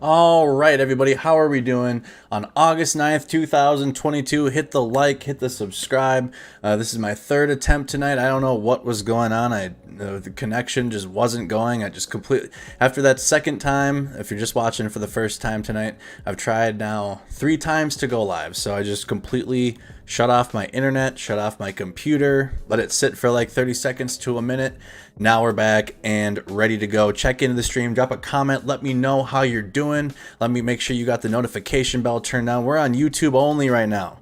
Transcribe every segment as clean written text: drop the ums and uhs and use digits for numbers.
All right, everybody, how are we doing on August 9th, 2022? Hit the like, hit the subscribe. This is my third attempt tonight. I don't know what was going on. The connection just wasn't going. I just completely, after that second time, if you're just watching for the first time tonight, I've tried now 3 times to go live. So I just completely shut off my internet, shut off my computer, let it sit for like 30 seconds to a minute. Now we're back and ready to go. Check into the stream, drop a comment, let me know how you're doing. Let me make sure you got the notification bell turned on. We're on YouTube only right now.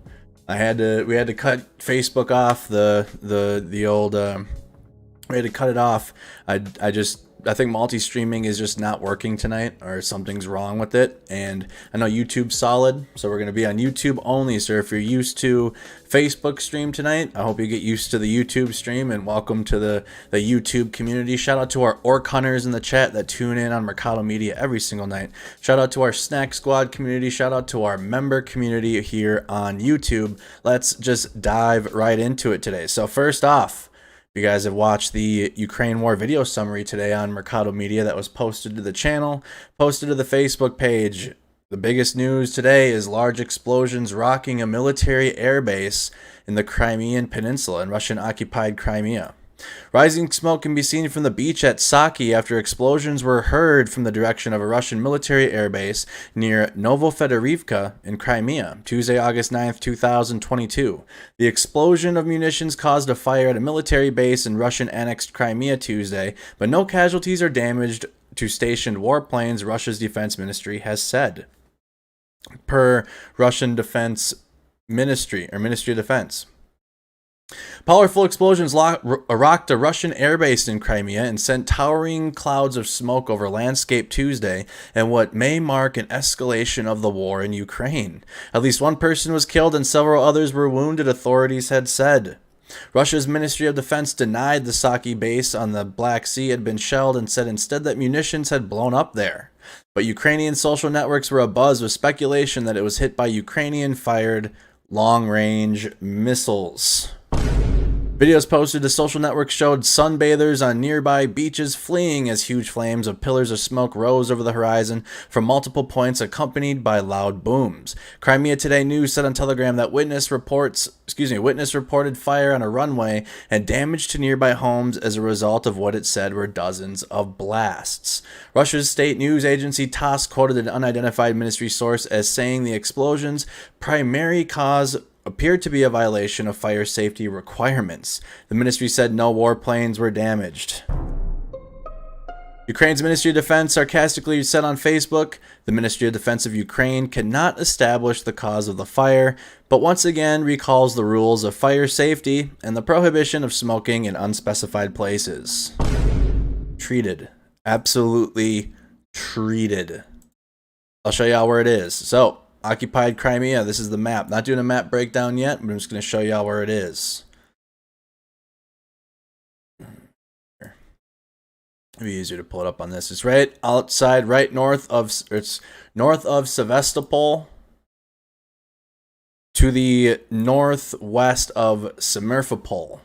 We had to cut Facebook off, the old we had to cut it off. I think multi-streaming is just not working tonight, or something's wrong with it. And I know YouTube's solid, so we're going to be on YouTube only. So if you're used to Facebook stream tonight, I hope you get used to the YouTube stream, and welcome to the YouTube community. Shout out to our orc hunters in the chat that tune in on Mercado Media every single night. Shout out to our Snack Squad community. Shout out to our member community here on YouTube. Let's just dive right into it today. So first off, you guys have watched the Ukraine war video summary today on Mercado Media that was posted to the channel, posted to the Facebook page. The biggest news today is large explosions rocking a military airbase in the Crimean Peninsula in Russian-occupied Crimea. Rising smoke can be seen from the beach at Saki after explosions were heard from the direction of a Russian military airbase near Novofedorivka in Crimea, Tuesday, August 9th, 2022. The explosion of munitions caused a fire at a military base in Russian-annexed Crimea Tuesday, but no casualties or damage to stationed warplanes, Russia's defense ministry has said. Per Russian Defense Ministry, or Ministry of Defense. Powerful explosions rocked a Russian airbase in Crimea and sent towering clouds of smoke over landscape Tuesday in what may mark an escalation of the war in Ukraine. At least one person was killed and several others were wounded, authorities had said. Russia's Ministry of Defense denied the Saki base on the Black Sea had been shelled and said instead that munitions had blown up there. But Ukrainian social networks were abuzz with speculation that it was hit by Ukrainian-fired long-range missiles. Videos posted to social networks showed sunbathers on nearby beaches fleeing as huge flames of pillars of smoke rose over the horizon from multiple points, accompanied by loud booms. Crimea Today News said on Telegram that witness reported fire on a runway and damage to nearby homes as a result of what it said were dozens of blasts. Russia's state news agency TASS quoted an unidentified ministry source as saying the explosion's primary cause appeared to be a violation of fire safety requirements. The ministry said no warplanes were damaged. Ukraine's Ministry of Defense sarcastically said on Facebook, the Ministry of Defense of Ukraine cannot establish the cause of the fire, but once again recalls the rules of fire safety and the prohibition of smoking in unspecified places. Treated. Absolutely treated. I'll show you all where it is. So, occupied Crimea, this is the map. Not doing a map breakdown yet, but I'm just going to show y'all where it is. It'd be easier to pull it up on this. It's right outside, right north of, it's north of Sevastopol to the northwest of Simferopol.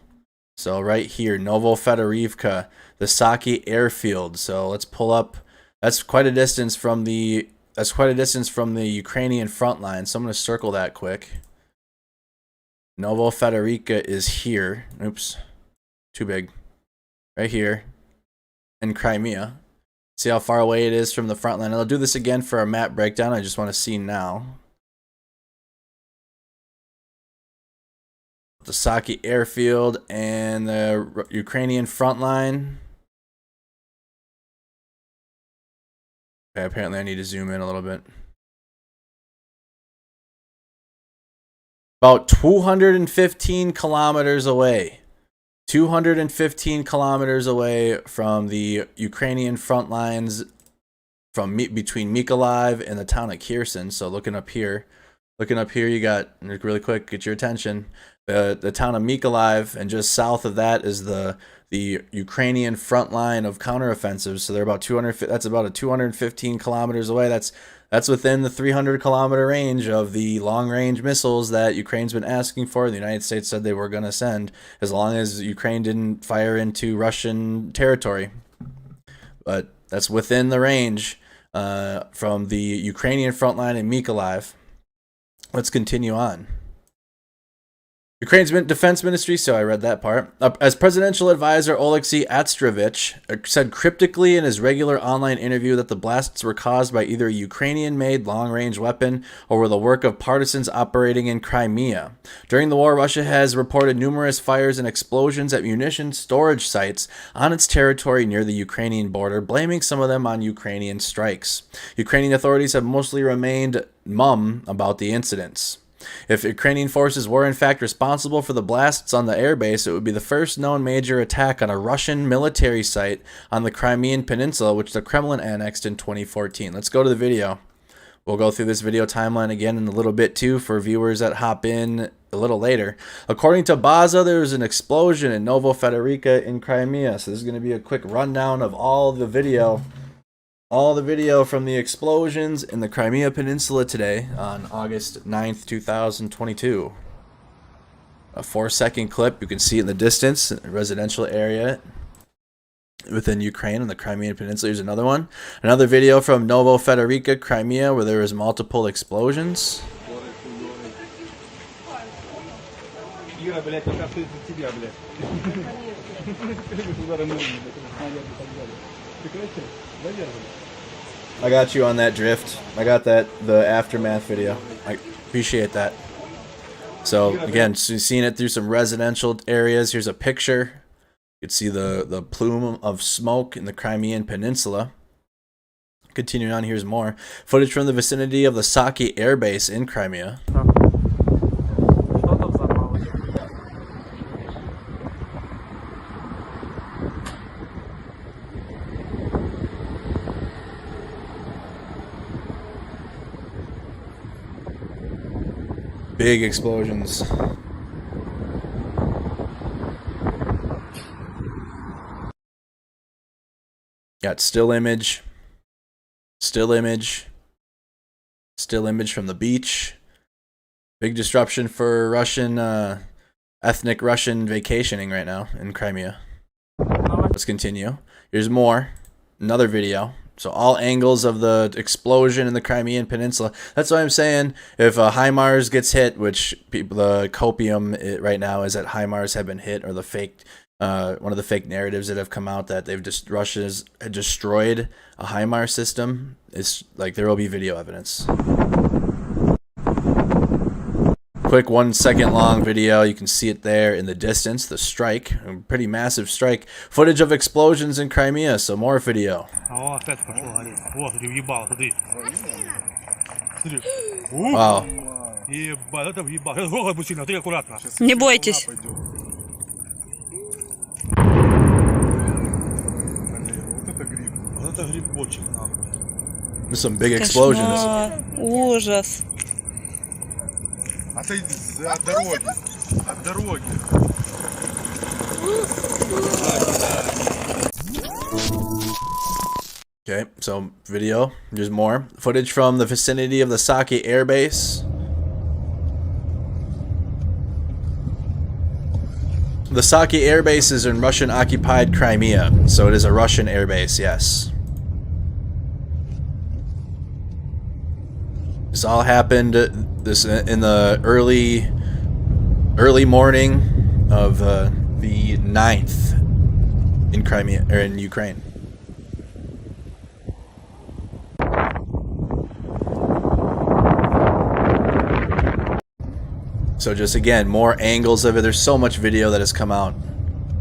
So right here, Novofedorivka, the Saki airfield. So let's pull up. That's quite a distance from the Ukrainian front line, so I'm going to circle that quick. Novofedorivka is here. Oops. Too big. Right here. In Crimea. See how far away it is from the front line. I'll do this again for our map breakdown. I just want to see now. The Saki airfield and the Ukrainian front line. Okay, apparently I need to zoom in a little bit. About 215 kilometers away. 215 kilometers away from the Ukrainian front lines between Mykolaiv and the town of Kherson. So looking up here, you got, really quick, get your attention, the town of Mykolaiv, and just south of that is the Ukrainian front line of counteroffensives. So they're about 200. That's about 215 kilometers away. That's within the 300-kilometer range of the long-range missiles that Ukraine's been asking for. The United States said they were going to send, as long as Ukraine didn't fire into Russian territory. But that's within the range from the Ukrainian front line in Mykolaiv. Let's continue on. Ukraine's defense ministry, so I read that part. As presidential advisor Oleksiy Astrovich said cryptically in his regular online interview that the blasts were caused by either a Ukrainian-made long-range weapon or were the work of partisans operating in Crimea. During the war, Russia has reported numerous fires and explosions at munition storage sites on its territory near the Ukrainian border, blaming some of them on Ukrainian strikes. Ukrainian authorities have mostly remained mum about the incidents. If Ukrainian forces were in fact responsible for the blasts on the airbase, it would be the first known major attack on a Russian military site on the Crimean Peninsula, which the Kremlin annexed in 2014. Let's go to the video. We'll go through this video timeline again in a little bit too for viewers that hop in a little later. According to Baza, there was an explosion in Novofedorivka in Crimea. So this is going to be a quick rundown of all the video from the explosions in the Crimea Peninsula today on August 9th, 2022. A 4-second clip. You can see it in the distance, a residential area within Ukraine on the Crimean Peninsula. Here's another one. Another video from Novofedorivka, Crimea, where there was multiple explosions. I got you on that drift. I got the aftermath video. I appreciate that. So again, seeing it through some residential areas. Here's a picture. You can see the plume of smoke in the Crimean Peninsula. Continuing on, here's more footage from the vicinity of the Saki Airbase in Crimea. Big explosions. Got still image from the beach. Big disruption for Russian, ethnic Russian vacationing right now in Crimea. Let's continue. Here's more. Another video. So all angles of the explosion in the Crimean Peninsula. That's why I'm saying if HIMARS gets hit, which the copium right now is that HIMARS have been hit, or the fake, one of the fake narratives that have come out that Russia's destroyed a HIMARS system. It's like there will be video evidence. Quick 1 second long video. You can see it there in the distance. The strike, a pretty massive strike. Footage of explosions in Crimea. So more video. Wow. Не бойтесь. There's some big explosions. Ужас. От дороги. Okay, so video. There's more footage from the vicinity of the Saki Airbase. The Saki Airbase is in Russian-occupied Crimea, so it is a Russian airbase, yes. This all happened in the early morning of the 9th in Crimea, or in Ukraine. So just again, more angles of it. There's so much video that has come out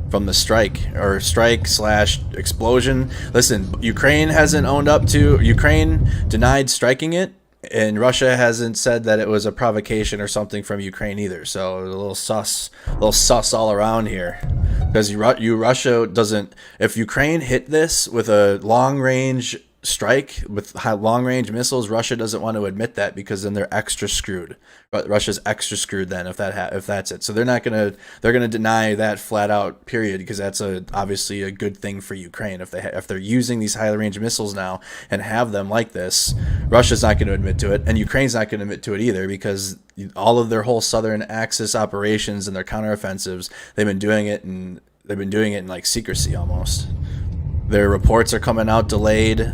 from the strike / explosion. Listen, Ukraine hasn't owned up to. Ukraine denied striking it, and Russia hasn't said that it was a provocation or something from Ukraine either. So a little sus all around here. Because Russia doesn't. If Ukraine hit this with a long-range strike with long-range missiles, Russia doesn't want to admit that because then they're extra screwed. But Russia's extra screwed then if that's it. So they're gonna deny that flat out, period, because that's obviously a good thing for Ukraine. If they're using these high-range missiles now and have them like this, Russia's not going to admit to it, and Ukraine's not going to admit to it either, because all of their whole southern axis operations and their counteroffensives, they've been doing it in like secrecy almost. Their reports are coming out delayed.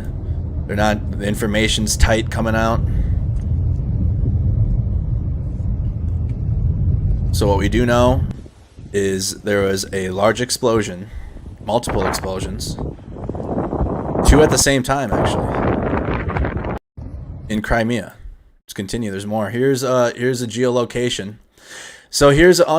They're not, the information's tight coming out. So what we do know is there was a large explosion, multiple explosions, 2 at the same time actually, in Crimea. Let's continue. There's more. Here's a geolocation. So here's where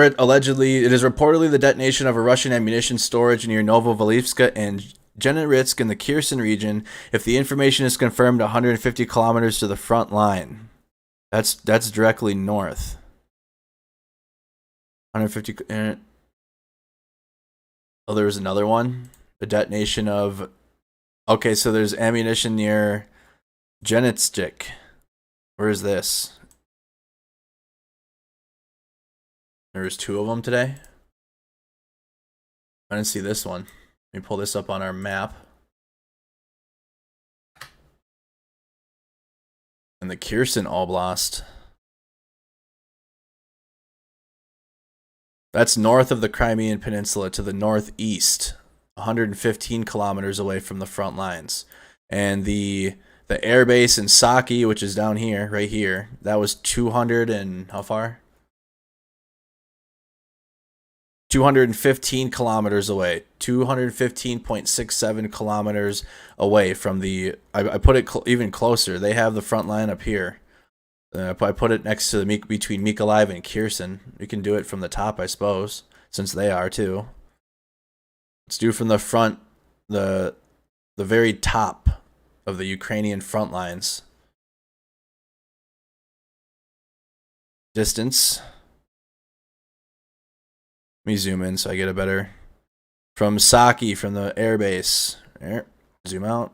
it is reportedly the detonation of a Russian ammunition storage near Novovelivska and Zhenitsk in the Kherson region. If the information is confirmed, 150 kilometers to the front line. That's directly north. 150. Oh, there was another one. The detonation of. Okay, so there's ammunition near Zhenitsk. Where is this? There's 2 of them today. I didn't see this one. Let me pull this up on our map. And the Kherson Oblast. That's north of the Crimean Peninsula to the northeast, 115 kilometers away from the front lines. And the airbase in Saki, which is down here, right here, that was 200 and how far? 215 kilometers away, 215.67 kilometers away from the. I put it even closer. They have the front line up here. I put it next to the between Mykolaiv and Kherson. We can do it from the top, I suppose, since they are too. Let's do from the front, the very top of the Ukrainian front lines. Distance. Let me zoom in so I get a better. From Saki, from the airbase. There, zoom out.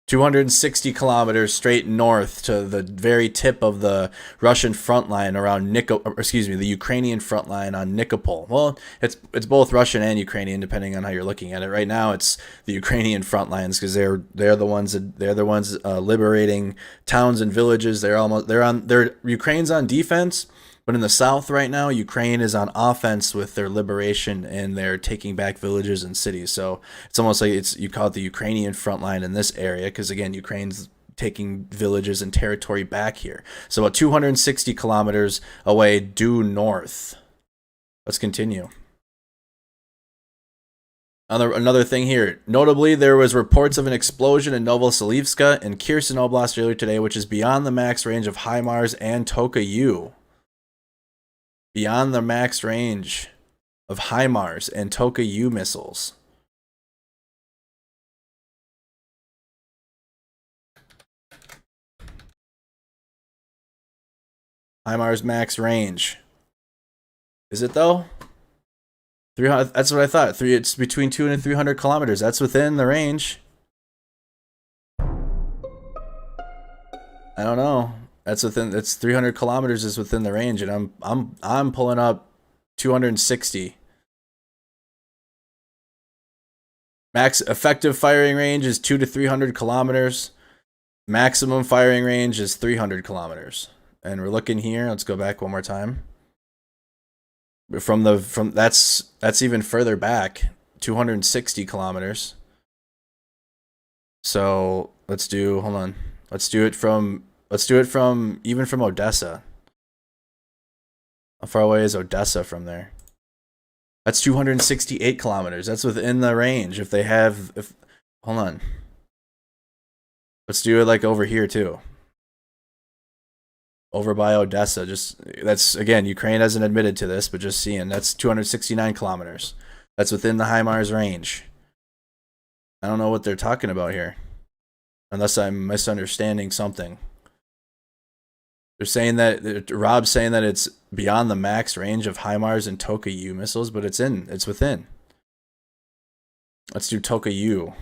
260 kilometers straight north to the very tip of the Russian front line around the Ukrainian front line on Nikopol. Well, it's both Russian and Ukrainian depending on how you're looking at it. Right now, it's the Ukrainian front lines because they're the ones liberating towns and villages. Ukraine's on defense. But in the south right now, Ukraine is on offense with their liberation and they're taking back villages and cities. So it's almost like you call it the Ukrainian front line in this area because, again, Ukraine's taking villages and territory back here. So about 260 kilometers away due north. Let's continue. Another thing here. Notably, there was reports of an explosion in Novoselivska and Kherson Oblast earlier today, which is beyond the max range of HIMARS and Tokayu. Beyond the max range of HIMARS and Tokayu missiles. HIMARS max range. Is it though? 300. That's what I thought. It's between 200 and 300 kilometers. That's within the range. I don't know. It's 300 kilometers is within the range, and I'm pulling up 260. Max effective firing range is 200 to 300 kilometers. Maximum firing range is 300 kilometers. And we're looking here. Let's go back one more time. That's even further back, 260 kilometers. So let's do. Hold on. Let's do it from even from Odessa. How far away is Odessa from there? That's 268 kilometers. That's within the range. Hold on. Let's do it like over here too. Over by Odessa. That's again, Ukraine hasn't admitted to this, but just seeing that's 269 kilometers. That's within the HIMARS range. I don't know what they're talking about here. Unless I'm misunderstanding something. They're saying that Rob's saying that it's beyond the max range of HIMARS and Tokayu missiles, but it's within. Let's do Tokayu.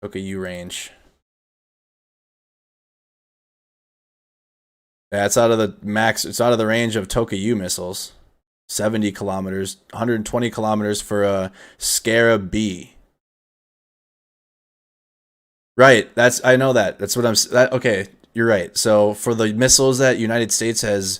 Tokayu range. Yeah, it's out of the max. It's out of the range of Tokayu missiles. 70 kilometers, 120 kilometers for a Scarab B. Right, I know that. That's what okay, you're right. So for the missiles that United States has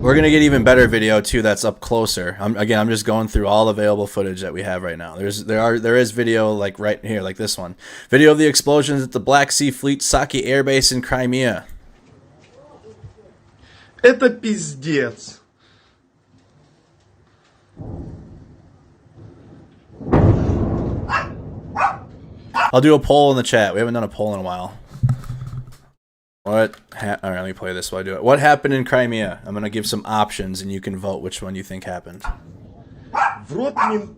We're gonna get even better video too. That's up closer. I'm just going through all available footage that we have right now. There is video like right here, like this one. Video of the explosions at the Black Sea Fleet Saki Airbase in Crimea. Это пиздец. I'll do a poll in the chat. We haven't done a poll in a while. All right, let me play this while I do it. What happened in Crimea? I'm gonna give some options, and you can vote which one you think happened. В рот мне...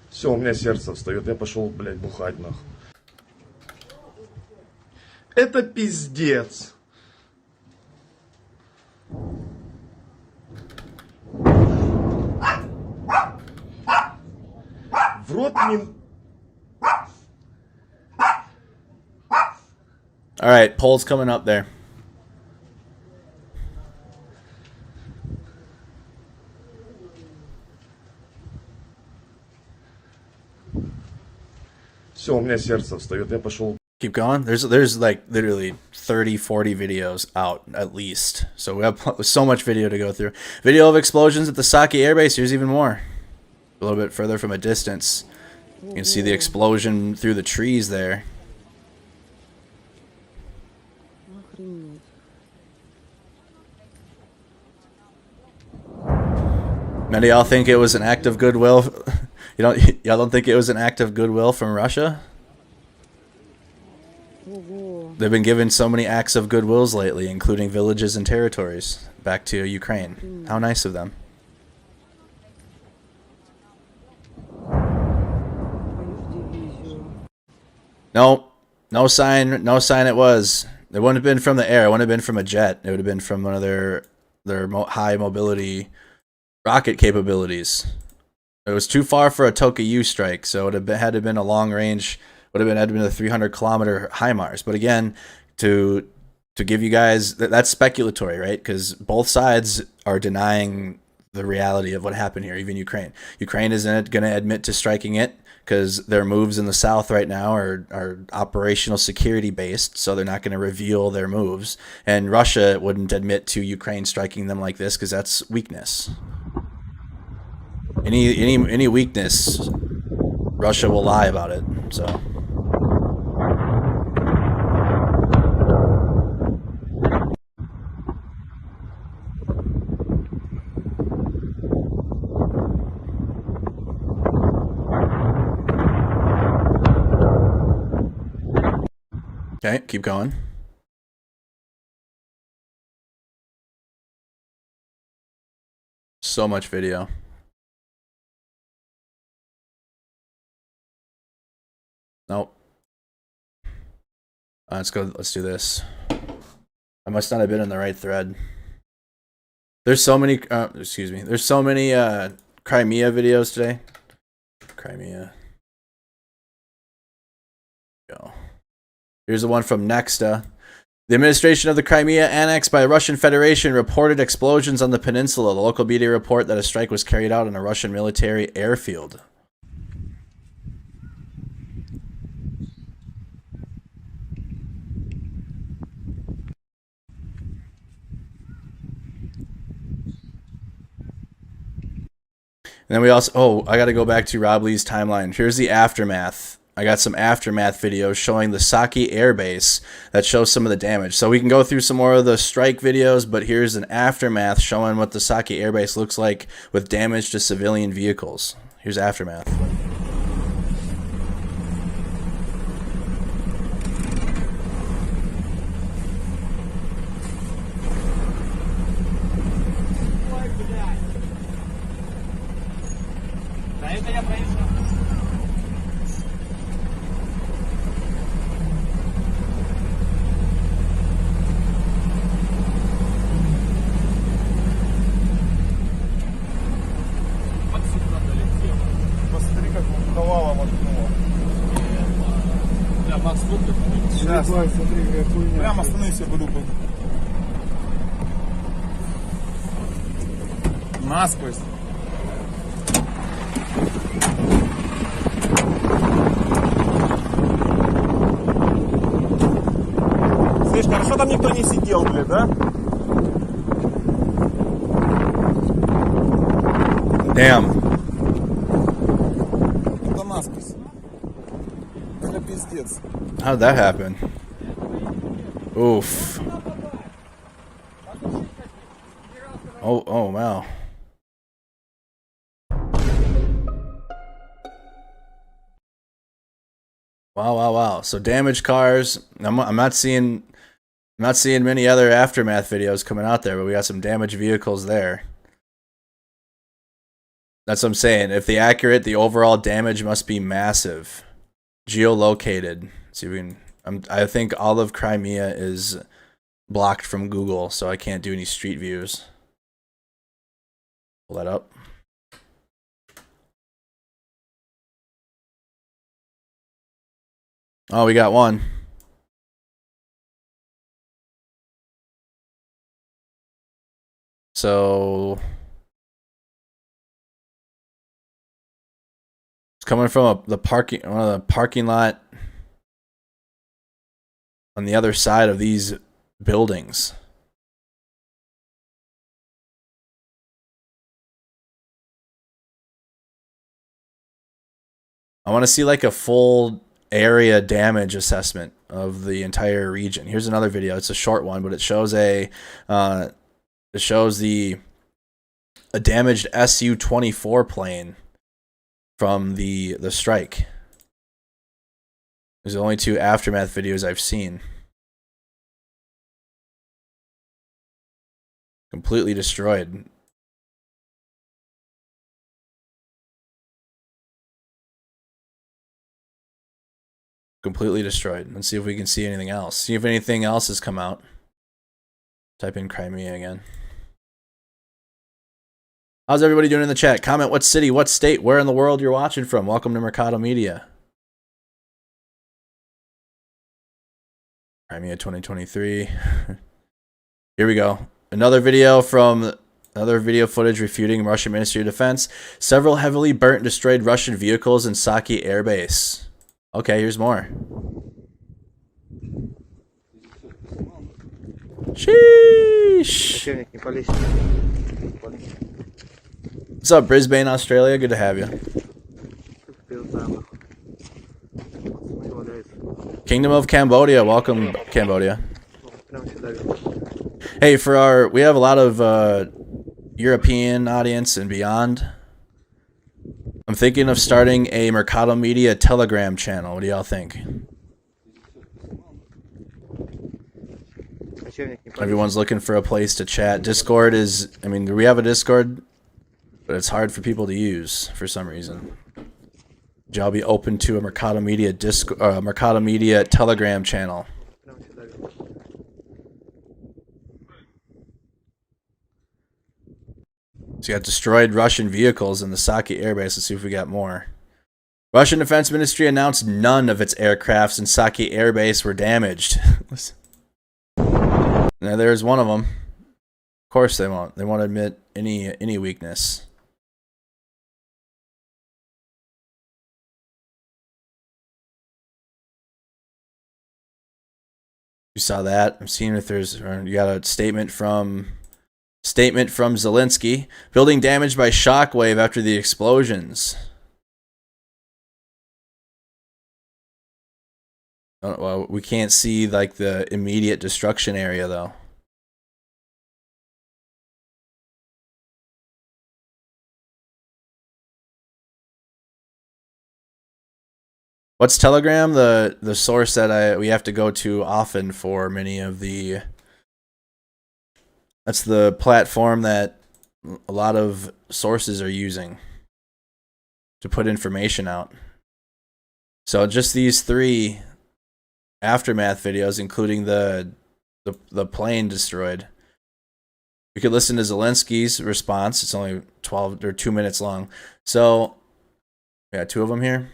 Все, у меня сердце встает, я пошел, блядь, бухать нахуй. Это пиздец. В рот мне... All right, poll's coming up there. Все, у меня сердце встает, я пошел. Keep going. There's like literally 30, 40 videos out at least. So we have so much video to go through. Video of explosions at the Saki Airbase. Here's even more. A little bit further from a distance. You can see the explosion through the trees there. Many of y'all think it was an act of goodwill. Y'all don't think it was an act of goodwill from Russia? They've been given so many acts of goodwills lately, including villages and territories back to Ukraine. How nice of them. No sign it was. It wouldn't have been from the air. It wouldn't have been from a jet. It would have been from one of their high mobility rocket capabilities. It was too far for a Tokayu strike, so it had to have been a long range. Had to been a 300-kilometer HIMARS. But again, to give you guys that's speculatory, right? Because both sides are denying the reality of what happened here. Even Ukraine. Ukraine isn't going to admit to striking it because their moves in the south right now are operational security based, so they're not going to reveal their moves. And Russia wouldn't admit to Ukraine striking them like this because that's weakness. Any weakness, Russia will lie about it. So. Okay, keep going. So much video. Nope. Let's go. Let's do this. I must not have been in the right thread. There's so many. Excuse me. There's so many Crimea videos today. Crimea. Go. Here's the one from Nexta. The administration of the Crimea annexed by the Russian Federation reported explosions on the peninsula. The local media report that a strike was carried out on a Russian military airfield. And then we also, I got to go back to Rob Lee's timeline. Here's the aftermath. I got some aftermath videos showing the Saki Airbase that shows some of the damage. So we can go through some more of the strike videos, but here's an aftermath showing what the Saki Airbase looks like with damage to civilian vehicles. Here's aftermath. Прямо остановись, я буду. Насквозь. Слышь, хорошо там никто не сидел, блядь, да? Damn. Это насквозь. Это пиздец. How did that happen? Oof. Oh, wow. Wow. So damaged cars. I'm not seeing many other aftermath videos coming out there, but we got some damaged vehicles there. That's what I'm saying. If the accurate, the overall damage must be massive. Geolocated. See if we can. I think all of Crimea is blocked from Google, so I can't do any street views. Pull that up. Oh, we got one. So it's coming from one of the parking lot on the other side of these buildings. I want to see like a full area damage assessment of the entire region. Here's another video. It's a short one, but it shows a damaged Su-24 plane from the strike. There's only 2 aftermath videos I've seen. Completely destroyed. Completely destroyed. Let's see if we can see anything else. See if anything else has come out. Type in Crimea again. How's everybody doing in the chat? Comment what city, what state, where in the world you're watching from. Welcome to Mercado Media. Crimea 2023. Here we go. Another video footage refuting Russian Ministry of Defense. Several heavily burnt and destroyed Russian vehicles in Saki Airbase. Okay, here's more. Sheesh. What's up, Brisbane, Australia? Good to have you. Kingdom of Cambodia. Welcome, Cambodia. Hey, we have a lot of European audience and beyond. I'm thinking of starting a Mercado Media Telegram channel. What do y'all think? Everyone's looking for a place to chat. Discord is, we have a Discord, but it's hard for people to use for some reason. Would y'all be open to a Mercado Media Mercado Media Telegram channel? So you got destroyed Russian vehicles in the Saki Airbase. Let's see if we got more. Russian Defense Ministry announced none of its aircrafts in Saki Airbase were damaged. Now there's one of them. Of course they won't. They won't admit any weakness. You saw that. I'm seeing if you got a statement from Zelensky. Building damaged by shockwave after the explosions. Well, we can't see like the immediate destruction area though. What's Telegram? The source that we have to go to often for many of the. That's the platform that a lot of sources are using to put information out. So just these 3 aftermath videos, including the plane destroyed. We could listen to Zelensky's response. It's only 2 minutes long. So we got 2 of them here.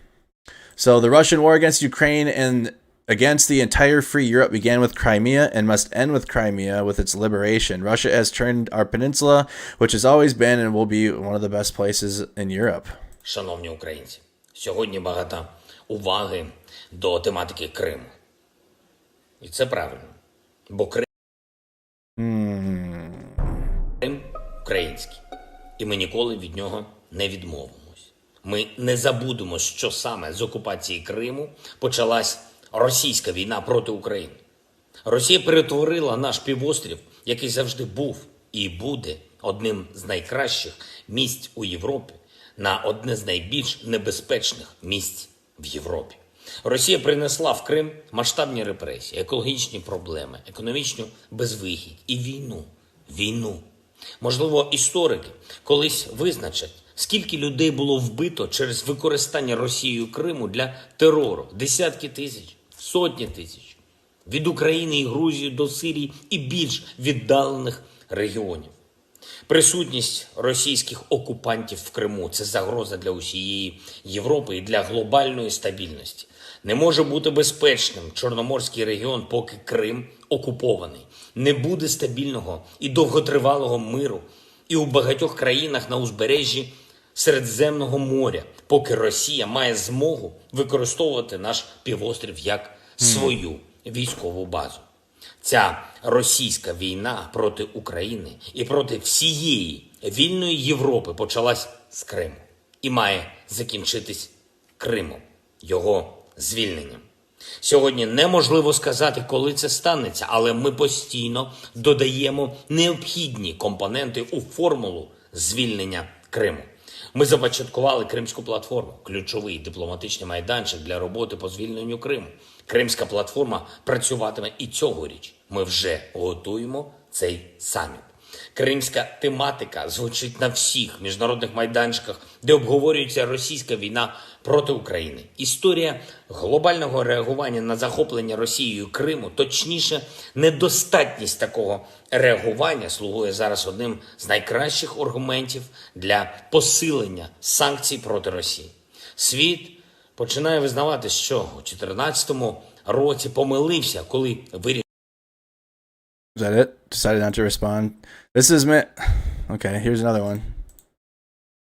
So the Russian war against Ukraine and against the entire free Europe began with Crimea and must end with Crimea with its liberation. Russia has turned our peninsula, which has always been and will be one of the best places in Europe. Шановні українці, сьогодні багато уваги до тематики Криму. І це правильно, бо Крим український, і ми ніколи від нього не відмовимось. Ми не забудемо, що саме з окупації Криму почалась російська війна проти України. Росія перетворила наш півострів, який завжди був і буде одним з найкращих місць у Європі, на одне з найбільш небезпечних місць в Європі. Росія принесла в Крим масштабні репресії, екологічні проблеми, економічну безвихідь і війну. Війну. Можливо, історики колись визначать, скільки людей було вбито через використання Росією Криму для терору. Десятки тисяч, сотні тисяч. Від України і Грузії до Сирії і більш віддалених регіонів. Присутність російських окупантів в Криму – це загроза для усієї Європи і для глобальної стабільності. Не може бути безпечним Чорноморський регіон, поки Крим окупований. Не буде стабільного і довготривалого миру і у багатьох країнах на узбережжі Середземного моря, поки Росія має змогу використовувати наш півострів як свою військову базу. Ця російська війна проти України і проти всієї вільної Європи почалась з Криму і має закінчитись Кримом, його звільненням. Сьогодні неможливо сказати, коли це станеться, але ми постійно додаємо необхідні компоненти у формулу звільнення Криму. Ми започаткували Кримську платформу – ключовий дипломатичний майданчик для роботи по звільненню Криму. Кримська платформа працюватиме і цьогоріч. Ми вже готуємо цей саміт. Кримська тематика звучить на всіх міжнародних майданчиках, де обговорюється російська війна проти України. Історія глобального реагування на захоплення Росією Криму, точніше, недостатність такого реагування слугує зараз одним з найкращих аргументів для посилення санкцій проти Росії. Світ починає визнавати, що у 2014 році помилився, коли вирішив. Is that it? Decided not to respond. This is me. Okay, here's another one.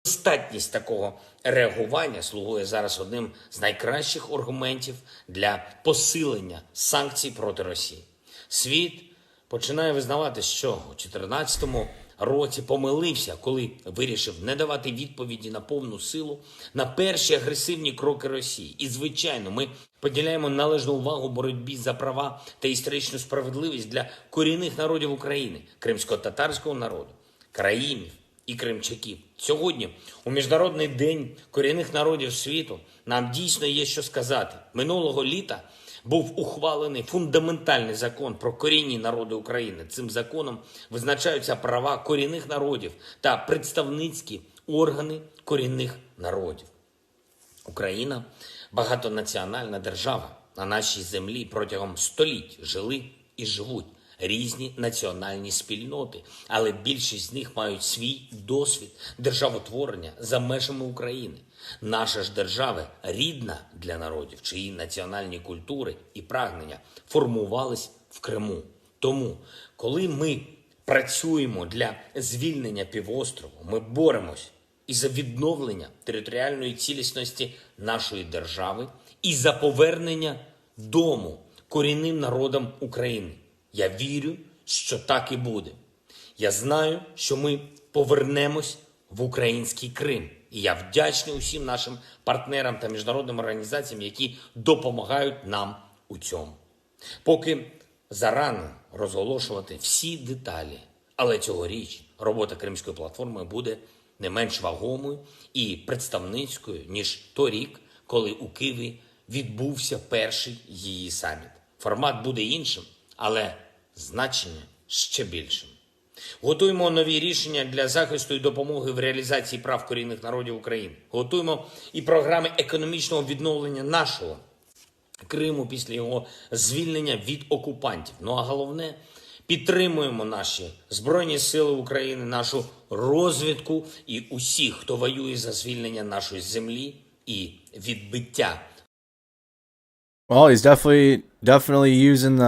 Достатність такого реагування слугує зараз одним з найкращих аргументів для посилення санкцій проти Росії. Світ починає визнавати, що у 2014 році помилився, коли вирішив не давати відповіді на повну силу на перші агресивні кроки Росії. І, звичайно, ми поділяємо належну увагу боротьбі за права та історичну справедливість для корінних народів України, кримсько-татарського народу, караїмів і кримчаків. Сьогодні, у Міжнародний день корінних народів світу, нам дійсно є що сказати. Минулого літа був ухвалений фундаментальний закон про корінні народи України. Цим законом визначаються права корінних народів та представницькі органи корінних народів. Україна – багатонаціональна держава. На нашій землі протягом століть жили і живуть різні національні спільноти, але більшість з них мають свій досвід державотворення за межами України. Наша ж держава рідна для народів, чиї національні культури і прагнення формувались в Криму. Тому, коли ми працюємо для звільнення півострову, ми боремось і за відновлення територіальної цілісності нашої держави, і за повернення дому корінним народам України. Я вірю, що так і буде. Я знаю, що ми повернемось в український Крим. І я вдячний усім нашим партнерам та міжнародним організаціям, які допомагають нам у цьому. Поки зарано розголошувати всі деталі, але цьогоріч робота Кримської платформи буде не менш вагомою і представницькою, ніж торік, коли у Києві відбувся перший її саміт. Формат буде іншим, але значення ще більшим. Готуємо нові рішення для захисту і допомоги в реалізації прав корінних народів України. Готуємо і програми економічного відновлення нашого Криму після його звільнення від окупантів. Ну а головне, підтримуємо наші Збройні Сили України, нашу розвідку і усіх, хто воює за звільнення нашої землі і відбиття. Well, he's definitely definitely using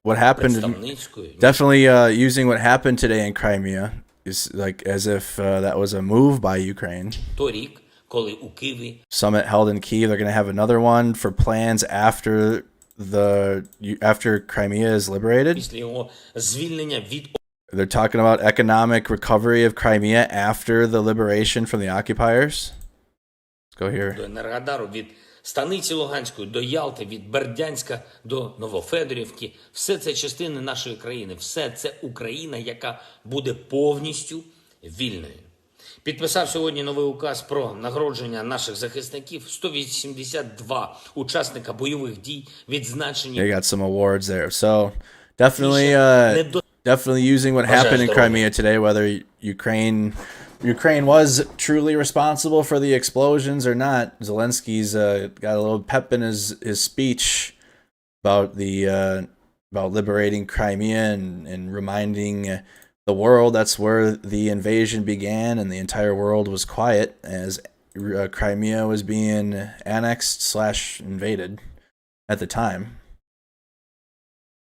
what happened. представницькою. Definitely using what happened today in Crimea is like as if that was a move by Ukraine. Торік, коли у Києві Summit held in Kyiv. They're going to have another one for plans after Crimea is liberated. після його звільнення від They're talking about economic recovery of Crimea after the liberation from the occupiers. Let's go here. до Енергодару, від Станиці Луганської до Ялти, від Бердянська до Новофедорівки. Все це частини нашої країни. Все це Україна, яка буде повністю вільною. Підписав сьогодні новий указ про нагородження наших захисників. 182 учасника бойових дій відзначені. They got some awards there. So definitely using what happened in Crimea today, whether Ukraine was truly responsible for the explosions or not. Zelensky's got a little pep in his speech about about liberating Crimea and reminding the world that's where the invasion began, and the entire world was quiet as Crimea was being annexed/invaded at the time.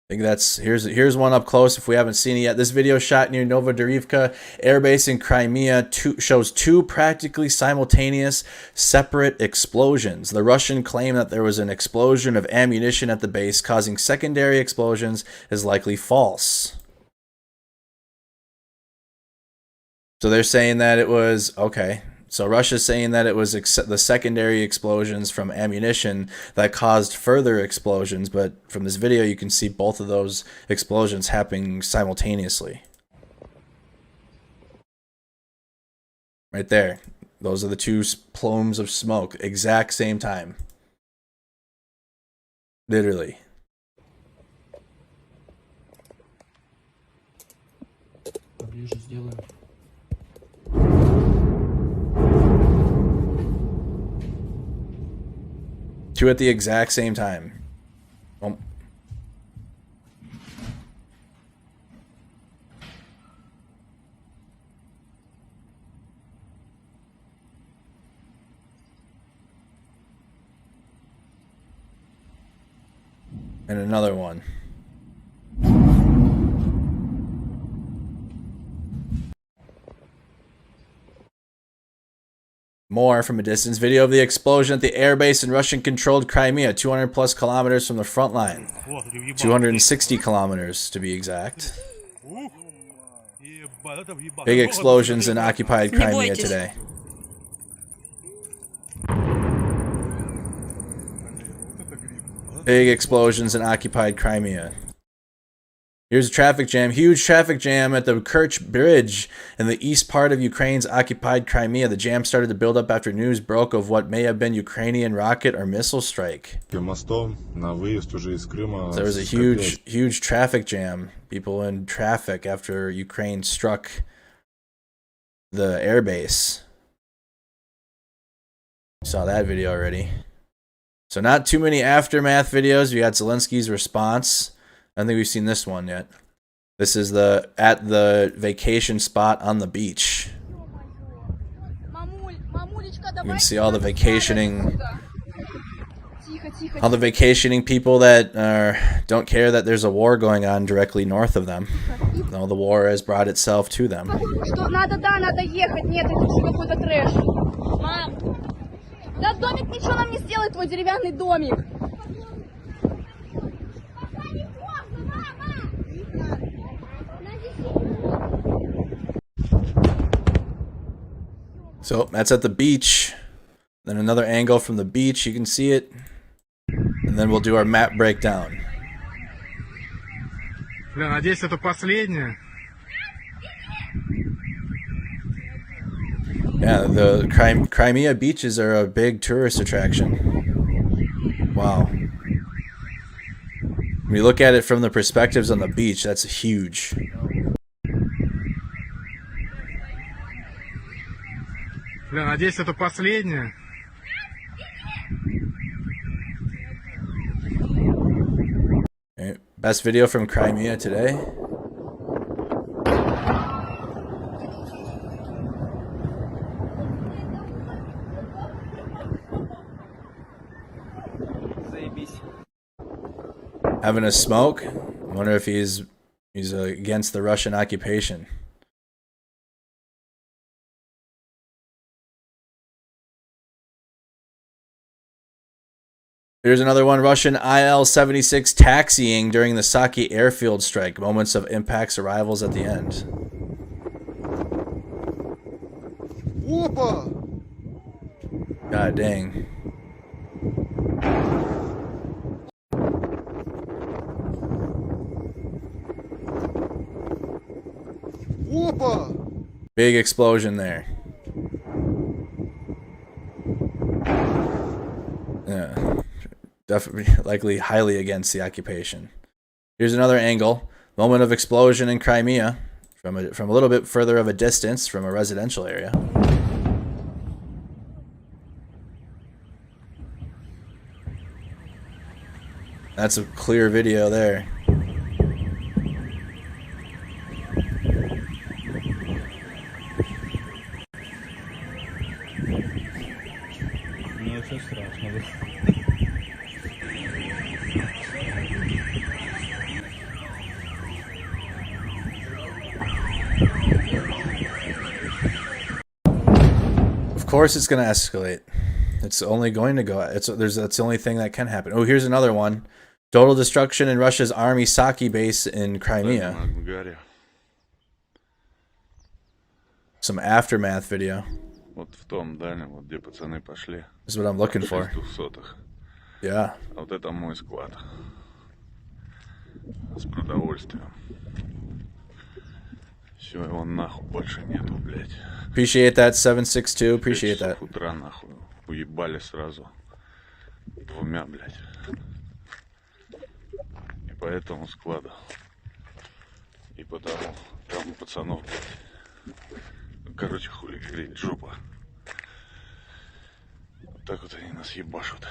I think that's here's one up close if we haven't seen it yet. This video shot near Novodorivka Airbase in Crimea shows two practically simultaneous separate explosions. The Russian claim that there was an explosion of ammunition at the base causing secondary explosions is likely false. So they're saying that it was okay. So Russia's saying that it was the secondary explosions from ammunition that caused further explosions, but from this video you can see both of those explosions happening simultaneously. Right there. Those are the two plumes of smoke, exact same time. Literally. Поближе сделаем. Two at the exact same time. Oh. And another one. More from a distance. Video of the explosion at the airbase in Russian-controlled Crimea, 200 plus kilometers from the front line. 260 kilometers, to be exact. Big explosions in occupied Crimea today. Big explosions in occupied Crimea. Here's a traffic jam. Huge traffic jam at the Kerch Bridge in the east part of Ukraine's occupied Crimea. The jam started to build up after news broke of what may have been Ukrainian rocket or missile strike. There was a huge traffic jam. People in traffic after Ukraine struck the airbase. Saw that video already. So not too many aftermath videos. We got Zelensky's response. I don't think we've seen this one yet. This is at the vacation spot on the beach. You can see all the vacationing people that don't care that there's a war going on directly north of them. No, the war has brought itself to them. Надо ехать. Нет, это все какой-то трэш. Мам, да домик ничего нам не сделает, твой деревянный домик. So that's at the beach. Then another angle from the beach, you can see it. And then we'll do our map breakdown. Бля, надеюсь, это последнее. Yeah, the Crimea beaches are a big tourist attraction. Wow. When you look at it from the perspectives on the beach, that's huge. Бля, надеюсь, это последнее. Okay. Best video from Crimea today. Having a smoke. I wonder if he's against the Russian occupation. Here's another one. Russian IL-76 taxiing during the Saki airfield strike. Moments of impact's arrivals at the end. Опа! God dang. Опа! Big explosion there. Yeah. Definitely, likely highly against the occupation. Here's another angle. Moment of explosion in Crimea from a little bit further of a distance from a residential area. That's a clear video there. Of course it's going to escalate. It's only going to go. That's the only thing that can happen. Oh, here's another one. Total destruction in Russia's army Saki base in Crimea. Some aftermath video. Вот в том дальнем, вот где пацаны пошли. This is what I'm looking for. Yeah. А вот это мой склад. С продовольствием. Все, его нахуй больше нету, блядь. Appreciate that, 762. Appreciate that. С утра нахуй уебали сразу. Двумя, блядь. И поэтому склада. И потому там пацанов, блядь. Короче, хули говорить, жопа. Вот так вот они нас ебашут.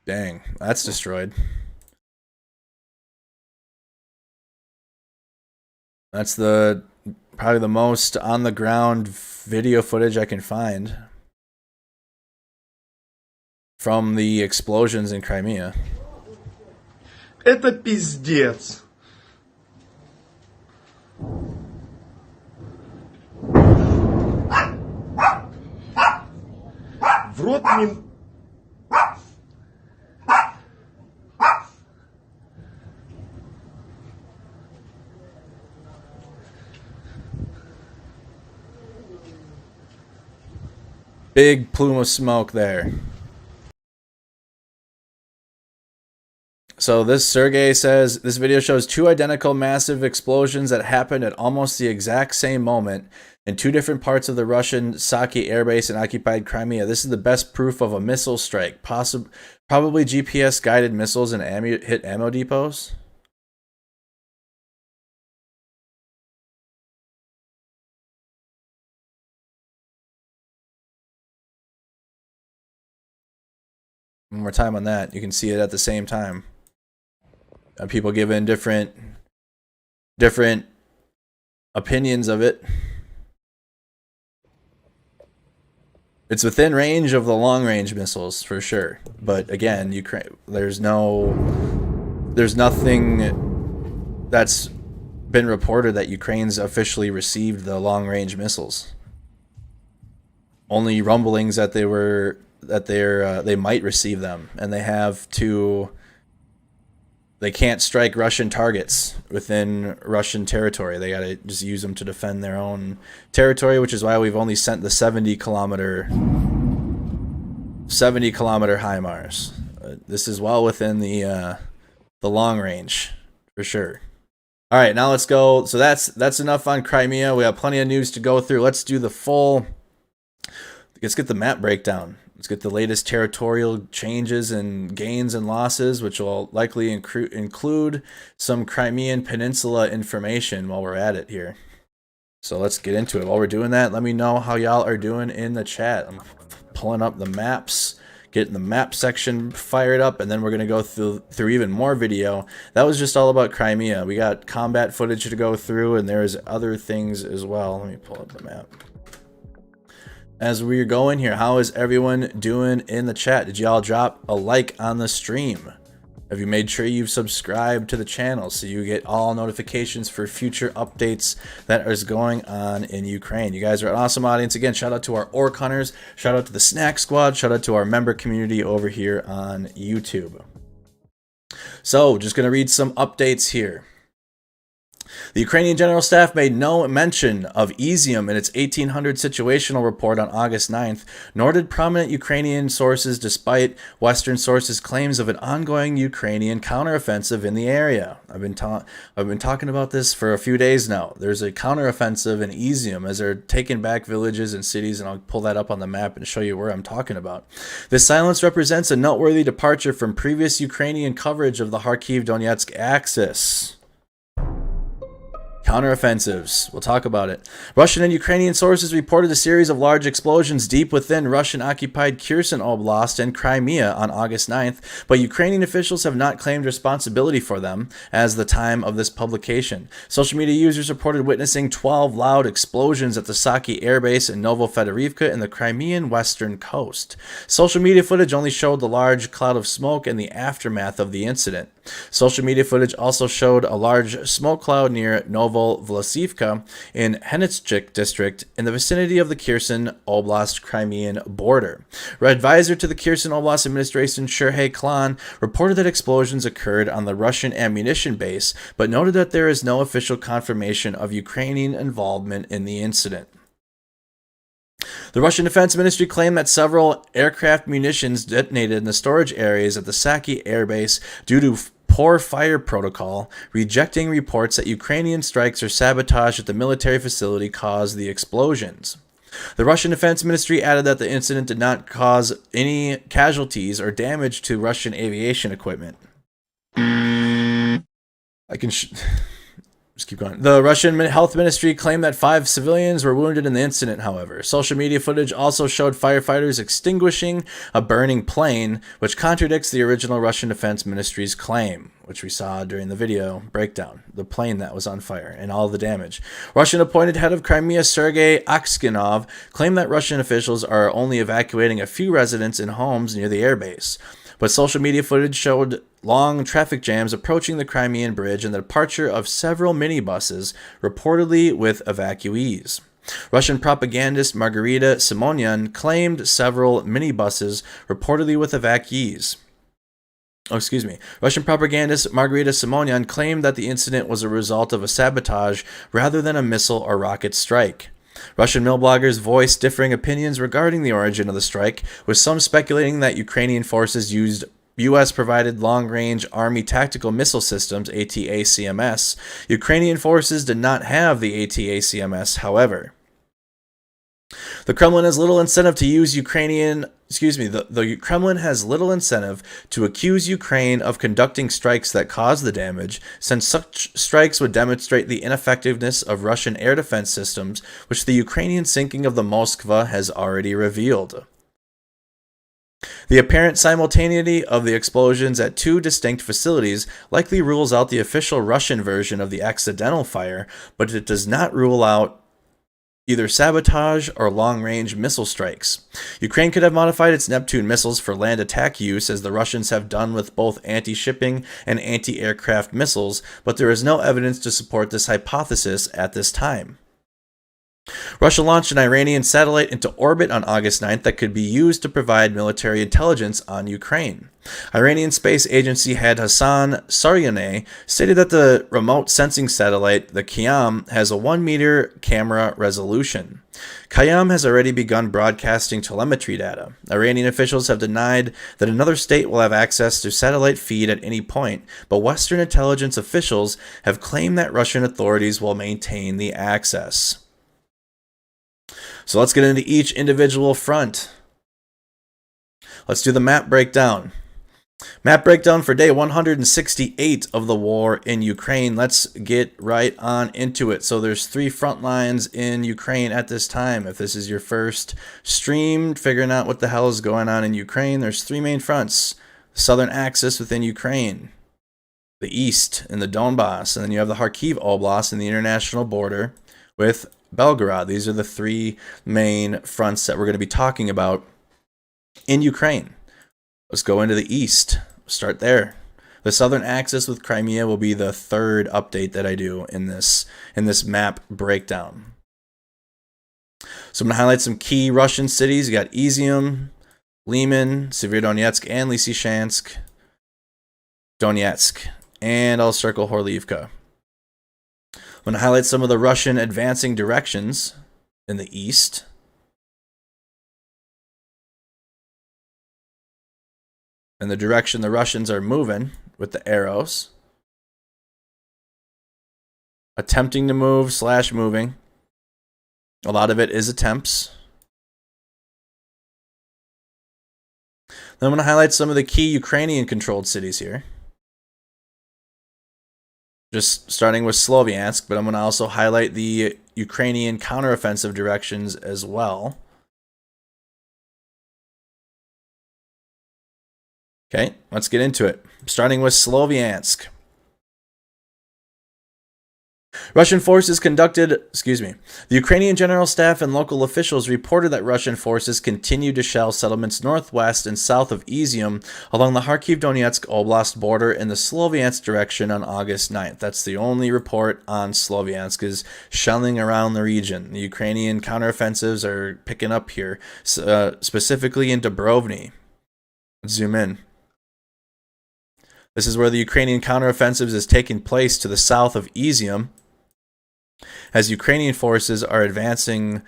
Dang, that's destroyed. That's probably the most on the ground video footage I can find from the explosions in Crimea. Это пиздец. В рот не... Big plume of smoke there. So this Sergey says, this video shows two identical massive explosions that happened at almost the exact same moment in two different parts of the Russian Saki Airbase in occupied Crimea. This is the best proof of a missile strike. Probably GPS guided missiles and hit ammo depots. One more time on that. You can see it at the same time. People giving different opinions of it. It's within range of the long-range missiles for sure, but again, Ukraine. There's nothing that's been reported that Ukraine's officially received the long-range missiles. Only rumblings that they might receive them, and they can't strike Russian targets within Russian territory. They gotta just use them to defend their own territory, which is why we've only sent the 70 kilometer HIMARS. This is well within the long range for sure. All right, now let's go. So that's enough on Crimea. We have plenty of news to go through. Let's get the map breakdown. Let's get the latest territorial changes and gains and losses, which will likely include some Crimean Peninsula information while we're at it here. So let's get into it. While we're doing that, let me know how y'all are doing in the chat. I'm pulling up the maps, getting the map section fired up, and then we're going to go through even more video. That was just all about Crimea. We got combat footage to go through, and there's other things as well. Let me pull up the map. As we're going here, how is everyone doing in the chat? Did y'all drop a like on the stream? Have you made sure you've subscribed to the channel so you get all notifications for future updates that is going on in Ukraine? You guys are an awesome audience. Again, shout out to our orc hunters, shout out to the snack squad, shout out to our member community over here on YouTube. So, just going to read some updates here. The Ukrainian General Staff made no mention of Izium in its 1800 situational report on August 9th, nor did prominent Ukrainian sources, despite Western sources' claims of an ongoing Ukrainian counteroffensive in the area. I've been talking about this for a few days now. There's a counteroffensive in Izium as they're taking back villages and cities, and I'll pull that up on the map and show you where I'm talking about. This silence represents a noteworthy departure from previous Ukrainian coverage of the Kharkiv-Donetsk axis. Counteroffensives. We'll talk about it. Russian and Ukrainian sources reported a series of large explosions deep within Russian-occupied Kherson Oblast and Crimea on August 9th, but Ukrainian officials have not claimed responsibility for them as the time of this publication. Social media users reported witnessing 12 loud explosions at the Saki Airbase in Novofedorivka in the Crimean western coast. Social media footage only showed the large cloud of smoke and the aftermath of the incident. Social media footage also showed a large smoke cloud near Novolosivka in Henitschik district in the vicinity of the Kherson Oblast Crimean border. Advisor to the Kherson Oblast administration, Serhei Klan, reported that explosions occurred on the Russian ammunition base, but noted that there is no official confirmation of Ukrainian involvement in the incident. The Russian Defense Ministry claimed that several aircraft munitions detonated in the storage areas at the Saki Airbase due to poor fire protocol, rejecting reports that Ukrainian strikes or sabotage at the military facility caused the explosions. The Russian Defense Ministry added that the incident did not cause any casualties or damage to Russian aviation equipment. Just keep going. The Russian Health Ministry claimed that 5 civilians were wounded in the incident, however. Social media footage also showed firefighters extinguishing a burning plane, which contradicts the original Russian Defense Ministry's claim, which we saw during the video breakdown. The plane that was on fire and all the damage. Russian appointed head of Crimea, Sergei Akskinov, claimed that Russian officials are only evacuating a few residents in homes near the airbase. But social media footage showed long traffic jams approaching the Crimean Bridge and the departure of several minibuses, reportedly with evacuees. Russian propagandist Margarita Simonyan claimed several minibuses, reportedly with evacuees. Russian propagandist Margarita Simonyan claimed that the incident was a result of a sabotage rather than a missile or rocket strike. Russian mill bloggers voiced differing opinions regarding the origin of the strike, with some speculating that Ukrainian forces used U.S.-provided long-range Army tactical missile systems, ATACMS. Ukrainian forces did not have the ATACMS, however. The Kremlin has little incentive to use the Kremlin has little incentive to accuse Ukraine of conducting strikes that cause the damage, since such strikes would demonstrate the ineffectiveness of Russian air defense systems, which the Ukrainian sinking of the Moskva has already revealed. The apparent simultaneity of the explosions at 2 distinct facilities likely rules out the official Russian version of the accidental fire, but it does not rule out either sabotage or long-range missile strikes. Ukraine could have modified its Neptune missiles for land attack use, as the Russians have done with both anti-shipping and anti-aircraft missiles, but there is no evidence to support this hypothesis at this time. Russia launched an Iranian satellite into orbit on August 9th that could be used to provide military intelligence on Ukraine. Iranian Space Agency head Hassan Saryaneh stated that the remote sensing satellite, the Qiyam, has a 1-meter camera resolution. Qiyam has already begun broadcasting telemetry data. Iranian officials have denied that another state will have access to satellite feed at any point, but Western intelligence officials have claimed that Russian authorities will maintain the access. So let's get into each individual front. Let's do the map breakdown. Map breakdown for day 168 of the war in Ukraine. Let's get right on into it. So there's 3 front lines in Ukraine at this time. If this is your first stream figuring out what the hell is going on in Ukraine, there's 3 main fronts. The southern axis within Ukraine, the east in the Donbass, and then you have the Kharkiv Oblast in the international border with Belgorod. These are the 3 main fronts that we're going to be talking about in Ukraine. Let's go into the east. Start there. The southern axis with Crimea will be the third update that I do in this map breakdown. So I'm going to highlight some key Russian cities. You got Izium, Liman, Severodonetsk, and Lysychansk, Donetsk, and I'll circle Horlivka. I'm going to highlight some of the Russian advancing directions in the east. And the direction the Russians are moving with the arrows. Attempting to move / moving. A lot of it is attempts. Then I'm going to highlight some of the key Ukrainian-controlled cities here. Just starting with Sloviansk, but I'm going to also highlight the Ukrainian counteroffensive directions as well. Okay, let's get into it. Starting with Sloviansk. Russian forces the Ukrainian General Staff and local officials reported that Russian forces continued to shell settlements northwest and south of Izium along the Kharkiv-Donetsk Oblast border in the Sloviansk direction on August 9th. That's the only report on Sloviansk, is shelling around the region. The Ukrainian counteroffensives are picking up here, specifically in Dubrovny. Let's zoom in. This is where the Ukrainian counteroffensives is taking place to the south of Izium, as Ukrainian forces are advancing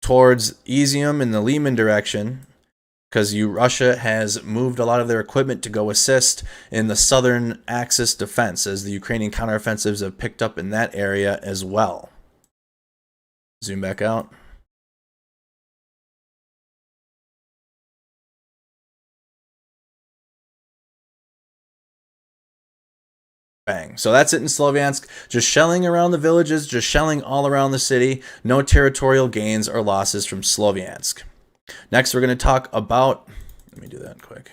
towards Izium in the Liman direction, because Russia has moved a lot of their equipment to go assist in the southern Axis defense, as the Ukrainian counteroffensives have picked up in that area as well. Zoom back out. Bang. So that's it in Sloviansk. Just shelling around the villages, just shelling all around the city. No territorial gains or losses from Sloviansk. Next, we're going to talk about... Let me do that quick.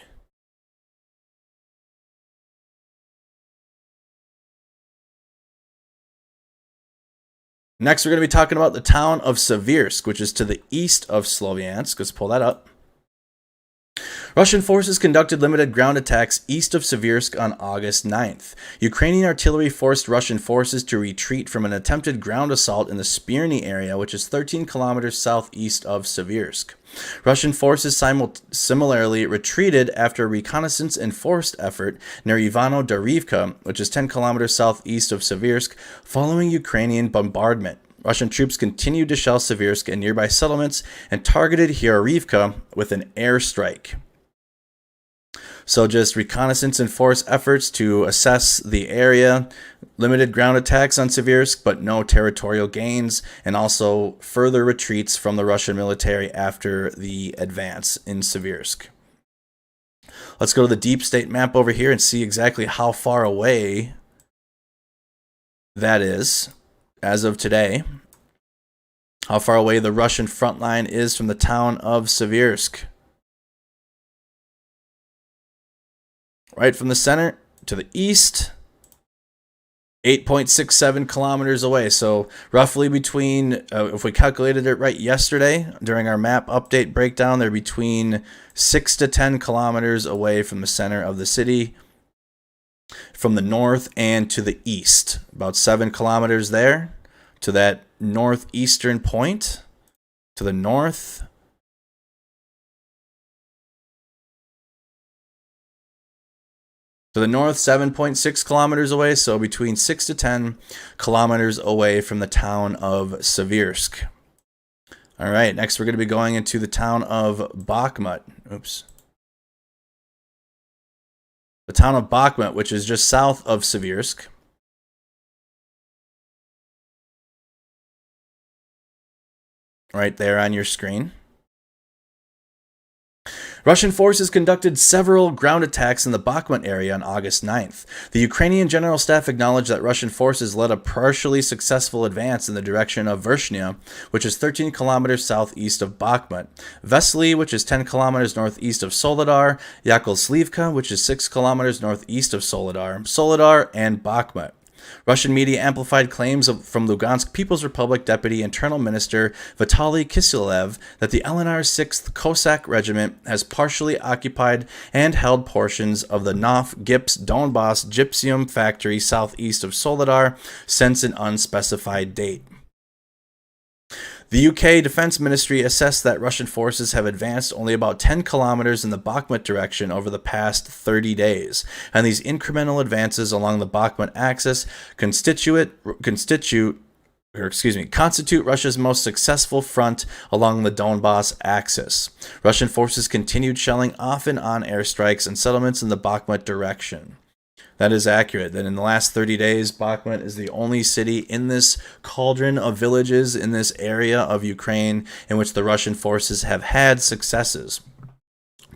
Next, we're going to be talking about the town of Seversk, which is to the east of Sloviansk. Let's pull that up. Russian forces conducted limited ground attacks east of Seversk on August 9th. Ukrainian artillery forced Russian forces to retreat from an attempted ground assault in the Spirny area, which is 13 kilometers southeast of Seversk. Russian forces similarly retreated after a reconnaissance and forced effort near Ivano-Darivka, which is 10 kilometers southeast of Seversk, following Ukrainian bombardment. Russian troops continued to shell Seversk and nearby settlements and targeted Hyorivka with an airstrike. So just reconnaissance and force efforts to assess the area, limited ground attacks on Seversk, but no territorial gains, and also further retreats from the Russian military after the advance in Seversk. Let's go to the deep state map over here and see exactly how far away that is as of today. How far away the Russian front line is from the town of Seversk. Right from the center to the east, 8.67 kilometers away. So roughly between, if we calculated it right yesterday during our map update breakdown, they're between 6 to 10 kilometers away from the center of the city, from the north and to the east. About 7 kilometers there to that northeastern point, to the north. To the north, 7.6 kilometers away, so between 6 to 10 kilometers away from the town of Seversk. All right, next we're going to be going into the town of Bakhmut. Oops. The town of Bakhmut, which is just south of Seversk. Right there on your screen. Russian forces conducted several ground attacks in the Bakhmut area on August 9th. The Ukrainian General Staff acknowledged that Russian forces led a partially successful advance in the direction of Vershnia, which is 13 kilometers southeast of Bakhmut, Vesely, which is 10 kilometers northeast of Soledar, Yakovlivka, which is 6 kilometers northeast of Soledar, and Bakhmut. Russian media amplified claims from Lugansk People's Republic Deputy Internal Minister Vitaly Kiselev that the LNR's 6th Cossack Regiment has partially occupied and held portions of the Nov Gips Donbass gypsum factory southeast of Soledar since an unspecified date. The UK Defense Ministry assessed that Russian forces have advanced only about 10 kilometers in the Bakhmut direction over the past 30 days, and these incremental advances along the Bakhmut axis constitute Russia's most successful front along the Donbass axis. Russian forces continued shelling off and on airstrikes and settlements in the Bakhmut direction. That is accurate. That in the last 30 days, Bakhmut is the only city in this cauldron of villages in this area of Ukraine in which the Russian forces have had successes.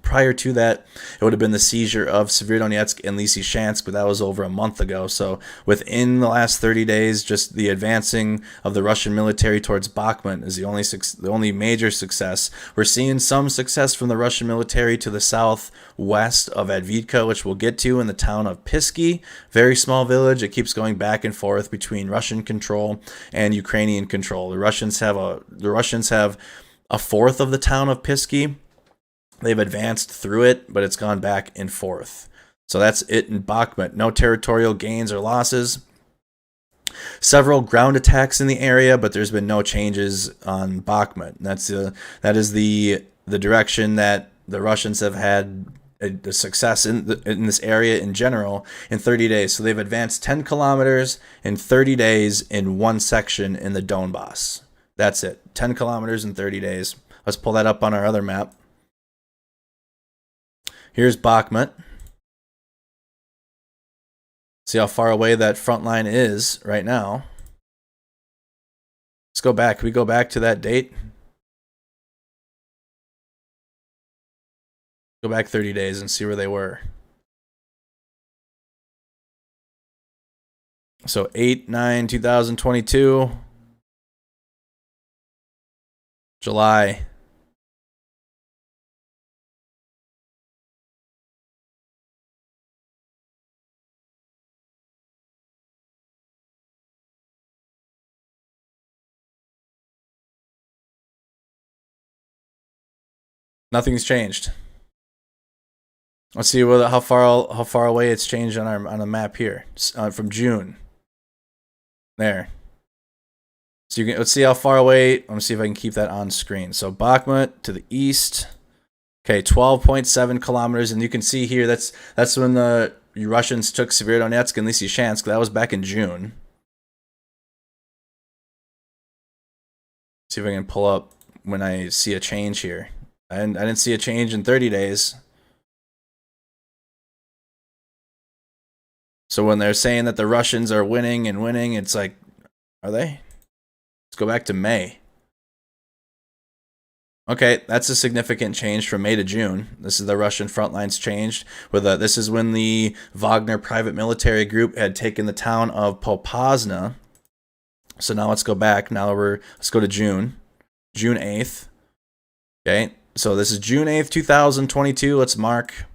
Prior to that, it would have been the seizure of Severodonetsk and Lysychansk, but that was over a month ago. So within the last 30 days, just the advancing of the Russian military towards Bakhmut is the only major success. We're seeing some success from the Russian military to the southwest of Advidka, which we'll get to, in the town of Pisky. Very small village. It keeps going back and forth between Russian control and Ukrainian control. The Russians have a fourth of the town of Pisky. They've advanced through it, but it's gone back and forth. So that's it in Bakhmut. No territorial gains or losses. Several ground attacks in the area, but there's been no changes on Bakhmut. That is the direction that the Russians have had a success in this area in general in 30 days. So they've advanced 10 kilometers in 30 days in one section in the Donbass. That's it. 10 kilometers in 30 days. Let's pull that up on our other map. Here's Bakhmut. See how far away that front line is right now. Let's go back. Can we go back to that date? Go back 30 days and see where they were. So 8/9/2022. July. Nothing's changed. Let's see how far away it's changed on the map here from June. There. So let's see how far away. Let me see if I can keep that on screen. So Bakhmut to the east. Okay, 12.7 kilometers, and you can see here that's when the Russians took Severodonetsk and Lysychansk. That was back in June. See if I can pull up when I see a change here. I didn't see a change in 30 days. So when they're saying that the Russians are winning and winning, it's like, are they? Let's go back to May. Okay, that's a significant change from May to June. This is the Russian front lines changed. This is when the Wagner private military group had taken the town of Popasna. So now let's go back. Let's go to June. June 8th. Okay. So this is June 8th, 2022. Let's mark.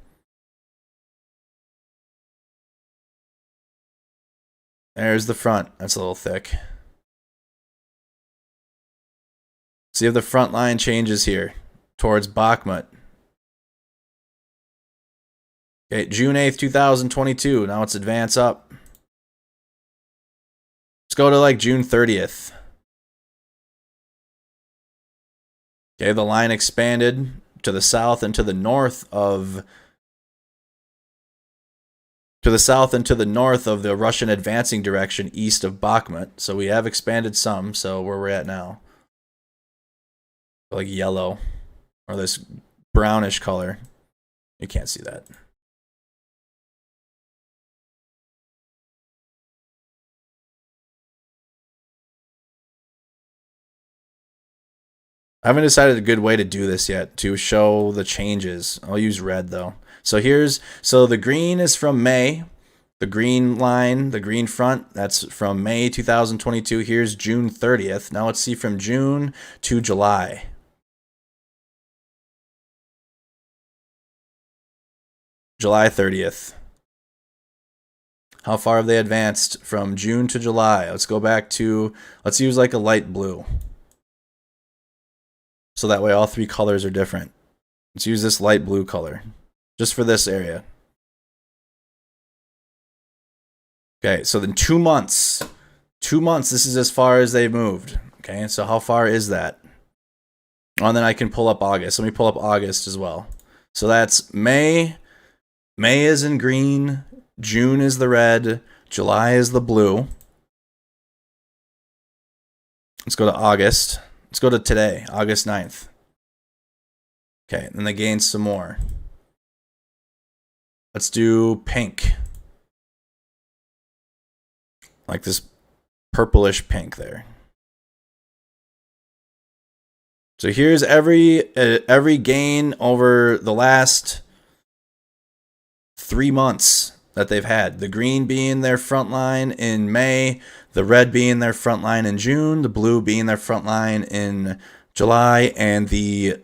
There's the front. That's a little thick. See if the front line changes here towards Bakhmut. Okay, June 8th, 2022. Now let's advance up. Let's go to like June 30th. Okay, the line expanded to the south and to the north of the Russian advancing direction east of Bakhmut. So we have expanded some. So where we're at now, like yellow or this brownish color. You can't see that. I haven't decided a good way to do this yet to show the changes. I'll use red though. So the green is from May. The green line, the green front, that's from May 2022. Here's June 30th. Now let's see from June to July. July 30th. How far have they advanced from June to July? Let's go back to, let's use like a light blue. So that way all three colors are different. Let's use this light blue color just for this area. Okay, so then 2 months. 2 months, this is as far as they've moved. Okay, so how far is that? Oh, and then I can pull up August. Let me pull up August as well. So that's May. May is in green. June is the red. July is the blue. Let's go to August. Let's go to today, August 9th. Okay, then they gained some more. Let's do pink. Like this purplish pink there. So here's every gain over the last 3 months that they've had. The green being their front line in May, the red being their front line in June, the blue being their front line in July, and the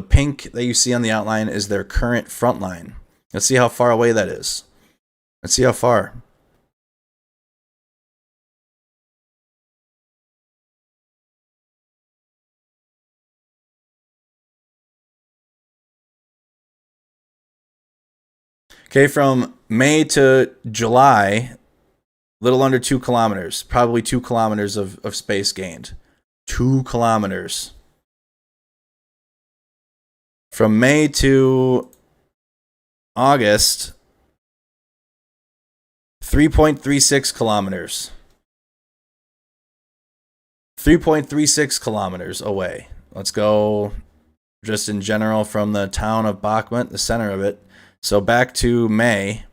pink that you see on the outline is their current front line. Let's see how far away that is. Let's see how far. Okay, from May to July, little under 2 kilometers. Probably 2 kilometers of space gained. 2 kilometers. From May to August, 3.36 kilometers. 3.36 kilometers away. Let's go just in general from the town of Bakhmut, the center of it. So back to May,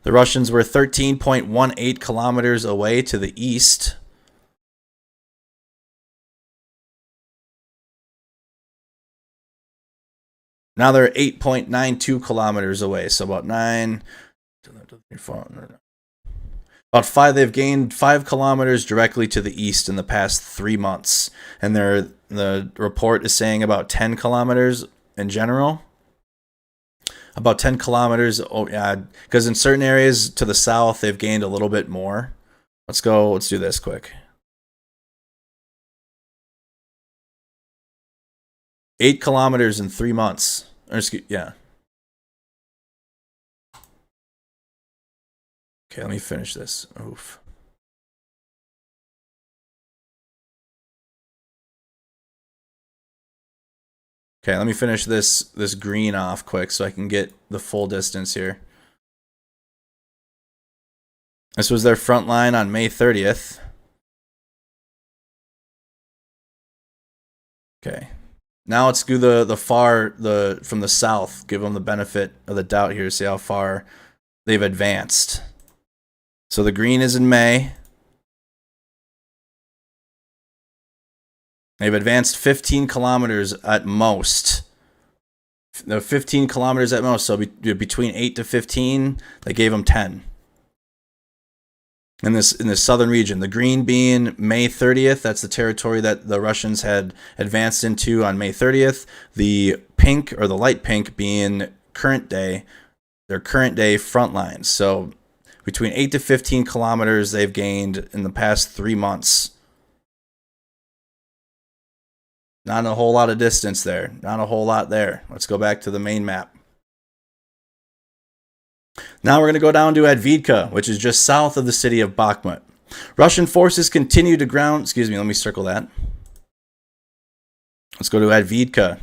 the Russians were 13.18 kilometers away to the east. Now they're 8.92 kilometers away, so about 5. They've gained 5 kilometers directly to the east in the past 3 months, and the report is saying about 10 kilometers in general. About 10 kilometers. Oh yeah, because in certain areas to the south they've gained a little bit more. Let's go. Let's do this quick. 8 kilometers in 3 months. Yeah. Okay, let me finish this. Oof. Okay, let me finish this green off quick so I can get the full distance here. This was their front line on May 30th. Okay. Now let's do from the south. Give them the benefit of the doubt here to see how far they've advanced. So the green is in May. They've advanced 15 kilometers at most. 15 kilometers at most. So between 8 to 15, they gave them 10. In the southern region, the green being May 30th, that's the territory that the Russians had advanced into on May 30th. The pink, or the light pink, being current day, their current day front lines. So between 8 to 15 kilometers they've gained in the past 3 months. Not a whole lot of distance there. Not a whole lot there. Let's go back to the main map. Now we're going to go down to Advidka, which is just south of the city of Bakhmut. Russian forces continue to ground... Excuse me, let me circle that. Let's go to Advidka.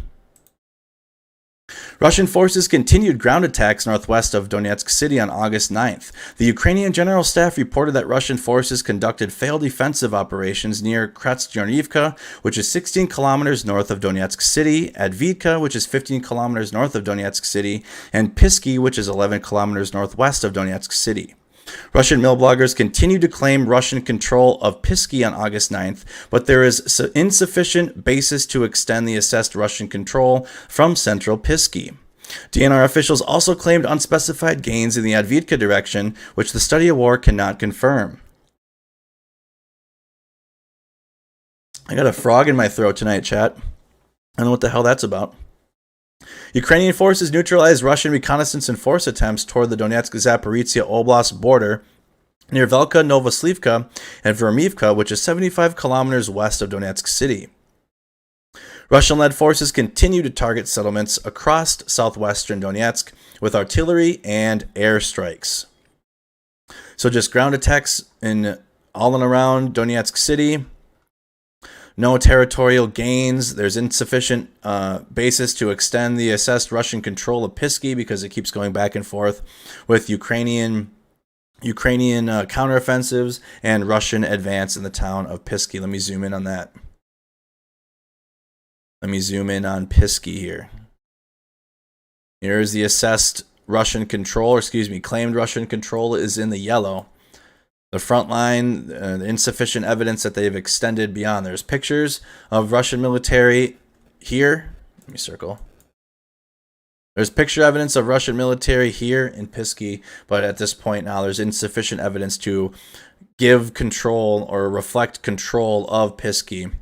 Russian forces continued ground attacks northwest of Donetsk City on August 9th. The Ukrainian General Staff reported that Russian forces conducted failed defensive operations near Krasnoyarivka, which is 16 kilometers north of Donetsk City, Advidka, which is 15 kilometers north of Donetsk City, and Pisky, which is 11 kilometers northwest of Donetsk City. Russian mill bloggers continue to claim Russian control of Pisky on August 9th, but there is insufficient basis to extend the assessed Russian control from central Pisky. DNR officials also claimed unspecified gains in the Advidka direction, which the study of war cannot confirm. I got a frog in my throat tonight, chat. I don't know what the hell that's about. Ukrainian forces neutralized Russian reconnaissance and force attempts toward the Donetsk-Zaporizhia Oblast border near Velka, Novoslivka, and Vermivka, which is 75 kilometers west of Donetsk city. Russian-led forces continue to target settlements across southwestern Donetsk with artillery and airstrikes. So just ground attacks in all and around Donetsk city. No territorial gains. There's insufficient basis to extend the assessed Russian control of Pisky because it keeps going back and forth with Ukrainian counteroffensives and Russian advance in the town of Pisky. Let me zoom in on that. Let me zoom in on Pisky here. Here's the assessed Russian control, or excuse me, claimed Russian control is in the yellow. The front line, insufficient evidence that they've extended beyond. There's pictures of Russian military here. Let me circle. There's picture evidence of Russian military here in Pisky, but at this point now there's insufficient evidence to give control or reflect control of Pisky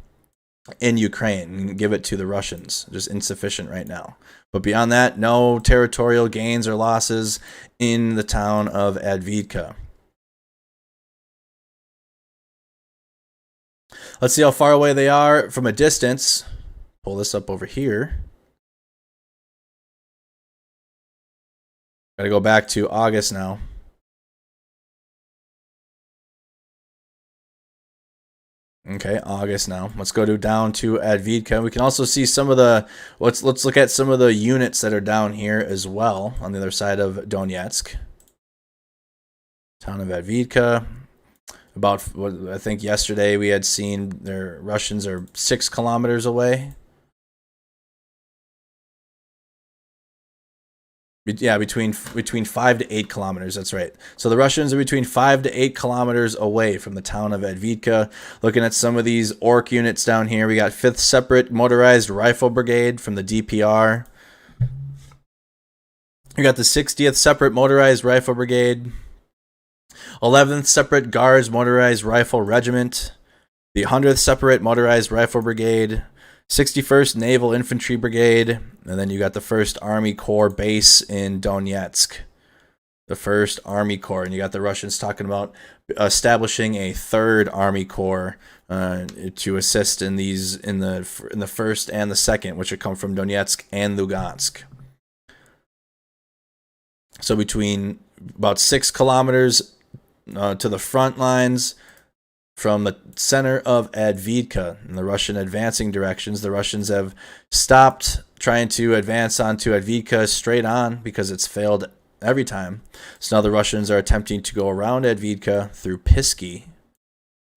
in Ukraine and give it to the Russians. Just insufficient right now. But beyond that, no territorial gains or losses in the town of Advidka. Let's see how far away they are from a distance. Pull this up over here. Gotta go back to August now. Okay, August now. Let's go down to Advidka. We can also see some of the let's look at some of the units that are down here as well on the other side of Donetsk. Town of Advidka. About what I think yesterday we had seen their Russians are 6 kilometers away. Yeah, between 5 to 8 kilometers. That's right. So the Russians are between 5 to 8 kilometers away from the town of Advidka. Looking at some of these orc units down here, we got 5th Separate Motorized Rifle Brigade from the DPR. We got the 60th Separate Motorized Rifle Brigade. 11th Separate Guards Motorized Rifle Regiment. The 100th Separate Motorized Rifle Brigade. 61st Naval Infantry Brigade, and then you got the 1st Army Corps base in Donetsk. The 1st Army Corps, and you got the Russians talking about establishing a 3rd Army Corps to assist in these in the 1st and the 2nd, which would come from Donetsk and Lugansk. So between about 6 kilometers to the front lines. From the center of Advidka in the Russian advancing directions, the Russians have stopped trying to advance onto Advidka straight on because it's failed every time. So now the Russians are attempting to go around Advidka through Pisky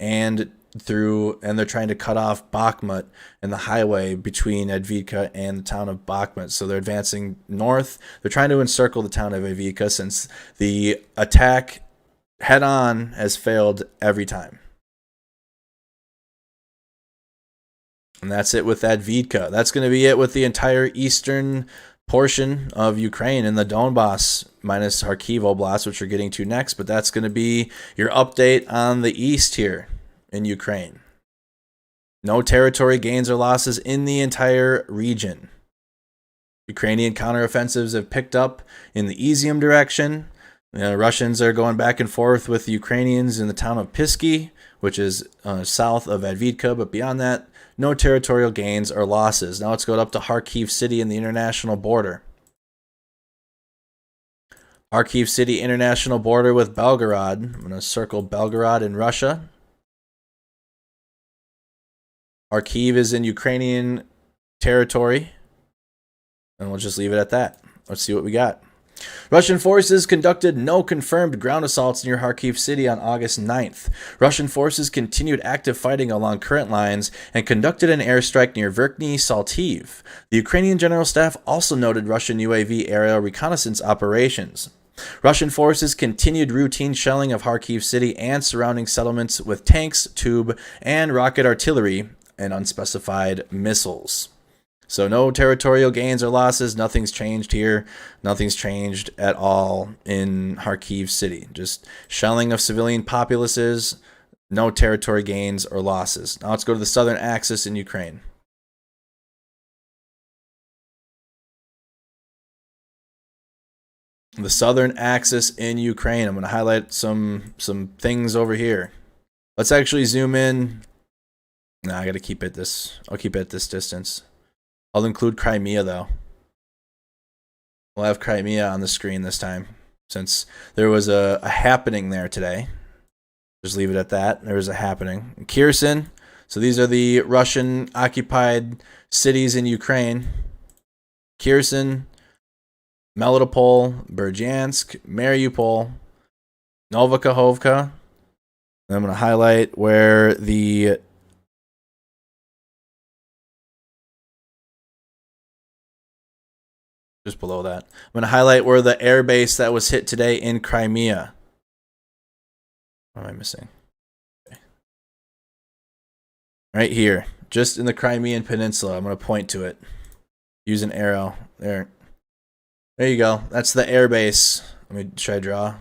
and they're trying to cut off Bakhmut and the highway between Advidka and the town of Bakhmut. So they're advancing north. They're trying to encircle the town of Advidka since the attack head on has failed every time. And that's it with Advidka. That's going to be it with the entire eastern portion of Ukraine and the Donbass minus Kharkiv Oblast, which we're getting to next. But that's going to be your update on the east here in Ukraine. No territory gains or losses in the entire region. Ukrainian counteroffensives have picked up in the Izium direction. The Russians are going back and forth with the Ukrainians in the town of Pisky, which is south of Advidka. But beyond that, no territorial gains or losses. Now let's go up to Kharkiv City and the international border. Kharkiv City international border with Belgorod. I'm going to circle Belgorod in Russia. Kharkiv is in Ukrainian territory. And we'll just leave it at that. Let's see what we got. Russian forces conducted no confirmed ground assaults near Kharkiv City on August 9th. Russian forces continued active fighting along current lines and conducted an airstrike near Verkhny Saltiv. The Ukrainian General Staff also noted Russian UAV aerial reconnaissance operations. Russian forces continued routine shelling of Kharkiv City and surrounding settlements with tanks, tube, and rocket artillery and unspecified missiles. So no territorial gains or losses. Nothing's changed here. Nothing's changed at all in Kharkiv City. Just shelling of civilian populaces. No territory gains or losses. Now let's go to the southern axis in Ukraine. the southern axis in Ukraine. I'm going to highlight some things over here. Let's actually zoom in. No, I got to keep it this. I'll keep it at this distance. I'll include Crimea though. We'll have Crimea on the screen this time since there was a happening there today. Just leave it at that. There was a happening. Kherson. So these are the Russian occupied cities in Ukraine. Kherson, Melitopol, Berdyansk, Mariupol, Novokhovka. And I'm going to highlight where the just below that. I'm going to highlight where the airbase that was hit today in Crimea. What am I missing? Okay. Right here, just in the Crimean Peninsula. I'm going to point to it. Use an arrow. There. There you go. That's the airbase. Should I draw?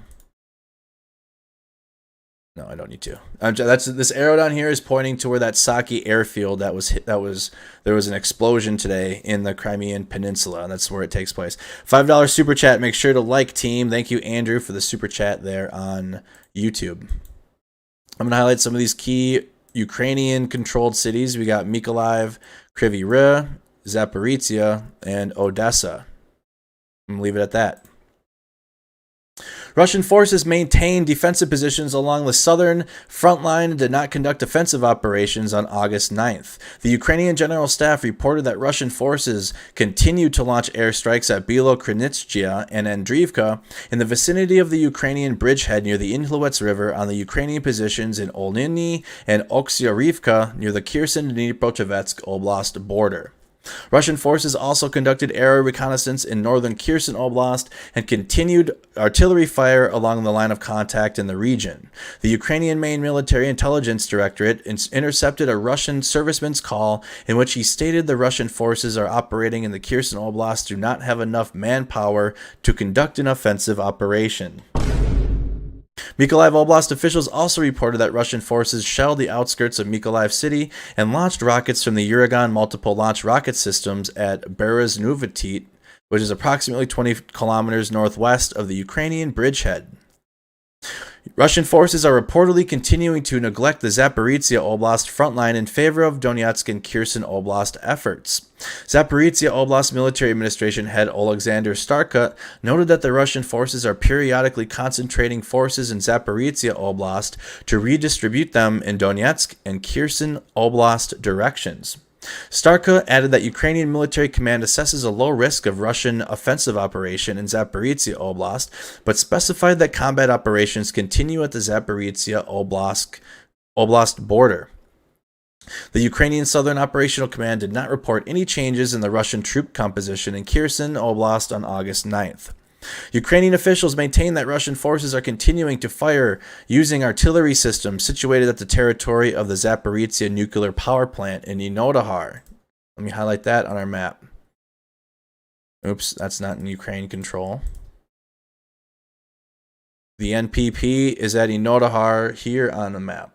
No, I don't need to. That's this arrow down here is pointing to where that Saki airfield that was hit. There was an explosion today in the Crimean Peninsula, and that's where it takes place. $5 super chat. Make sure to like, team. Thank you, Andrew, for the super chat there on YouTube. I'm gonna highlight some of these key Ukrainian-controlled cities. We got Mykolaiv, Kryvyi Rih, Zaporizhia, and Odessa. I'm gonna leave it at that. Russian forces maintained defensive positions along the southern front line and did not conduct offensive operations on August 9th. The Ukrainian General Staff reported that Russian forces continued to launch airstrikes at Bilokrinitskaya and Andriivka in the vicinity of the Ukrainian bridgehead near the Inhluets River on the Ukrainian positions in Olniny and Oksyarivka near the Kherson-Dnipropetrovsk Oblast border. Russian forces also conducted air reconnaissance in northern Kherson Oblast and continued artillery fire along the line of contact in the region. The Ukrainian Main Military Intelligence Directorate intercepted a Russian serviceman's call in which he stated the Russian forces are operating in the Kherson Oblast do not have enough manpower to conduct an offensive operation. Mykolaiv Oblast officials also reported that Russian forces shelled the outskirts of Mykolaiv city and launched rockets from the Uragan multiple launch rocket systems at Bereznuvetit, which is approximately 20 kilometers northwest of the Ukrainian bridgehead. Russian forces are reportedly continuing to neglect the Zaporizhia Oblast frontline in favor of Donetsk and Kherson Oblast efforts. Zaporizhia Oblast Military Administration head Alexander Starka noted that the Russian forces are periodically concentrating forces in Zaporizhia Oblast to redistribute them in Donetsk and Kherson Oblast directions. Starka added that Ukrainian military command assesses a low risk of Russian offensive operation in Zaporizhia Oblast, but specified that combat operations continue at the Zaporizhia Oblast border. The Ukrainian Southern Operational Command did not report any changes in the Russian troop composition in Kherson Oblast on August 9th. Ukrainian officials maintain that Russian forces are continuing to fire using artillery systems situated at the territory of the Zaporizhia nuclear power plant in Inodohar. Let me highlight that on our map. Oops, that's not in Ukraine control. The NPP is at Inodohar here on the map.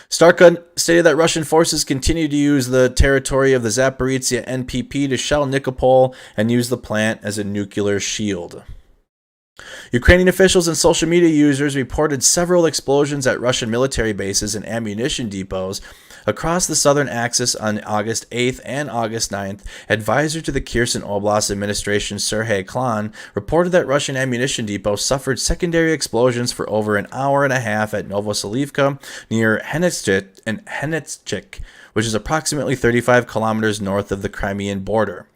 Starka stated that Russian forces continue to use the territory of the Zaporizhia NPP to shell Nikopol and use the plant as a nuclear shield. Ukrainian officials and social media users reported several explosions at Russian military bases and ammunition depots across the southern axis on August 8th and August 9th. Advisor to the Kherson Oblast administration Sergei Klan reported that Russian ammunition depots suffered secondary explosions for over an hour and a half at Novoselivka near Henetschik, which is approximately 35 kilometers north of the Crimean border.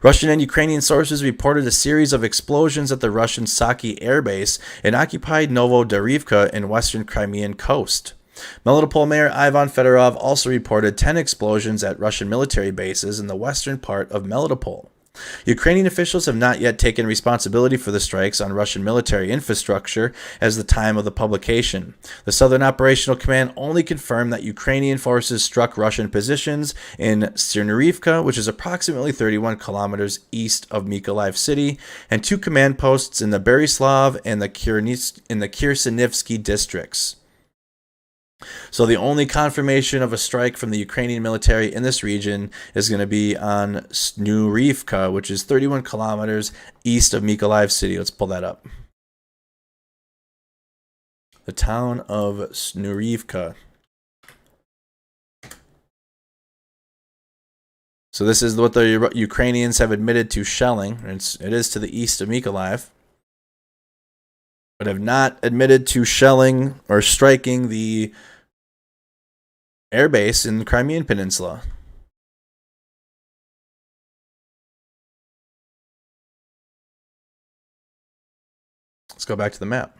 Russian and Ukrainian sources reported a series of explosions at the Russian Saki Airbase in occupied Novodarivka in western Crimean coast. Melitopol Mayor Ivan Fedorov also reported 10 explosions at Russian military bases in the western part of Melitopol. Ukrainian officials have not yet taken responsibility for the strikes on Russian military infrastructure as the time of the publication. The Southern Operational Command only confirmed that Ukrainian forces struck Russian positions in Syrnivka, which is approximately 31 kilometers east of Mykolaiv city, and 2 command posts in the Berislav and the Khersinivsky districts. So the only confirmation of a strike from the Ukrainian military in this region is going to be on Snurivka, which is 31 kilometers east of Mykolaiv city. Let's pull that up. The town of Snurivka. So this is what the Ukrainians have admitted to shelling. It is to the east of Mykolaiv, but have not admitted to shelling or striking the airbase in the Crimean Peninsula. Let's go back to the map.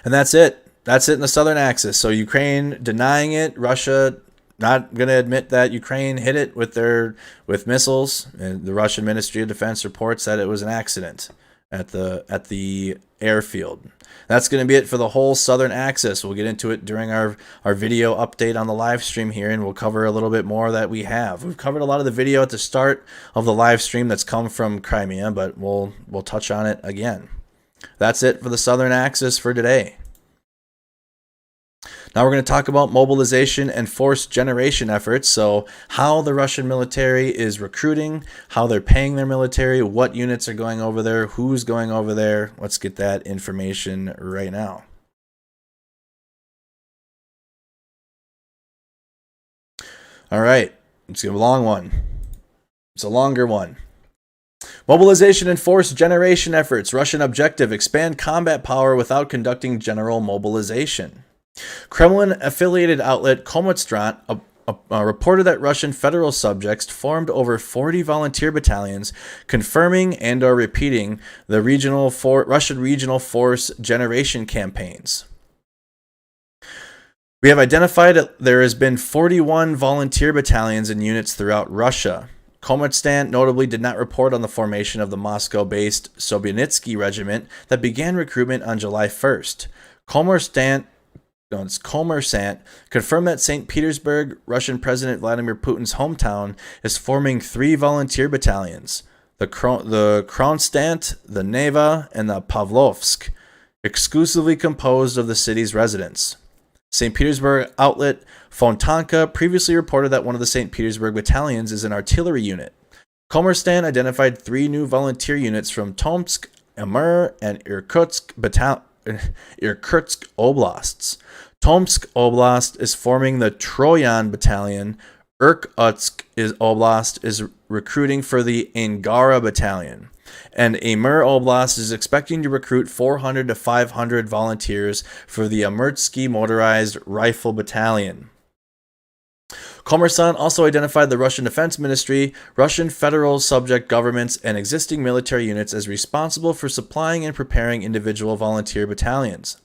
And that's it. That's it in the southern axis. So Ukraine denying it, Russia not going to admit that Ukraine hit it with missiles. And the Russian Ministry of Defense reports that it was an accident at the airfield. That's going to be it for the whole southern axis. We'll get into it during our video update on the live stream here, and we'll cover a little bit more that we have. We've covered a lot of the video at the start of the live stream that's come from Crimea, but we'll touch on it again. That's it for the southern axis for today. Now we're going to talk about mobilization and force generation efforts. So how the Russian military is recruiting, how they're paying their military, what units are going over there, who's going over there. Let's get that information right now. All right, let's give a long one. It's a longer one. Mobilization and force generation efforts. Russian objective: expand combat power without conducting general mobilization. Kremlin-affiliated outlet Kommersant reported that Russian federal subjects formed over 40 volunteer battalions, confirming and or repeating the Russian regional force generation campaigns. We have identified that there has been 41 volunteer battalions and units throughout Russia. Kommersant notably did not report on the formation of the Moscow-based Sobyanitsky regiment that began recruitment on July 1st. Kommersant confirmed that St. Petersburg, Russian President Vladimir Putin's hometown, is forming 3 volunteer battalions: the Kronstadt, the Neva, and the Pavlovsk, exclusively composed of the city's residents. St. Petersburg outlet Fontanka previously reported that one of the St. Petersburg battalions is an artillery unit. Kommersant identified 3 new volunteer units from Tomsk, Amur, and Irkutsk oblasts. Tomsk Oblast is forming the Troyan Battalion. Irkutsk Oblast is recruiting for the Angara Battalion. And Amur Oblast is expecting to recruit 400 to 500 volunteers for the Amurtsky Motorized Rifle Battalion. Kommersant also identified the Russian Defense Ministry, Russian federal subject governments, and existing military units as responsible for supplying and preparing individual volunteer battalions.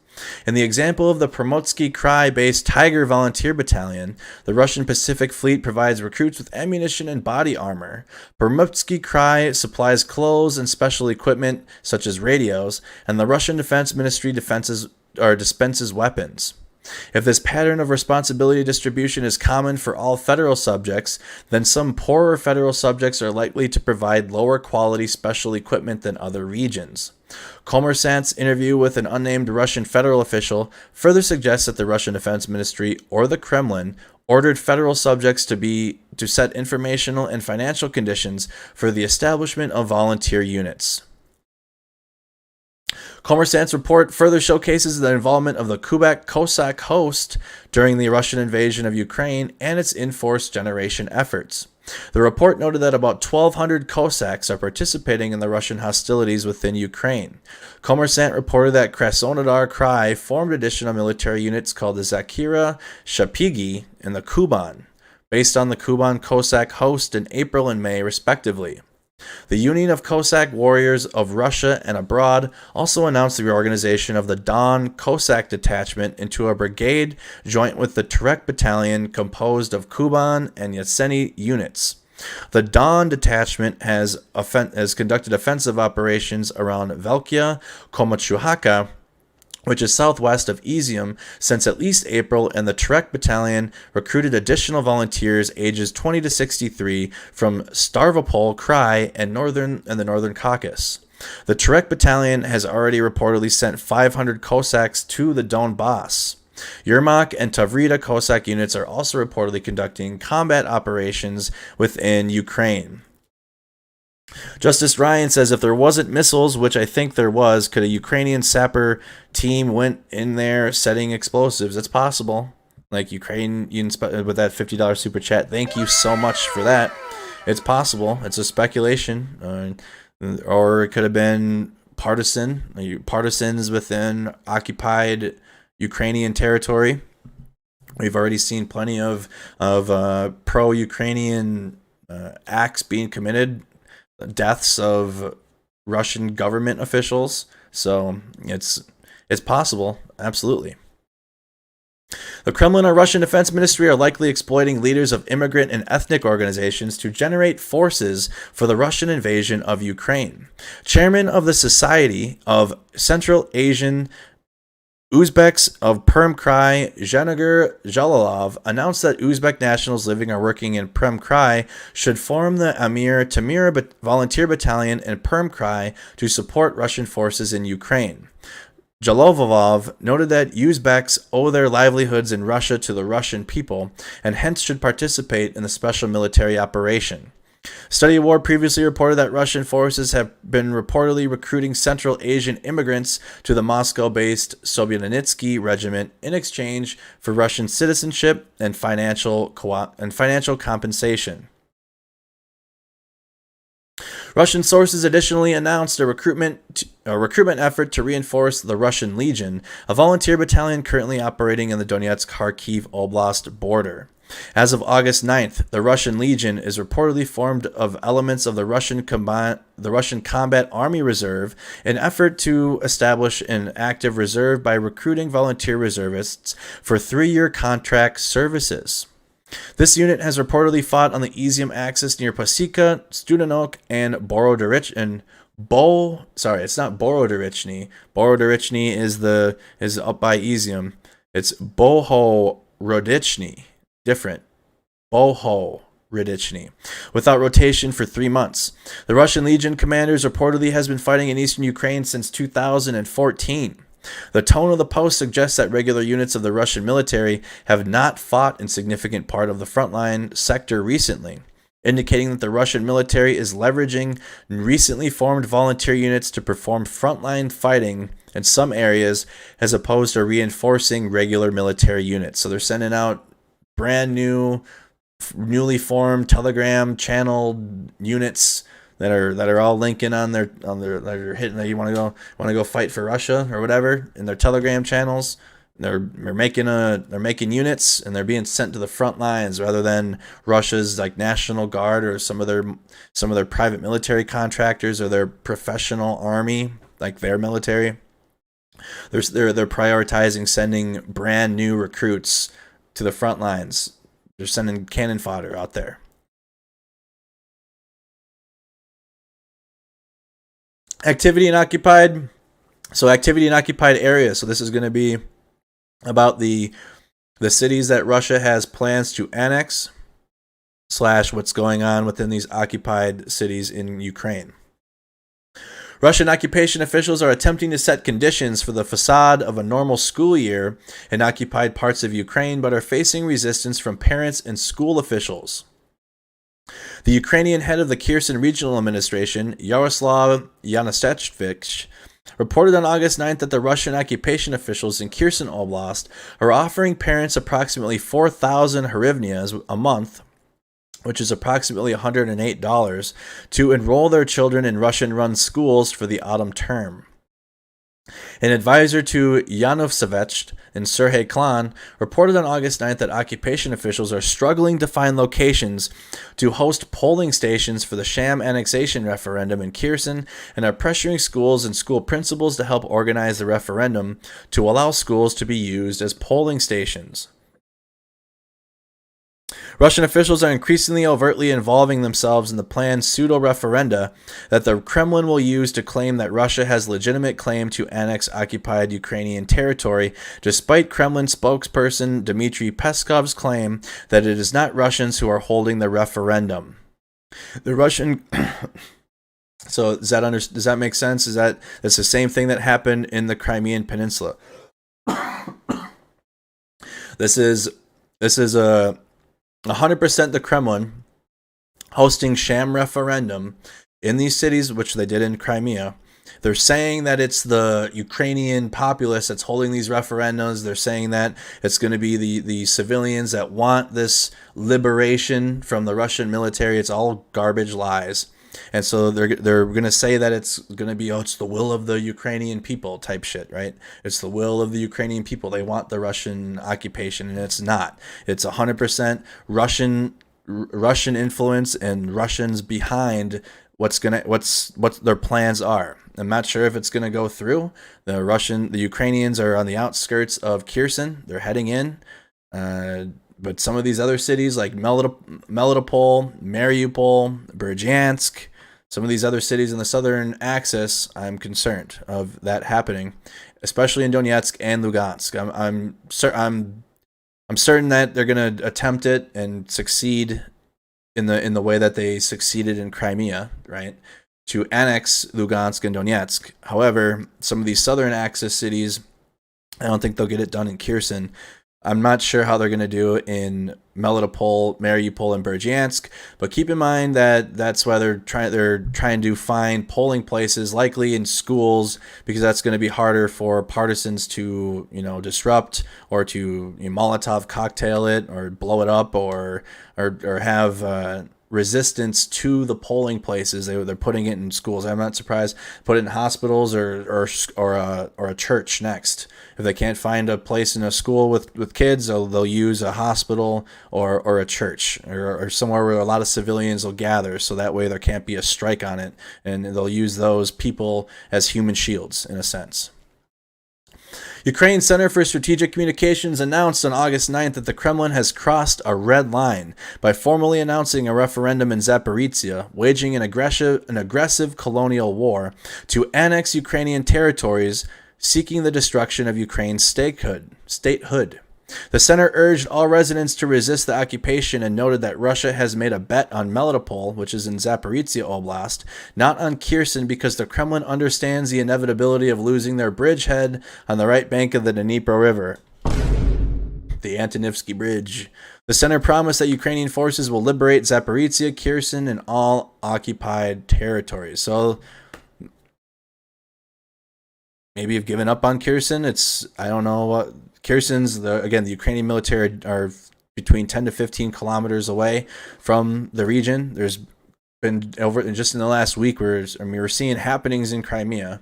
In the example of the Primorsky Krai-based Tiger Volunteer Battalion, the Russian Pacific Fleet provides recruits with ammunition and body armor. Primorsky Krai supplies clothes and special equipment, such as radios, and the Russian Defense Ministry dispenses weapons. If this pattern of responsibility distribution is common for all federal subjects, then some poorer federal subjects are likely to provide lower quality special equipment than other regions. Kommersant's interview with an unnamed Russian federal official further suggests that the Russian Defense Ministry or the Kremlin ordered federal subjects to set informational and financial conditions for the establishment of volunteer units. Kommersant's report further showcases the involvement of the Kubek Cossack host during the Russian invasion of Ukraine and its in-force generation efforts. The report noted that about 1,200 Cossacks are participating in the Russian hostilities within Ukraine. Kommersant reported that Krasnodar Krai formed additional military units called the Zakira Shapigi and the Kuban, based on the Kuban Cossack host in April and May, respectively. The Union of Cossack Warriors of Russia and Abroad also announced the reorganization of the Don Cossack Detachment into a brigade joint with the Terek Battalion composed of Kuban and Yaseni units. The Don Detachment has conducted offensive operations around Velkia, Komachuhaka, which is southwest of Izium, since at least April, and the Terek Battalion recruited additional volunteers ages 20 to 63 from Stavropol Krai and the Northern Caucasus. The Terek Battalion has already reportedly sent 500 Cossacks to the Donbass. Yermak and Tavrida Cossack units are also reportedly conducting combat operations within Ukraine. Justice Ryan says if there wasn't missiles, which I think there was, could a Ukrainian sapper team went in there setting explosives? It's possible. Like Ukraine with that $50 super chat. Thank you so much for that. It's possible. It's a speculation. Or it could have been partisans within occupied Ukrainian territory. We've already seen plenty of pro-Ukrainian acts being committed, deaths of Russian government officials. So it's possible, absolutely. The Kremlin or Russian Defense Ministry are likely exploiting leaders of immigrant and ethnic organizations to generate forces for the Russian invasion of Ukraine. Chairman of the Society of Central Asian Uzbeks of Perm Krai, Zhanagir Jalalov, announced that Uzbek nationals living or working in Perm Krai should form the Amir Tamir Volunteer Battalion in Perm Krai to support Russian forces in Ukraine. Jalovov noted that Uzbeks owe their livelihoods in Russia to the Russian people and hence should participate in the special military operation. Study Award previously reported that Russian forces have been reportedly recruiting Central Asian immigrants to the Moscow-based Sobyaninitsky Regiment in exchange for Russian citizenship and financial compensation. Russian sources additionally announced a recruitment effort to reinforce the Russian Legion, a volunteer battalion currently operating in the Donetsk-Kharkiv Oblast border. As of August 9th, the Russian Legion is reportedly formed of elements of the Russian Combat Army Reserve, an effort to establish an active reserve by recruiting volunteer reservists for 3-year contract services. This unit has reportedly fought on the Izium axis near Pasika, Studenok, and Borodarichny. It's not Borodarichny. Borodarichny is up by Izium. It's Bohorodichny. Different. Bohorodichny. Without rotation for 3 months. The Russian Legion commanders reportedly has been fighting in eastern Ukraine since 2014. The tone of the post suggests that regular units of the Russian military have not fought in significant part of the frontline sector recently, indicating that the Russian military is leveraging recently formed volunteer units to perform frontline fighting in some areas as opposed to reinforcing regular military units. So they're sending out brand newly formed Telegram channel units that are all linking on their that are hitting that you want to go fight for Russia or whatever in their Telegram channels. They're making units and they're being sent to the front lines rather than Russia's like National Guard or some of their private military contractors or their professional army, like their military. They're prioritizing sending brand new recruits to the front lines. They're sending cannon fodder out there. Activity in occupied areas. So this is going to be about the cities that Russia has plans to annex / what's going on within these occupied cities in Ukraine. Russian occupation officials are attempting to set conditions for the facade of a normal school year in occupied parts of Ukraine, but are facing resistance from parents and school officials. The Ukrainian head of the Kherson Regional Administration, Yaroslav Yanostechevich, reported on August 9th that the Russian occupation officials in Kherson Oblast are offering parents approximately 4,000 hryvnias a month, which is approximately $108, to enroll their children in Russian-run schools for the autumn term. An advisor to Yanovsevich and Sergei Klan reported on August 9th that occupation officials are struggling to find locations to host polling stations for the sham annexation referendum in Kherson and are pressuring schools and school principals to help organize the referendum to allow schools to be used as polling stations. Russian officials are increasingly overtly involving themselves in the planned pseudo-referenda that the Kremlin will use to claim that Russia has legitimate claim to annex occupied Ukrainian territory, despite Kremlin spokesperson Dmitry Peskov's claim that it is not Russians who are holding the referendum. The Russian So does that make sense? That's the same thing that happened in the Crimean Peninsula. This is a 100% the Kremlin hosting sham referendum in these cities, which they did in Crimea. They're saying that it's the Ukrainian populace that's holding these referendums. They're saying that it's going to be the civilians that want this liberation from the Russian military. It's all garbage lies. And so they're going to say that it's going to be, it's the will of the Ukrainian people type shit, right? It's the will of the Ukrainian people. They want the Russian occupation, and it's not. It's 100% Russian influence and Russians behind what their plans are. I'm not sure if it's going to go through. The Ukrainians are on the outskirts of Kherson. They're heading in. But some of these other cities like Melitopol, Mariupol, Berdyansk, some of these other cities in the southern axis, I'm concerned of that happening, especially in Donetsk and Lugansk. I'm certain that they're going to attempt it and succeed in the way that they succeeded in Crimea, right? To annex Lugansk and Donetsk. However, some of these southern axis cities, I don't think they'll get it done in Kherson. I'm not sure how they're going to do in Melitopol, Mariupol, and Berdyansk, but keep in mind that that's why they're trying to find polling places, likely in schools, because that's going to be harder for partisans to disrupt or to Molotov cocktail it or blow it up or have resistance to the polling places. They're putting it in schools. I'm not surprised. Put it in hospitals or a church next. If they can't find a place in a school with kids, they'll use a hospital or a church or somewhere where a lot of civilians will gather. So that way there can't be a strike on it, and they'll use those people as human shields in a sense. Ukraine Center for Strategic Communications announced on August 9th that the Kremlin has crossed a red line by formally announcing a referendum in Zaporizhia, waging an aggressive colonial war to annex Ukrainian territories, seeking the destruction of Ukraine's statehood. The center urged all residents to resist the occupation and noted that Russia has made a bet on Melitopol, which is in Zaporizhia Oblast, not on Kherson, because the Kremlin understands the inevitability of losing their bridgehead on the right bank of the Dnipro River, the Antonivsky Bridge. The center promised that Ukrainian forces will liberate Zaporizhia, Kherson, and all occupied territories. So maybe you've given up on Kherson. I don't know what. Kherson's, the Ukrainian military are between 10 to 15 kilometers away from the region. There's been just in the last week, we're seeing happenings in Crimea.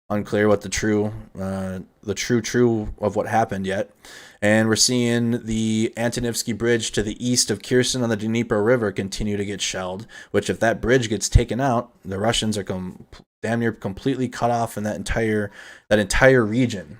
Unclear what the true of what happened yet. And we're seeing the Antonivsky Bridge to the east of Kherson on the Dnipro River continue to get shelled, which if that bridge gets taken out, the Russians are damn near completely cut off in that entire region.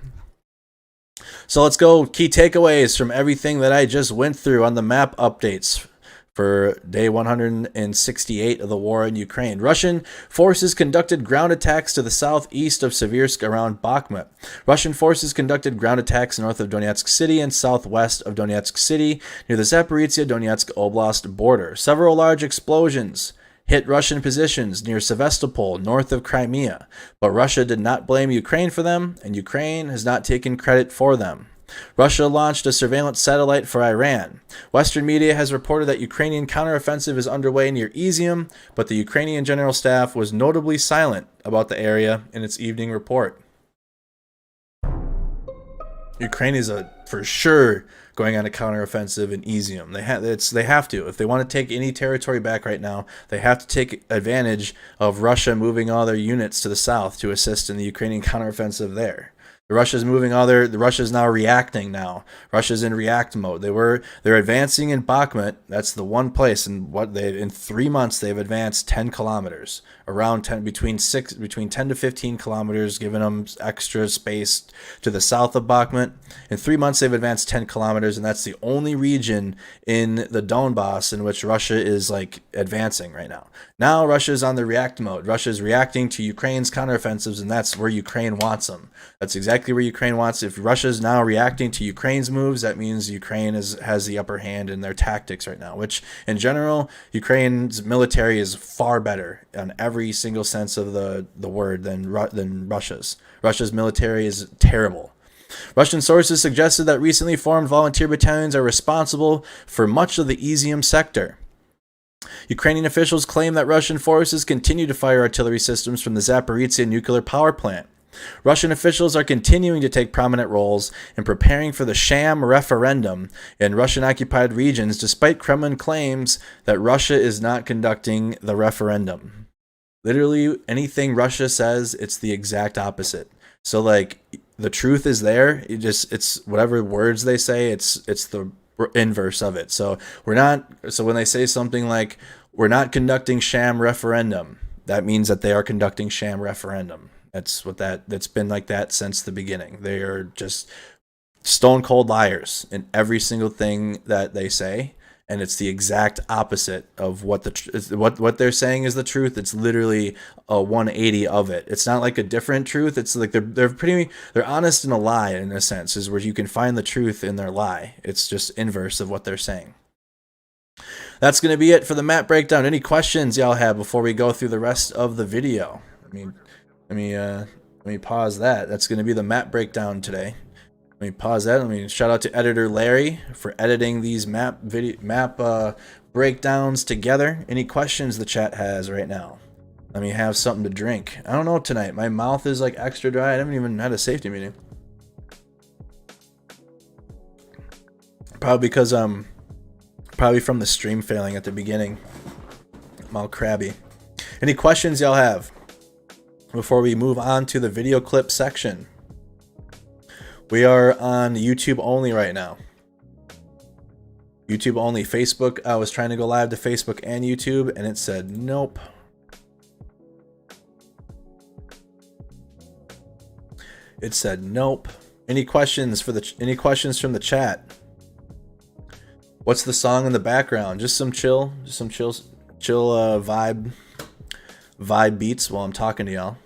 So let's go key takeaways from everything that I just went through on the map updates for day 168 of the war in Ukraine. Russian forces conducted ground attacks to the southeast of Seversk around Bakhmut. Russian forces conducted ground attacks north of Donetsk City and southwest of Donetsk City near the Zaporizhia-Donetsk Oblast border. Several large explosions hit Russian positions near Sevastopol, north of Crimea, but Russia did not blame Ukraine for them, and Ukraine has not taken credit for them. Russia launched a surveillance satellite for Iran. Western media has reported that Ukrainian counteroffensive is underway near Izium, but the Ukrainian General Staff was notably silent about the area in its evening report. Ukraine is for sure going on a counteroffensive in Izium. They have to. If they want to take any territory back right now, they have to take advantage of Russia moving all their units to the south to assist in the Ukrainian counteroffensive there. Russia's now reacting now. Russia's in react mode. They're advancing in Bakhmut. That's the one place in 3 months they've advanced 10 kilometers. Between 10 to 15 kilometers, giving them extra space to the south of Bakhmut. In 3 months they've advanced 10 kilometers, and that's the only region in the Donbass in which Russia is advancing right now. Now Russia's on the react mode. Russia's reacting to Ukraine's counteroffensives, and that's where Ukraine wants them. That's exactly where Ukraine wants. If Russia's now reacting to Ukraine's moves, that means Ukraine has the upper hand in their tactics right now, which in general, Ukraine's military is far better on every single sense of the word than Russia's. Russia's military is terrible. Russian sources suggested that recently formed volunteer battalions are responsible for much of the Izium sector. Ukrainian officials claim that Russian forces continue to fire artillery systems from the Zaporizhzhia nuclear power plant. Russian officials are continuing to take prominent roles in preparing for the sham referendum in Russian-occupied regions, despite Kremlin claims that Russia is not conducting the referendum. Literally, anything Russia says, it's the exact opposite. So, like, the truth is there. It's whatever words they say, it's the inverse of it. So when they say something like we're not conducting sham referendum, that means that they are conducting sham referendum. That's been like that since the beginning. They are just stone cold liars in every single thing that they say, and it's the exact opposite of what what they're saying is the truth. It's literally a 180 of it. It's not like a different truth. It's like they're honest in a lie, in a sense, is where you can find the truth in their lie. It's just inverse of what they're saying. That's going to be it for the map breakdown. Any questions y'all have before we go through the rest of the video? Let me pause that. That's going to be the map breakdown today. Let me pause that. Let me shout out to editor Larry for editing these map breakdowns together. Any questions the chat has right now? Let me have something to drink. I don't know tonight. My mouth is like extra dry. I haven't even had a safety meeting. Probably because probably from the stream failing at the beginning. I'm all crabby. Any questions y'all have before we move on to the video clip section? We are on YouTube only right now. YouTube only. Facebook, I was trying to go live to Facebook and YouTube, and it said nope. It said nope. Any questions from the chat? What's the song in the background? Just some chill vibe beats while I'm talking to y'all.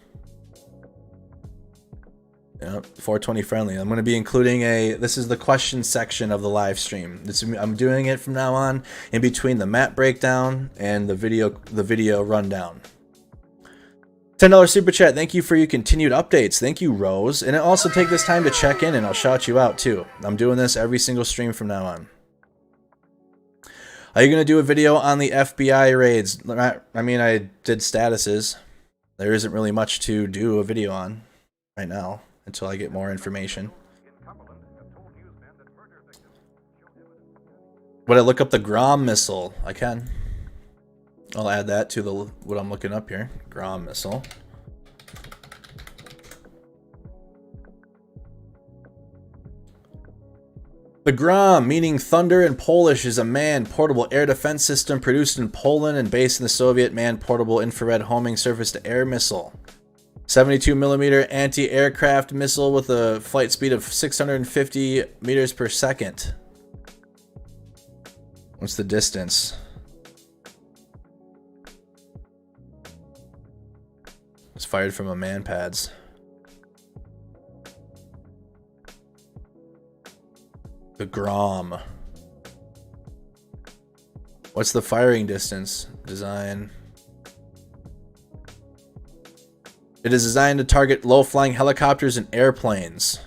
Yep, 420 friendly. I'm going to be including this is the question section of the live stream. I'm doing it from now on in between the map breakdown and the video rundown. $10 super chat. Thank you for your continued updates. Thank you, Rose. And also take this time to check in, and I'll shout you out too. I'm doing this every single stream from now on. Are you going to do a video on the FBI raids? I mean, I did statuses. There isn't really much to do a video on right now until I get more information. Would I look up the Grom missile? I can. I'll add that to what I'm looking up here. Grom missile. The Grom, meaning thunder in Polish, is a manned portable air defense system produced in Poland and based in the Soviet manned portable infrared homing surface-to-air missile. 72mm anti-aircraft missile with a flight speed of 650 meters per second. What's the distance? It's fired from a man-pads. The Grom. What's the firing distance? Design. It is designed to target low-flying helicopters and airplanes.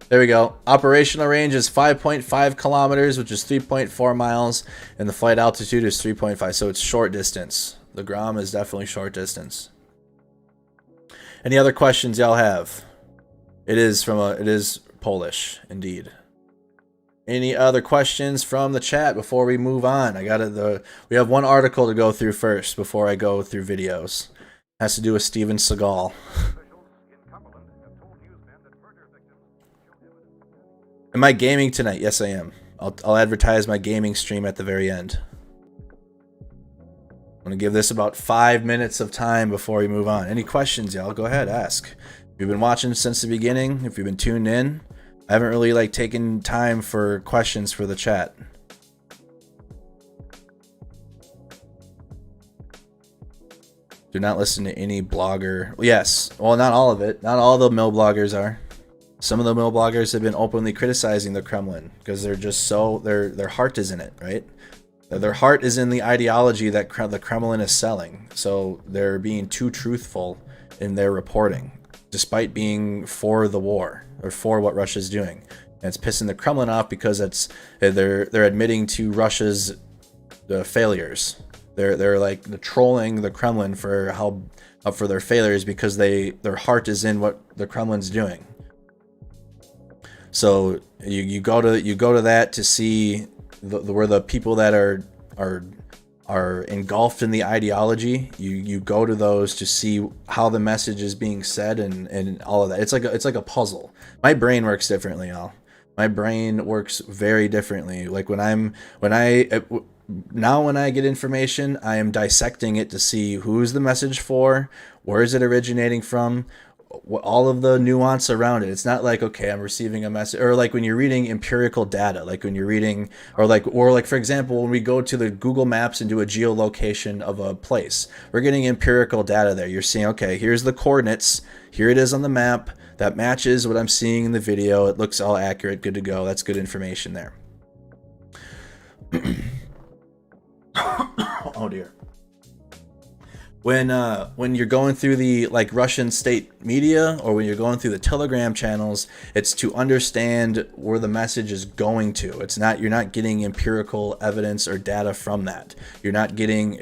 There we go. Operational range is 5.5 kilometers, which is 3.4 miles, and the flight altitude is 3.5, so it's short distance. The Grom is definitely short distance. Any other questions y'all have? It is Polish, indeed. Any other questions from the chat before we move on? We have one article to go through first before I go through videos. It has to do with Steven Seagal. Am I gaming tonight? Yes, I am. I'll advertise my gaming stream at the very end. I'm going to give this about 5 minutes of time before we move on. Any questions, y'all? Go ahead, ask. If you've been watching since the beginning, if you've been tuned in, I haven't really like taken time for questions for the chat. Do not listen to any blogger. Yes, well, not all of it. Not all the mill bloggers are. Some of the mill bloggers have been openly criticizing the Kremlin because they're just so their heart is in it, right? Their heart is in the ideology that the Kremlin is selling. So they're being too truthful in their reporting, despite being for the war or for what Russia's doing. And it's pissing the Kremlin off because they're admitting to Russia's failures. They're like trolling the Kremlin for their failures because their heart is in what the Kremlin's doing. So you go to that to see where the people that are engulfed in the ideology. You go to those to see how the message is being said and all of that. It's like a puzzle. My brain works differently, y'all. My brain works very differently. Like when I get information, I am dissecting it to see who's the message for, where is it originating from, all of the nuance around it. It's not like, okay, I'm receiving a message, or like when you're reading empirical data, like when you're reading, or like for example, when we go to the Google Maps and do a geolocation of a place, we're getting empirical data there. You're seeing, okay, here's the coordinates, here it is on the map, that matches what I'm seeing in the video, it looks all accurate, good to go, that's good information there. Oh dear. When you're going through the like Russian state media, or when you're going through the Telegram channels, it's to understand where the message is going to. It's not, you're not getting empirical evidence or data from that. You're not getting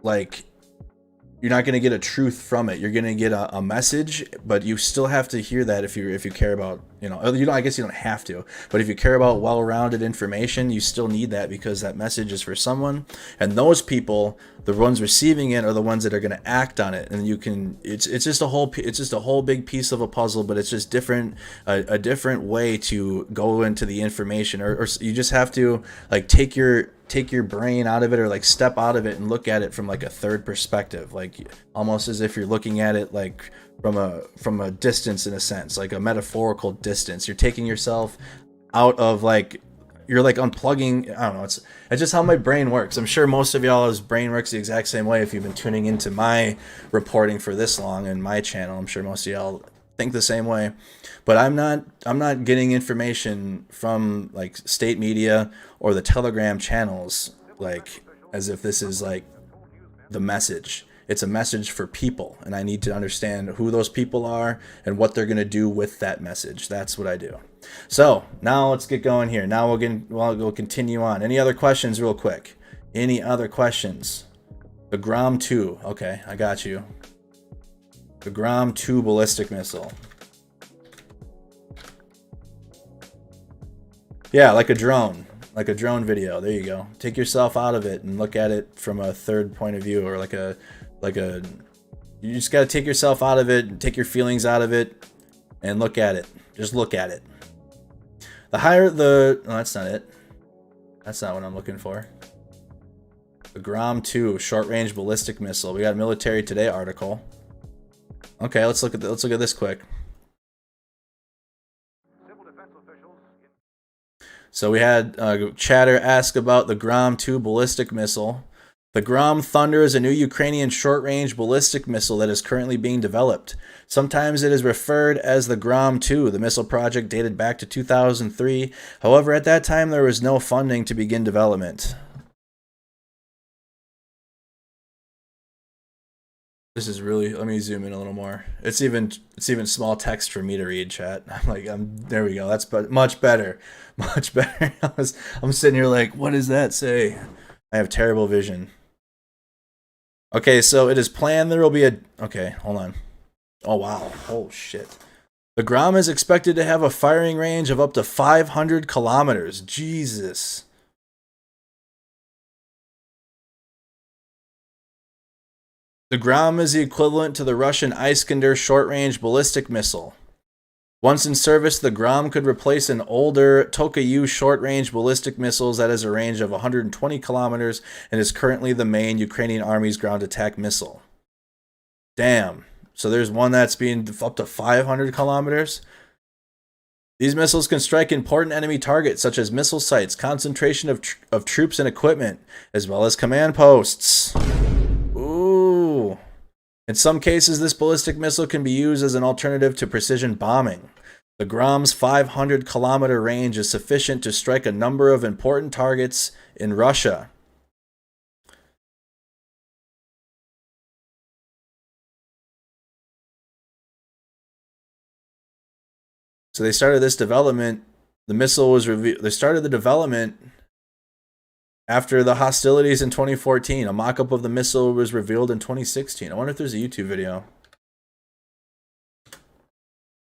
like, you're not going to get a truth from it. You're going to get a message, but you still have to hear that if you care about, I guess you don't have to, but if you care about well-rounded information, you still need that because that message is for someone, and those people, the ones receiving it, are the ones that are going to act on it. And you can, it's just a whole big piece of a puzzle, but it's just a different way to go into the information, or you just have to like take your brain out of it, or like step out of it and look at it from like a third perspective, like almost as if you're looking at it like from a distance, in a sense, like a metaphorical distance. You're taking yourself out of, like, you're like unplugging. I don't know, it's just how my brain works. I'm sure most of y'all's brain works the exact same way if you've been tuning into my reporting for this long in my channel. I'm sure most of y'all think the same way, but I'm not getting information from like state media or the Telegram channels like as if this is like the message. It's a message for people, and I need to understand who those people are and what they're going to do with that message. That's what I do. So now let's get going here. Now we'll continue on. Any other questions real quick? Any other questions? The Grom 2. Okay, I got you. The Grom 2 ballistic missile. Yeah, like a drone video. There you go. Take yourself out of it and look at it from a third point of view, or you just got to take yourself out of it and take your feelings out of it and look at it. Just look at it. No, that's not it. That's not what I'm looking for. The Grom 2 short-range ballistic missile. We got a Military Today article. Okay, let's look at this quick. So we had chatter ask about the Grom 2 ballistic missile. The Grom Thunder is a new Ukrainian short-range ballistic missile that is currently being developed. Sometimes it is referred as the Grom 2. The missile project dated back to 2003. However, at that time there was no funding to begin development. This is really, let me zoom in a little more. It's even small text for me to read, chat. There we go. That's much better. Much better. I'm sitting here like, what does that say? I have terrible vision. Okay, so it is planned there will be okay, hold on. Oh wow. Oh shit. The Grom is expected to have a firing range of up to 500 kilometers. Jesus. The Grom is the equivalent to the Russian Iskander short-range ballistic missile. Once in service, the Grom could replace an older Tokayu short-range ballistic missiles that has a range of 120 kilometers and is currently the main Ukrainian Army's ground attack missile. Damn. So there's one that's being up to 500 kilometers. These missiles can strike important enemy targets such as missile sites, concentration of troops and equipment, as well as command posts. Ooh. In some cases, this ballistic missile can be used as an alternative to precision bombing. The Grom's 500-kilometer range is sufficient to strike a number of important targets in Russia. So they started this development. The missile was revealed. They started the development after the hostilities in 2014. A mock-up of the missile was revealed in 2016. I wonder if there's a YouTube video.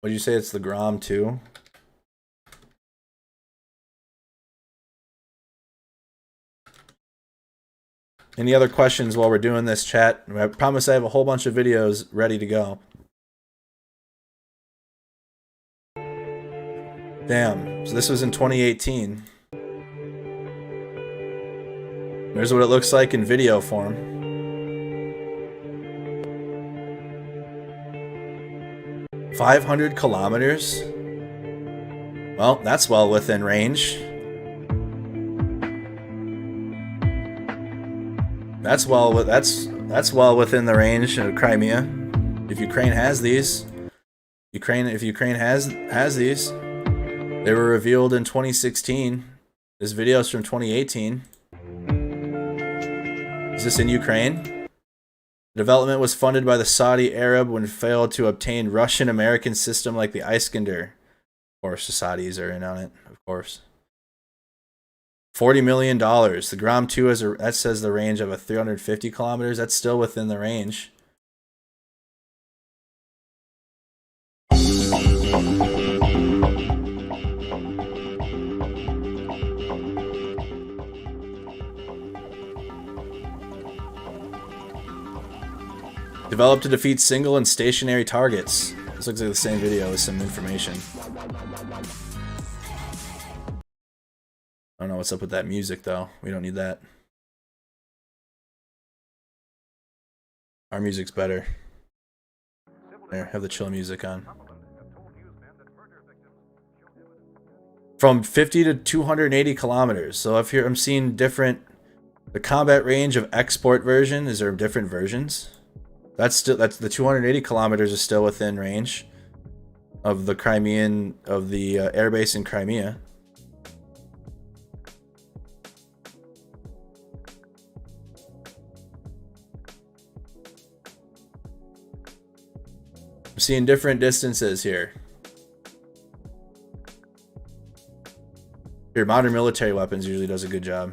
What did you say? It's the Grom 2? Any other questions while we're doing this, chat? I promise I have a whole bunch of videos ready to go. Damn, so this was in 2018. There's what it looks like in video form. "500 kilometers? Well, that's well within range. That's well within the range of Crimea. If Ukraine has these. If Ukraine has these. They were revealed in 2016. This video is from 2018. Is this in Ukraine? The development was funded by the Saudi Arab when it failed to obtain Russian-American system like the Iskander. Of course, the Saudis are in on it, of course. $40 million. The Grom 2 has that says the range of 350 kilometers. That's still within the range. Developed to defeat single and stationary targets. This looks like the same video with some information. I don't know what's up with that music though. We don't need that. Our music's better. There, have the chill music on. From 50 to 280 kilometers. So if I'm seeing different, the combat range of export version, is there different versions? That's the 280 kilometers is still within range of the Crimean, of the airbase in Crimea. I'm seeing different distances here. Here, modern military weapons usually does a good job.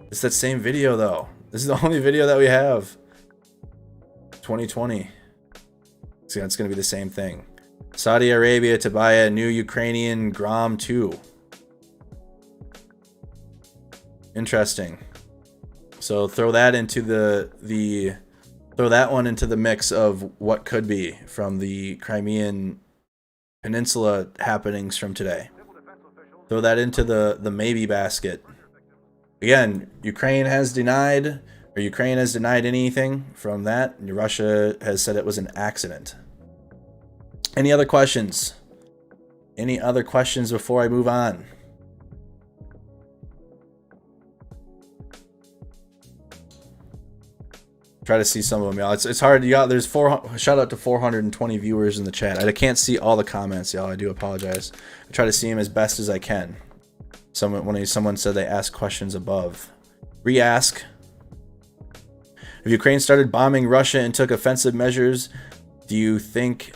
It's that same video though. This is the only video that we have. 2020. So it's going to be the same thing. Saudi Arabia to buy a new Ukrainian Grom 2. Interesting. So throw that into throw that one into the mix of what could be from the Crimean Peninsula happenings from today. Throw that into the maybe basket. Again, Ukraine has denied anything from that. Russia has said it was an accident. Any other questions? Any other questions before I move on? Try to see some of them, y'all. It's hard. Y'all, there's shout out to 420 viewers in the chat. I can't see all the comments, y'all. I do apologize. I try to see them as best as I can. Someone said they asked questions above. Re-ask. If Ukraine started bombing Russia and took offensive measures, do you think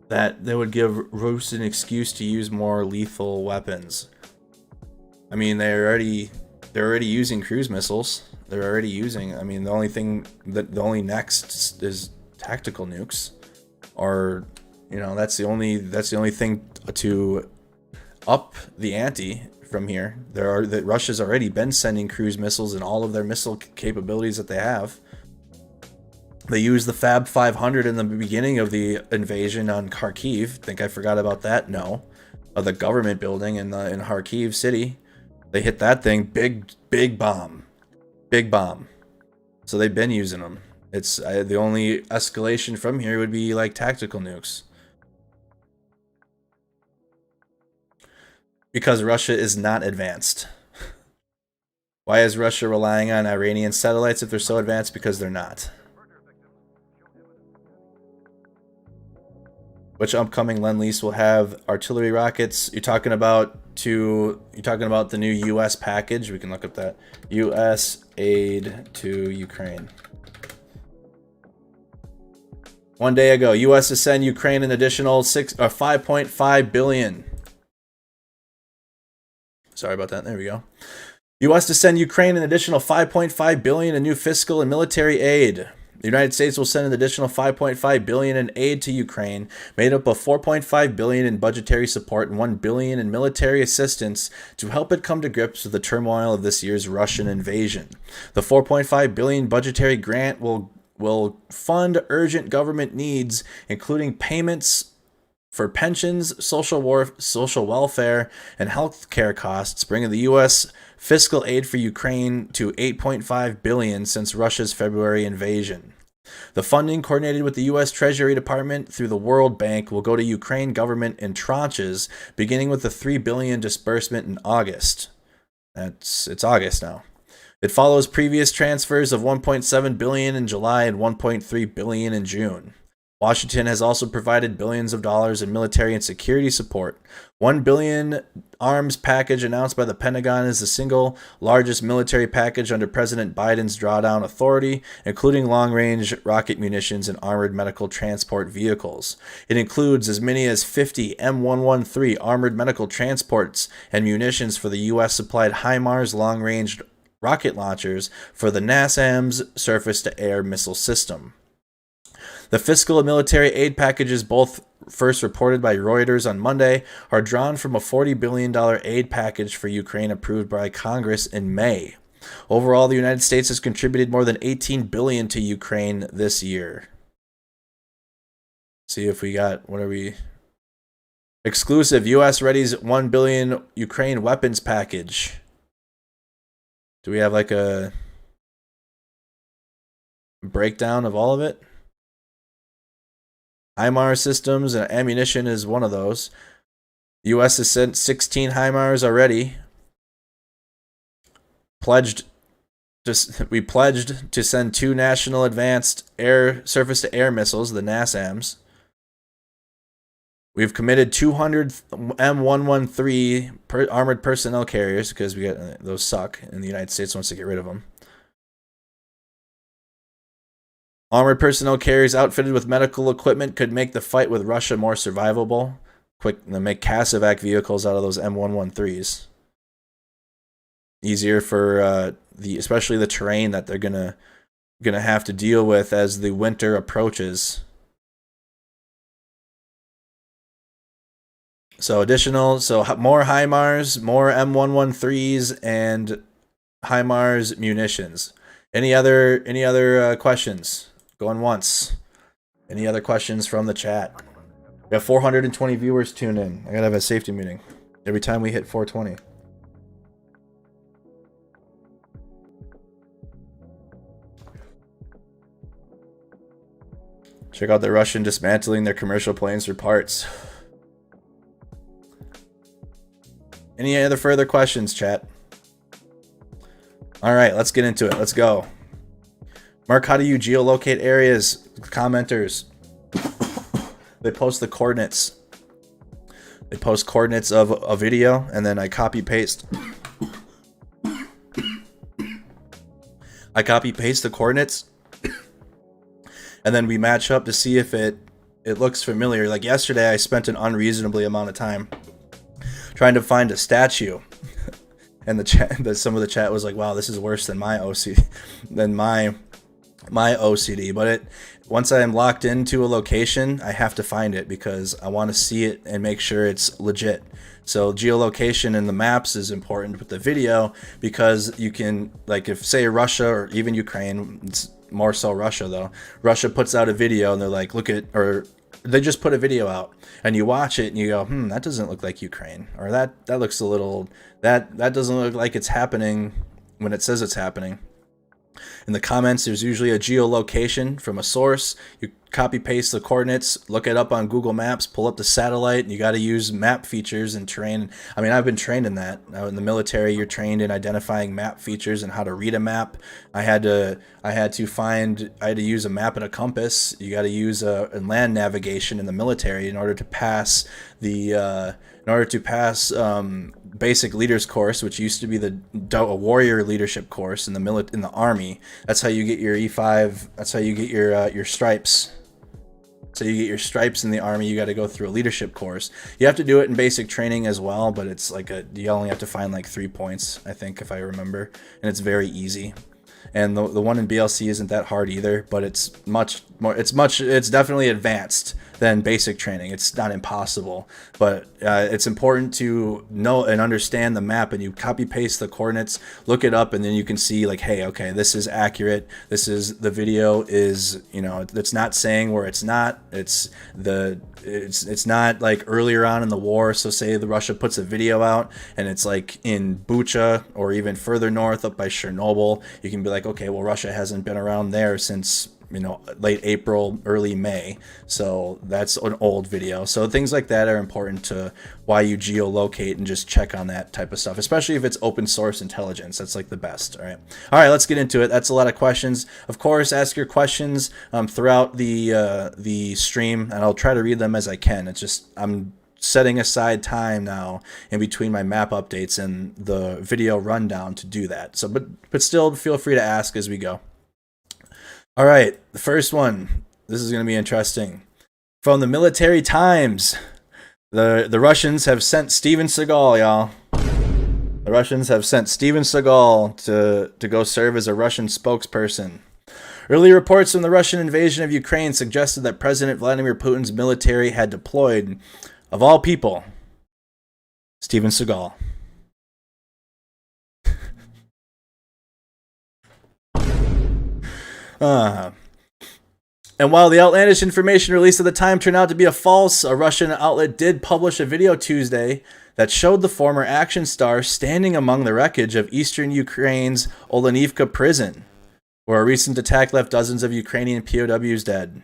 that they would give Rus an excuse to use more lethal weapons? I mean, they're already using cruise missiles. They're already using. I mean, the only next is tactical nukes, or that's the only thing to up the ante from here. Russia's already been sending cruise missiles and all of their missile capabilities that they have. They used the Fab 500 in the beginning of the invasion on Kharkiv. Think I forgot about that? No. Of the government building in Kharkiv city. They hit that thing. Big bomb. Big bomb. So they've been using them. It's the only escalation from here would be like tactical nukes. Because Russia is not advanced. Why is Russia relying on Iranian satellites if they're so advanced? Because they're not. Which upcoming lend-lease will have artillery rockets? You're talking about the new U.S. package. We can look up that. U.S. aid to Ukraine. One day ago, U.S. to send Ukraine an additional 5.5 billion. Sorry about that. There we go. U.S. to send Ukraine an additional 5.5 billion in new fiscal and military aid. The United States will send an additional 5.5 billion in aid to Ukraine, made up of 4.5 billion in budgetary support and 1 billion in military assistance to help it come to grips with the turmoil of this year's Russian invasion. The 4.5 billion budgetary grant will fund urgent government needs, including payments for pensions, social welfare, and health care costs, bringing the U.S. fiscal aid for Ukraine to 8.5 billion since Russia's February invasion. The funding, coordinated with the U.S. Treasury Department through the World Bank, will go to Ukraine government in tranches, beginning with the 3 billion disbursement in August. It's August now. It follows previous transfers of 1.7 billion in July and 1.3 billion in June. Washington has also provided billions of dollars in military and security support. $1 billion arms package announced by the Pentagon is the single largest military package under President Biden's drawdown authority, including long-range rocket munitions and armored medical transport vehicles. It includes as many as 50 M113 armored medical transports and munitions for the U.S.-supplied HIMARS long-range rocket launchers for the NASAMS surface-to-air missile system. The fiscal and military aid packages, both first reported by Reuters on Monday, are drawn from a $40 billion aid package for Ukraine approved by Congress in May. Overall, the United States has contributed more than $18 billion to Ukraine this year. See if we got, what are we? Exclusive, U.S. readies $1 billion Ukraine weapons package. Do we have like a breakdown of all of it? HIMARS systems and ammunition is one of those. The U.S. has sent 16 HIMARS already. We pledged to send 2 national advanced surface-to-air missiles, the NASAMS. We've committed 200 M113 armored personnel carriers because those suck, and the United States wants to get rid of them. Armored personnel carriers outfitted with medical equipment could make the fight with Russia more survivable. Make Casavac vehicles out of those M113s. Easier for especially the terrain that they're gonna have to deal with as the winter approaches. So more HIMARS, more M113s, and HIMARS munitions. Any other questions? Going once. Any other questions from the chat? We have 420 viewers tuned in. I gotta have a safety meeting every time we hit 420. Check out the Russian dismantling their commercial planes for parts. Any other further questions, chat? All right, let's get into it. Let's go. Mark, how do you geolocate areas? Commenters. They post the coordinates. They post coordinates of a video, and then I copy paste. I copy paste the coordinates, and then we match up to see if it looks familiar. Like yesterday, I spent an unreasonably amount of time trying to find a statue. And some of the chat was like, "Wow, this is worse than my OCD, my OCD." But once I am locked into a location, I have to find it because I want to see it and make sure it's legit. So geolocation in the maps is important with the video because you can, like, if say Russia or even Ukraine, it's more so Russia though. Russia puts out a video and they're like, or they just put a video out and you watch it and you go, that doesn't look like Ukraine, or that looks a little, that doesn't look like it's happening when it says it's happening. In the comments, there's usually a geolocation from a source. You copy paste the coordinates, look it up on Google Maps, pull up the satellite, and you got to use map features and terrain. I mean, I've been trained in that. In the military, you're trained in identifying map features and how to read a map. I had to use a map and a compass. You got to use a land navigation in the military in order to pass basic leaders course, which used to be a warrior leadership course in the army. That's how you get your E5. That's how you get your stripes. So you get your stripes in the army. You got to go through a leadership course. You have to do it in basic training as well, but it's like you only have to find like 3 points, I think, if I remember, and it's very easy. And the one in BLC isn't that hard either, but it's much more. It's definitely advanced than basic training. It's not impossible, but it's important to know and understand the map. And you copy paste the coordinates, look it up, and then you can see like, hey, okay, this is accurate. The video is, it's not saying where it's not. It's not like earlier on in the war. So say the Russia puts a video out and it's like in Bucha or even further north up by Chernobyl. You can be like, okay, well, Russia hasn't been around there since late April, early May. So that's an old video. So things like that are important to why you geolocate and just check on that type of stuff, especially if it's open source intelligence. That's like the best. All right, let's get into it. That's a lot of questions. Of course, ask your questions throughout the stream, and I'll try to read them as I can. It's just I'm setting aside time now in between my map updates and the video rundown to do that. So, but still feel free to ask as we go. All right, the first one. This is going to be interesting. From the Military Times, the Russians have sent Steven Seagal, y'all. The Russians have sent Steven Seagal to go serve as a Russian spokesperson. Early reports from the Russian invasion of Ukraine suggested that President Vladimir Putin's military had deployed, of all people, Steven Seagal. And while the outlandish information released at the time turned out to be false, a Russian outlet did publish a video Tuesday that showed the former action star standing among the wreckage of eastern Ukraine's Olenivka prison, where a recent attack left dozens of Ukrainian POWs dead.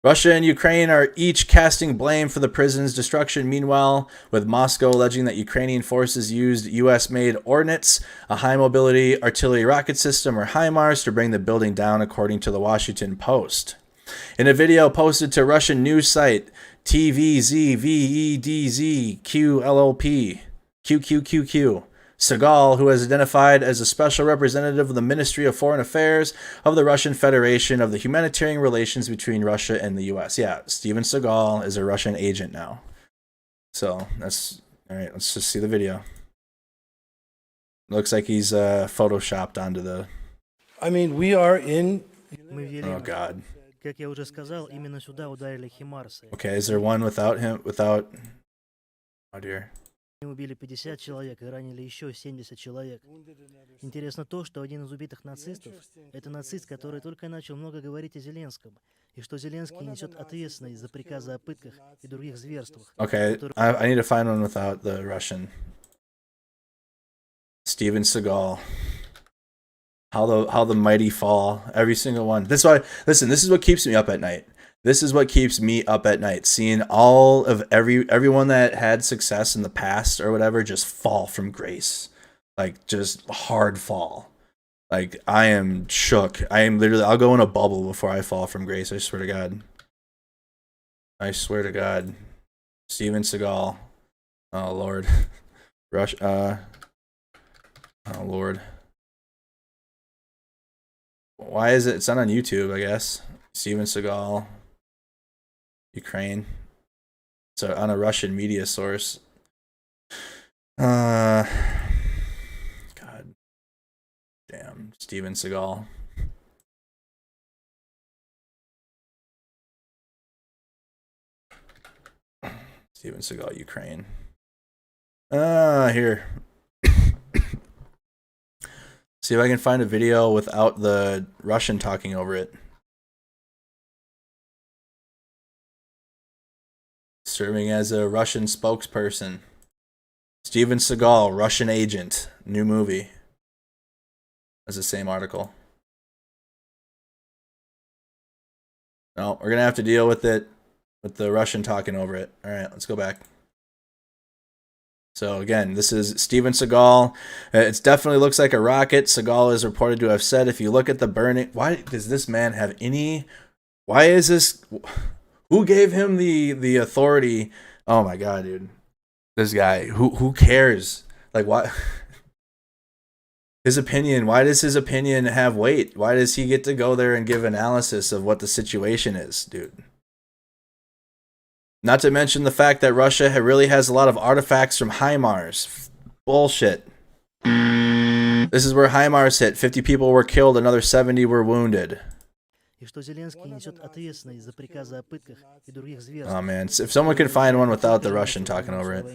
Russia and Ukraine are each casting blame for the prison's destruction. Meanwhile, with Moscow alleging that Ukrainian forces used U.S.-made ordnance, a high-mobility artillery rocket system, or HIMARS, to bring the building down, according to the Washington Post. In a video posted to Russian news site TVZVEDZQLLP, QQQQ, Seagal, who is identified as a special representative of the Ministry of Foreign Affairs of the Russian Federation of the humanitarian relations between Russia and the U.S. Yeah, Steven Seagal is a Russian agent now. So that's all right. Let's just see the video. Looks like he's photoshopped onto the. I mean, we are in. Oh God. Как я уже сказал, именно сюда ударили химарсы. Okay, is there one without him? Without. Oh dear. Они убили 50 человек и ранили еще 70 человек. Интересно то, что один из убитых нацистов – это нацист, который только начал много говорить о Зеленском, и что Зеленский несет ответственность за приказы о пытках и других зверствах. Okay, I need to find one without the Russian. Steven Seagal. How the mighty fall. Every single one. This is what keeps me up at night. This is what keeps me up at night, seeing all of everyone that had success in the past or whatever just fall from grace. Like, just hard fall. Like, I am shook. I am literally, I'll go in a bubble before I fall from grace. I swear to God. I swear to God. Steven Seagal. Oh, Lord. Oh, Lord. Why is it? It's not on YouTube, I guess. Steven Seagal. Ukraine. So on a Russian media source. God damn. Steven Seagal. Steven Seagal, Ukraine. Here. See if I can find a video without the Russian talking over it. Serving as a Russian spokesperson. Steven Seagal, Russian agent. New movie. That's the same article. No, we're gonna have to deal with it, with the Russian talking over it. All right, let's go back. So again, this is Steven Seagal. It definitely looks like a rocket. Seagal is reported to have said, if you look at the burning, why does this man have any? Why is this? Who gave him the authority? Oh my god, dude, this guy. Who cares? Like, why? His opinion. Why does his opinion have weight? Why does he get to go there and give analysis of what the situation is, dude? Not to mention the fact that Russia really has a lot of artifacts from HIMARS. Bullshit. This is where HIMARS hit. 50 people were killed, another 70 were wounded. Oh man, if someone could find one without the Russian talking over it.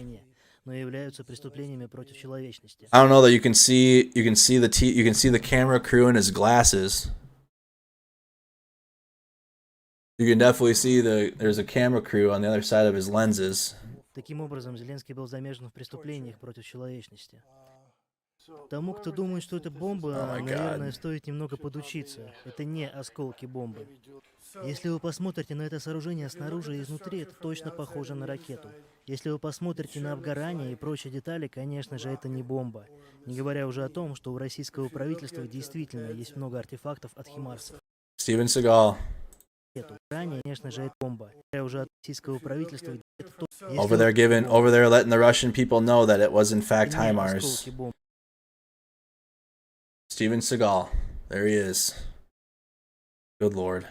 I don't know though. You can see the camera crew in his glasses. You can definitely see there's a camera crew on the other side of his lenses. Таким образом, Зеленский был замешан в преступлениях против человечности. Тому, кто думает, что это бомба, наверное, стоит немного подучиться. Это не осколки бомбы. Если вы посмотрите на это сооружение снаружи и изнутри, это точно похоже на ракету. Если вы посмотрите на обгорание и прочие детали, конечно же, это не бомба. Не говоря уже о том, что у российского правительства действительно есть много артефактов от HIMARS. Steven Seagal. Конечно же, это бомба. Уже от российского правительства. Over there letting the Russian people know that it was in fact HIMARS. Steven Seagal. There he is. Good lord.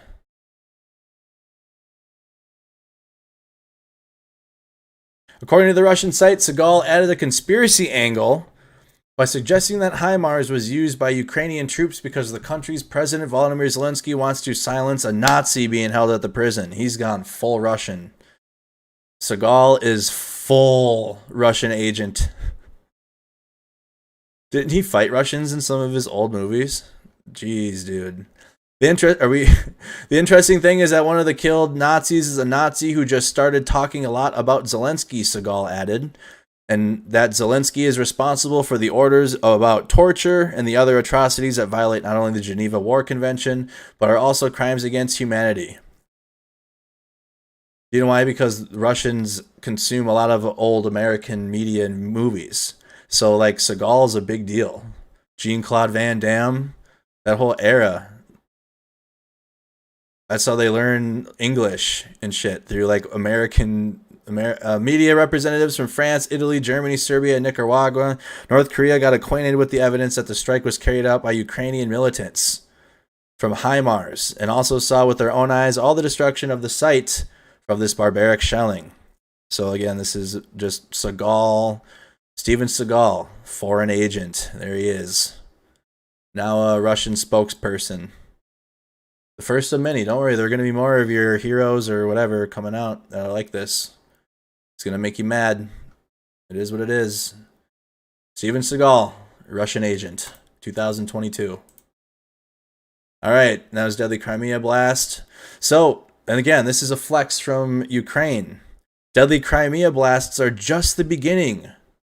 According to the Russian site, Seagal added a conspiracy angle by suggesting that HIMARS was used by Ukrainian troops because the country's president Volodymyr Zelensky wants to silence a Nazi being held at the prison. He's gone full Russian. Seagal is full Russian agent. Didn't he fight Russians in some of his old movies? Jeez, dude. The interesting thing is that one of the killed Nazis is a Nazi who just started talking a lot about Zelensky, Seagal added, and that Zelensky is responsible for the orders about torture and the other atrocities that violate not only the Geneva War Convention, but are also crimes against humanity. You know why? Because Russians consume a lot of old American media and movies. So, like, Seagal is a big deal. Jean-Claude Van Damme, that whole era. That's how they learn English and shit, through like media representatives from France, Italy, Germany, Serbia, and Nicaragua. North Korea got acquainted with the evidence that the strike was carried out by Ukrainian militants from HIMARS, and also saw with their own eyes all the destruction of the site of this barbaric shelling. So again, this is just Seagal, Steven Seagal, foreign agent. There he is. Now a Russian spokesperson. The first of many. Don't worry, there are going to be more of your heroes or whatever coming out that are like this. It's going to make you mad. It is what it is. Steven Seagal, Russian agent, 2022. All right, that was Deadly Crimea Blast. So, and again, this is a flex from Ukraine. Deadly Crimea blasts are just the beginning.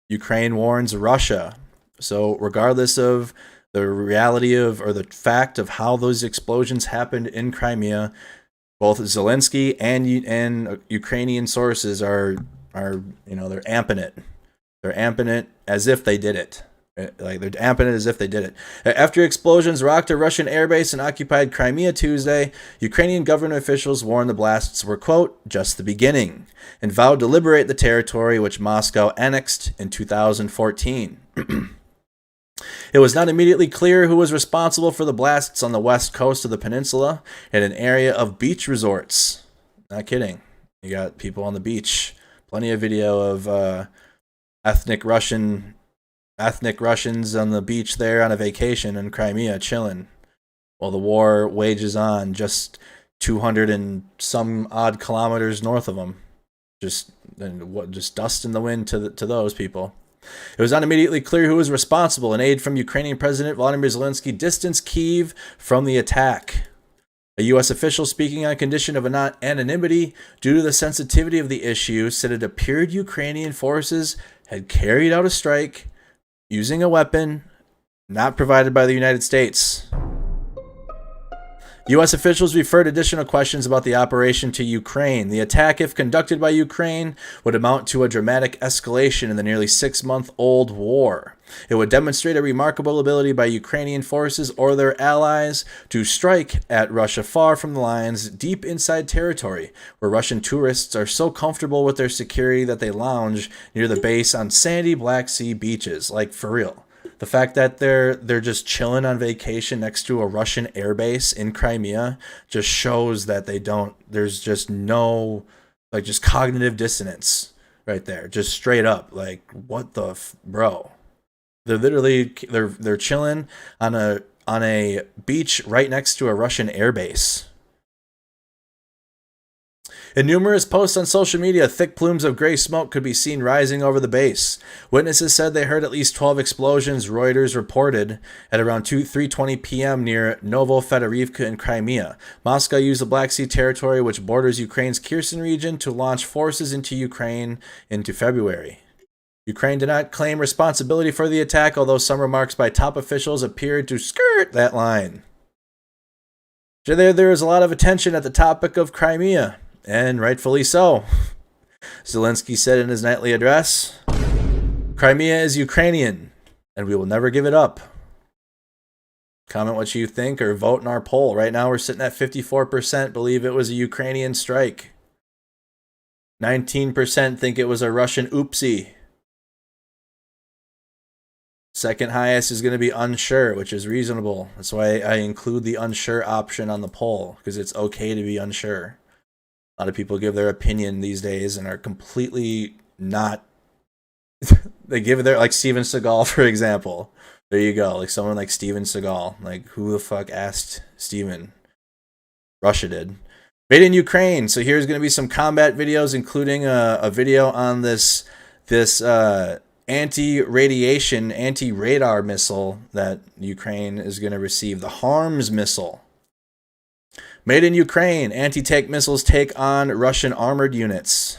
Ukraine warns Russia. So, regardless of the reality of, or the fact of how those explosions happened in Crimea, both Zelensky and Ukrainian sources are they're amping it. They're amping it as if they did it. Like, they're amping it as if they did it. After explosions rocked a Russian airbase in occupied Crimea Tuesday, Ukrainian government officials warned the blasts were, quote, just the beginning, and vowed to liberate the territory which Moscow annexed in 2014. It was not immediately clear who was responsible for the blasts on the west coast of the peninsula in an area of beach resorts. Not kidding. You got people on the beach. Plenty of video of ethnic Russians on the beach there on a vacation in Crimea, chilling, while the war wages on just 200 and some odd kilometers north of them. Just dust in the wind to those people. It was not immediately clear who was responsible, and aid from Ukrainian President Volodymyr Zelensky distanced Kyiv from the attack. A U.S. official speaking on condition of anonymity due to the sensitivity of the issue said it appeared Ukrainian forces had carried out a strike using a weapon not provided by the United States. U.S. officials referred additional questions about the operation to Ukraine. The attack, if conducted by Ukraine, would amount to a dramatic escalation in the nearly 6-month-old war. It would demonstrate a remarkable ability by Ukrainian forces or their allies to strike at Russia far from the lines, deep inside territory, where Russian tourists are so comfortable with their security that they lounge near the base on sandy Black Sea beaches. Like, for real. The fact that they're just chilling on vacation next to a Russian airbase in Crimea just shows that there's just no, like, just cognitive dissonance right there. Just straight up, like, what the bro? They're literally they're chilling on a beach right next to a Russian airbase. In numerous posts on social media, thick plumes of gray smoke could be seen rising over the base. Witnesses said they heard at least 12 explosions, Reuters reported, at around 3:20 p.m. near Novo-Fedorivka in Crimea. Moscow used the Black Sea territory, which borders Ukraine's Kherson region, to launch forces into Ukraine into February. Ukraine did not claim responsibility for the attack, although some remarks by top officials appeared to skirt that line. There is a lot of attention at the topic of Crimea. And rightfully so. Zelensky said in his nightly address, "Crimea is Ukrainian, and we will never give it up." Comment what you think or vote in our poll. Right now we're sitting at 54% believe it was a Ukrainian strike. 19% think it was a Russian oopsie. Second highest is going to be unsure, which is reasonable. That's why I include the unsure option on the poll, because it's okay to be unsure. A lot of people give their opinion these days and are completely not. They give their, like Steven Seagal, for example. There you go. Like someone like Steven Seagal. Like, who the fuck asked Steven? Russia did. Made in Ukraine. So here's going to be some combat videos, including a video on this anti-radiation, anti-radar missile that Ukraine is going to receive. The HARMS missile. Made in Ukraine, anti-tank missiles take on Russian armored units.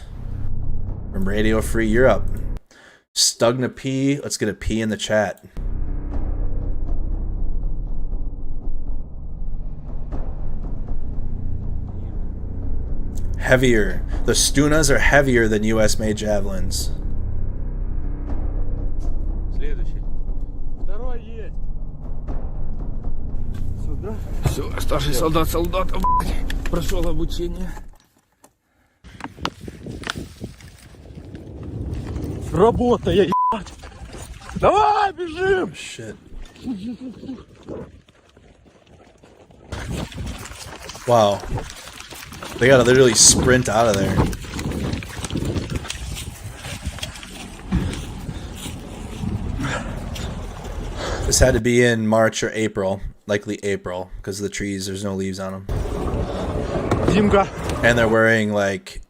From Radio Free Europe. Stugna P. Let's get a P in the chat. Heavier. The Stunas are heavier than US-made javelins. Все, старший солдат солдата, прошел обучение. Работа, я ебать. Давай, бежим! Shit. Wow. They gotta literally sprint out of there. This had to be in March or April. Likely April, because of the trees, there's no leaves on them. Димка. And they're wearing like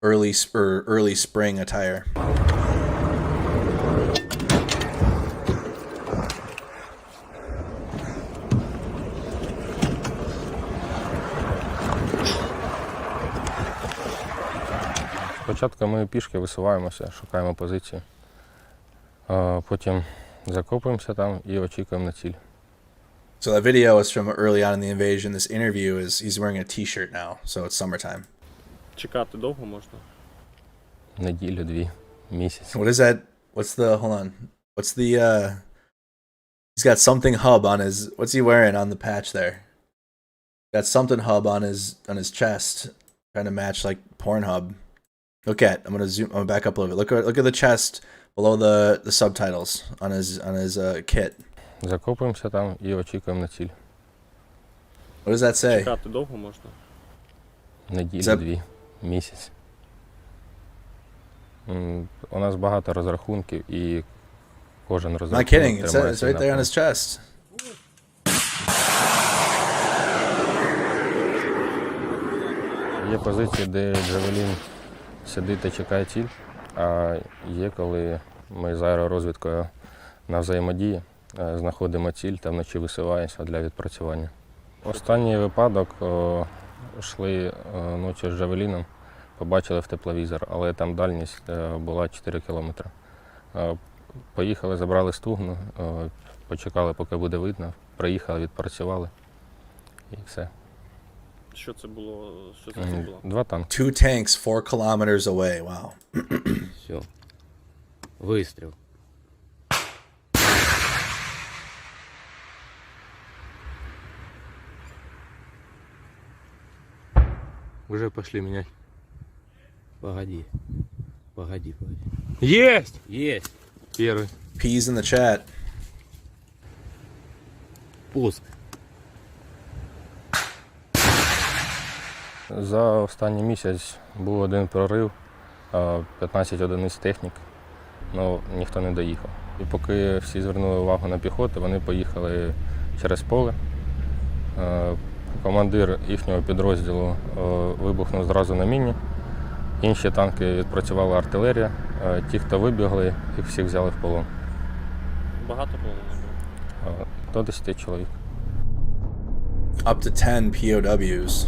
early spring attire. Спочатку ми пішки висуваємося, шукаємо позицію. Потім закопуємося там і очікуємо на ціль. So that video is from early on in the invasion. This interview is he's wearing a t-shirt now, so it's summertime. Чекати довго можна? Неділю, 2, місяць. What is that? What's the, hold on. What's the, he's got something hub on his, what's he wearing on the patch there? Got something hub on his chest, trying to match like Pornhub. Look at, I'm gonna back up a little bit. Look at the chest below the subtitles on his kit. Закопуємося там і очікуємо на ціль. What does that say? Чекати довго можна? Неділю, 2, місяць. У нас багато розрахунків і кожен розрахунок Not kidding, it's right there on his chest. Є позиції, де Джавелін сидить та чекає ціль, а є, коли ми з аеророзвідкою на взаємодії знаходимо ціль та вночі висуваємося для відпрацювання. Останній випадок, йшли ночі з Джавеліном, побачили в тепловізор, але там дальність була 4 кілометри. Поїхали, забрали стугну, почекали, поки буде видно, приїхали, відпрацювали і все. Що це було? Що це було? 2 танки. 2 tanks 4 kilometers away. Wow. Все. Выстрел. Уже пошли менять. Погоди. Погоди. Есть! Есть. Первый. Peas in the chat. Пуск. За останній місяць був один прорив, 15 одиниць технік, але ніхто не доїхав. І поки всі звернули увагу на піхоту, вони поїхали через поле. Командир їхнього підрозділу вибухнув зразу на міні. Інші танки відпрацювала артилерія. Ті, хто вибігли, їх всіх взяли в полон. Багато було? До 10 чоловік. Up to 10 POWs.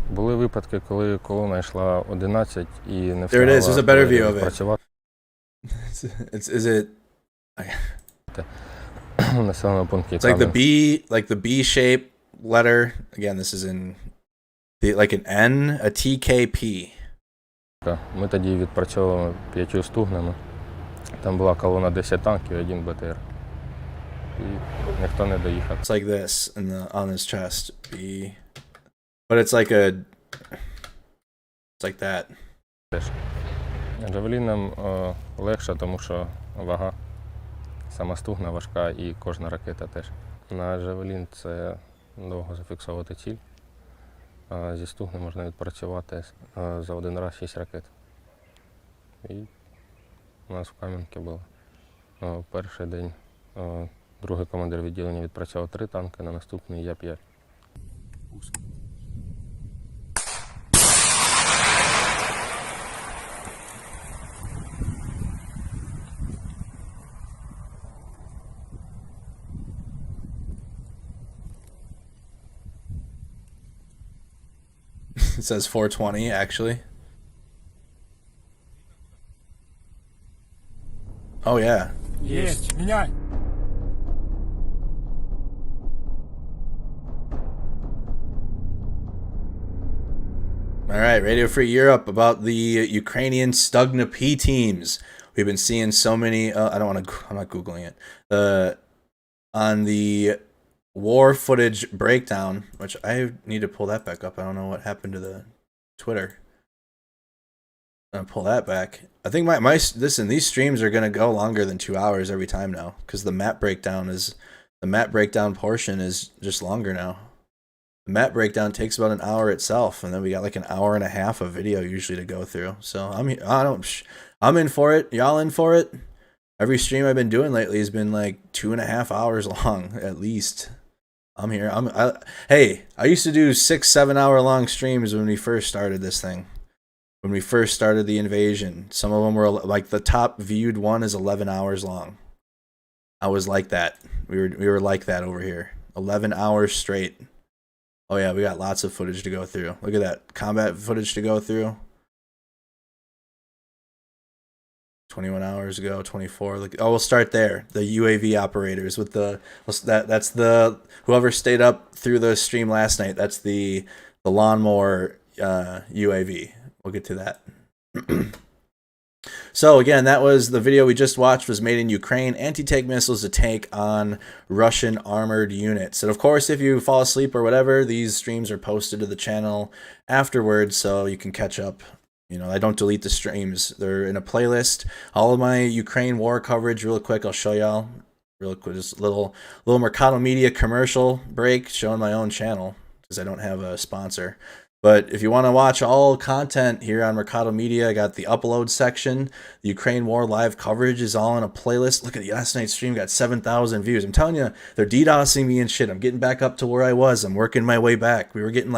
Були випадки, коли колона йшла 11 і не There it is. There's a better view of it. відпрацювати. Is it? В населеному пункті It's like the Кам'янськ. B, like the B shape letter. Again, this is in like an N, a TKP. Ми тоді відпрацьовували 5 стугнами. Там була колона 10 танків і 1 БТР. І ніхто не доїхав. It's like this on his chest. B, but it's like that. Джавелінам легше, тому що вага. Сама стугна важка і кожна ракета теж. На Джавелін це довго зафіксувати ціль. Зі стугни можна відпрацювати за один раз 6 ракет. І у нас в Кам'янці було перший день. Другий командир відділення відпрацював 3 танки, на наступний я 5. It says 420 actually. Oh yeah. Есть. Меняй. All right, Radio Free Europe about the Ukrainian Stugna P teams. We've been seeing so many. I'm not googling it. On the war footage breakdown, which I need to pull that back up. I don't know what happened to the Twitter. I'm gonna pull that back. I think listen, these streams are gonna go longer than 2 hours every time now because the map breakdown portion is just longer now. The map breakdown takes about an hour itself, and then we got like an hour and a half of video usually to go through. So I'm in for it. Y'all in for it? Every stream I've been doing lately has been like 2.5 hours long at least. I'm here. Hey, I used to do 6-7 hour long streams when we first started this thing. When we first started the invasion, some of them were like the top viewed one is 11 hours long. I was like that. We were like that over here. 11 hours straight. Oh yeah, we got lots of footage to go through. Look at that combat footage to go through. 21 hours ago, 24. Look, we'll start there. The UAV operators with that's the whoever stayed up through the stream last night. That's the lawnmower UAV. We'll get to that. So again, that was the video we just watched was made in Ukraine. Anti-tank missiles to take on Russian armored units. And of course, if you fall asleep or whatever, these streams are posted to the channel afterwards, so you can catch up. You know, I don't delete the streams. They're in a playlist. All of my Ukraine war coverage, real quick, I'll show y'all. Real quick, just a little Mercado Media commercial break showing my own channel because I don't have a sponsor. But if you want to watch all content here on Mercado Media, I got the upload section. The Ukraine War live coverage is all in a playlist. Look at the last night's stream, got 7,000 views. I'm telling you, they're DDoSing me and shit. I'm getting back up to where I was. I'm working my way back. We were getting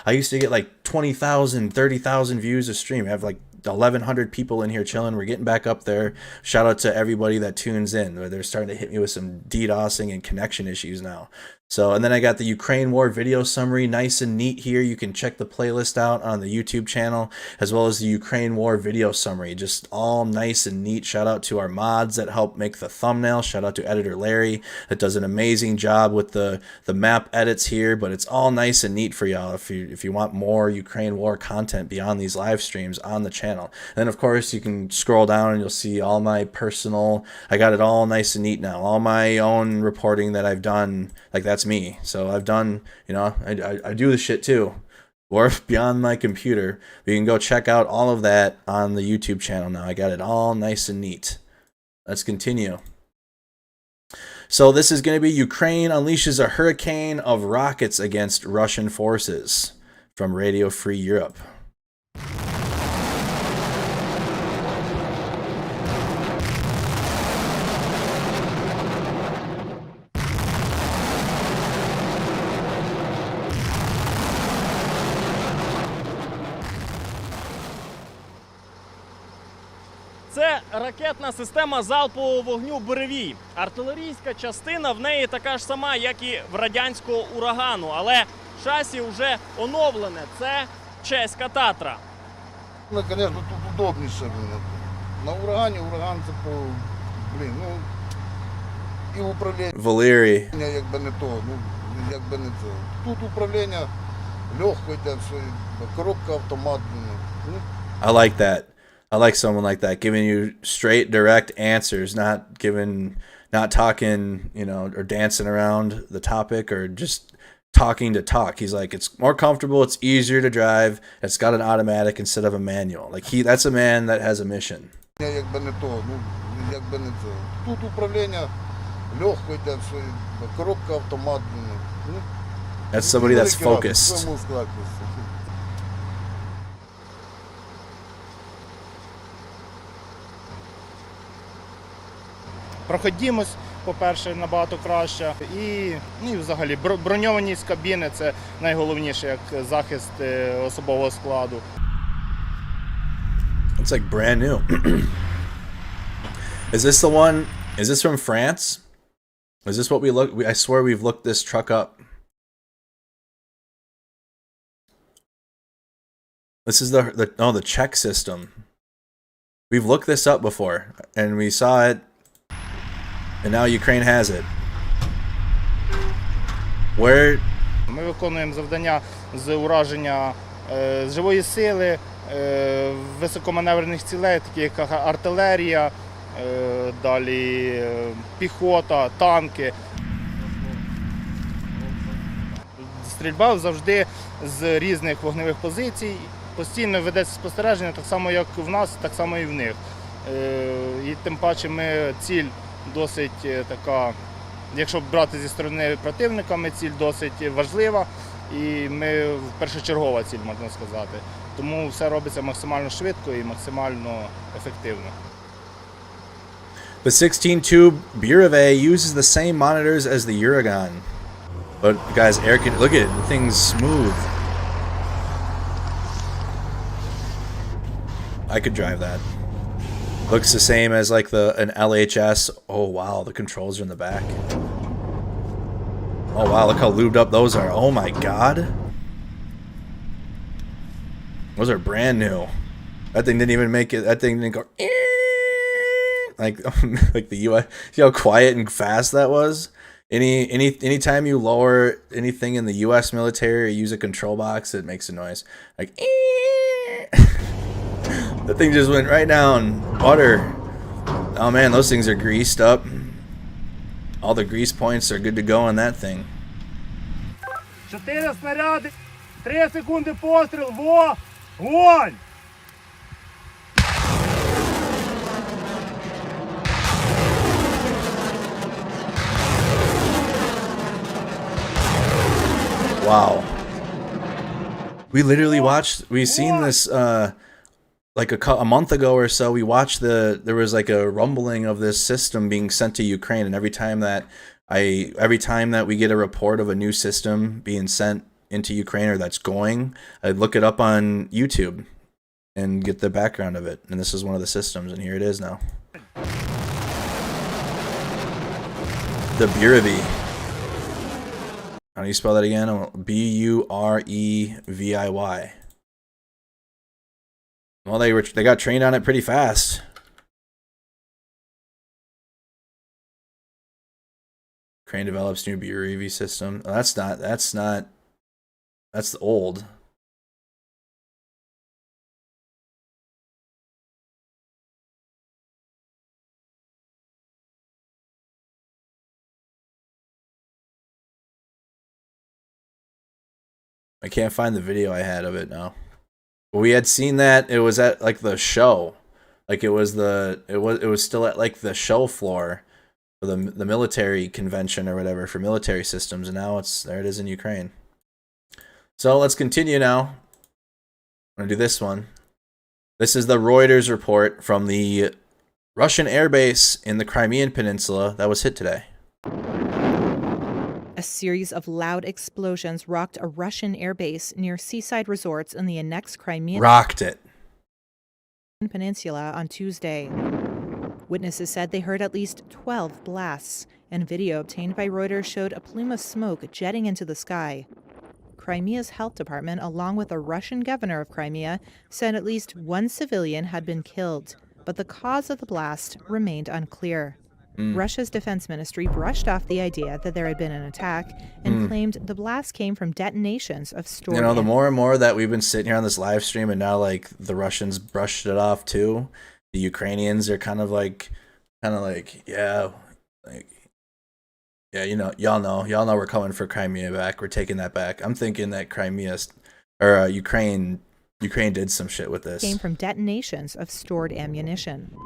I used to get 20,000, 30,000 views a stream. I have 1,100 people in here chilling. We're getting back up there. Shout out to everybody that tunes in. They're starting to hit me with some DDoSing and connection issues now. So, and then I got the Ukraine War video summary, nice and neat here. You can check the playlist out on the YouTube channel, as well as the Ukraine War video summary, just all nice and neat. Shout out to our mods that help make the thumbnail. Shout out to editor Larry that does an amazing job with the map edits here, but it's all nice and neat for y'all if you want more Ukraine War content beyond these live streams on the channel. And then of course you can scroll down and you'll see all my personal, I got it all nice and neat now, all my own reporting that I've done. Like, that's me. So I've done, you know, I do the shit too, or beyond my computer. But you can go check out all of that on the YouTube channel now. I got it all nice and neat. Let's continue. So this is going to be Ukraine unleashes a hurricane of rockets against Russian forces from Radio Free Europe. Це ракетна система залпового вогню «Буревій». Артилерійська частина в неї така ж сама, як і в радянського урагану, але шасі вже оновлене. Це чеська «Татра». Ну, звісно, тут удобніше. На урагані ураган це по, і управління. Валерій. Якби не то, якби не це. Тут управління легко йде, все, коробка автомат. I like that. I like someone like that, giving you straight, direct answers, not talking, you know, or dancing around the topic or just talking to talk. He's like, it's more comfortable, it's easier to drive, it's got an automatic instead of a manual. Like, that's a man that has a mission. Якби не то, якби не це. Тут управління легко йде, все, коробка автомат. That's somebody that's focused. Проходимость, по-перше, набагато краще. І взагалі броньованість кабіни – це найголовніше, як захист особового складу. It's like brand new. Is this the one? Is this from France? Is this what we look? I swear we've looked this truck up. This is the Czech system. We've looked this up before, and we saw it. And now Ukraine has it. Where? Ми виконуємо завдання з ураження живої сили, високоманеврених цілей, такі як артилерія, далі піхота, танки. Стрільба завжди з різних вогневих позицій. Постійно ведеться спостереження, так само як в нас, так само і в них. І тим паче ми ціль досить така, якщо брати зі сторони противника, ціль досить важлива і ми першочергова ціль, можна сказати. Тому все робиться максимально швидко і максимально ефективно. The 16-tube Bureve uses the same monitors as the Uragan. But guys, Eric, look at it, the thing's smooth. I could drive that. Looks the same as like an LHS. Oh wow, the controls are in the back. Oh wow, look how lubed up those are. Oh my god. Those are brand new. That thing didn't even make it. That thing didn't go like the US. See how quiet and fast that was? Anytime you lower anything in the US military or use a control box, it makes a noise. Like that thing just went right down. Butter. Oh man, those things are greased up. All the grease points are good to go on that thing. 4 снаряди, 3 секунди постріл, вогонь! Wow. We literally we've seen this like a month ago or so. We watched there was like a rumbling of this system being sent to Ukraine, and every time that we get a report of a new system being sent into Ukraine or that's going, I look it up on YouTube and get the background of it. And this is one of the systems, and here it is now. The Burevy. How do you spell that again? B-U-R-E-V-I-Y. Well, they got trained on it pretty fast. Ukraine develops new BUREV system. Oh, that's old. I can't find the video I had of it now. But we had seen that. It was at like the show. Like it was still at like the show floor for the military convention or whatever for military systems, and now there it is in Ukraine. So let's continue now. I'm gonna do this one. This is the Reuters report from the Russian airbase in the Crimean Peninsula that was hit today. A series of loud explosions rocked a Russian airbase near seaside resorts in the annexed Crimean Peninsula on Tuesday. Witnesses said they heard at least 12 blasts, and video obtained by Reuters showed a plume of smoke jetting into the sky. Crimea's health department, along with the Russian governor of Crimea, said at least one civilian had been killed, but the cause of the blast remained unclear. Russia's defense ministry brushed off the idea that there had been an attack and claimed the blast came from detonations of stored... You know, the more and more that we've been sitting here on this live stream and now like the Russians brushed it off too, the Ukrainians are kind of like, yeah, you know, y'all know we're coming for Crimea back. We're taking that back. I'm thinking that Ukraine did some shit with this. Came from detonations of stored ammunition.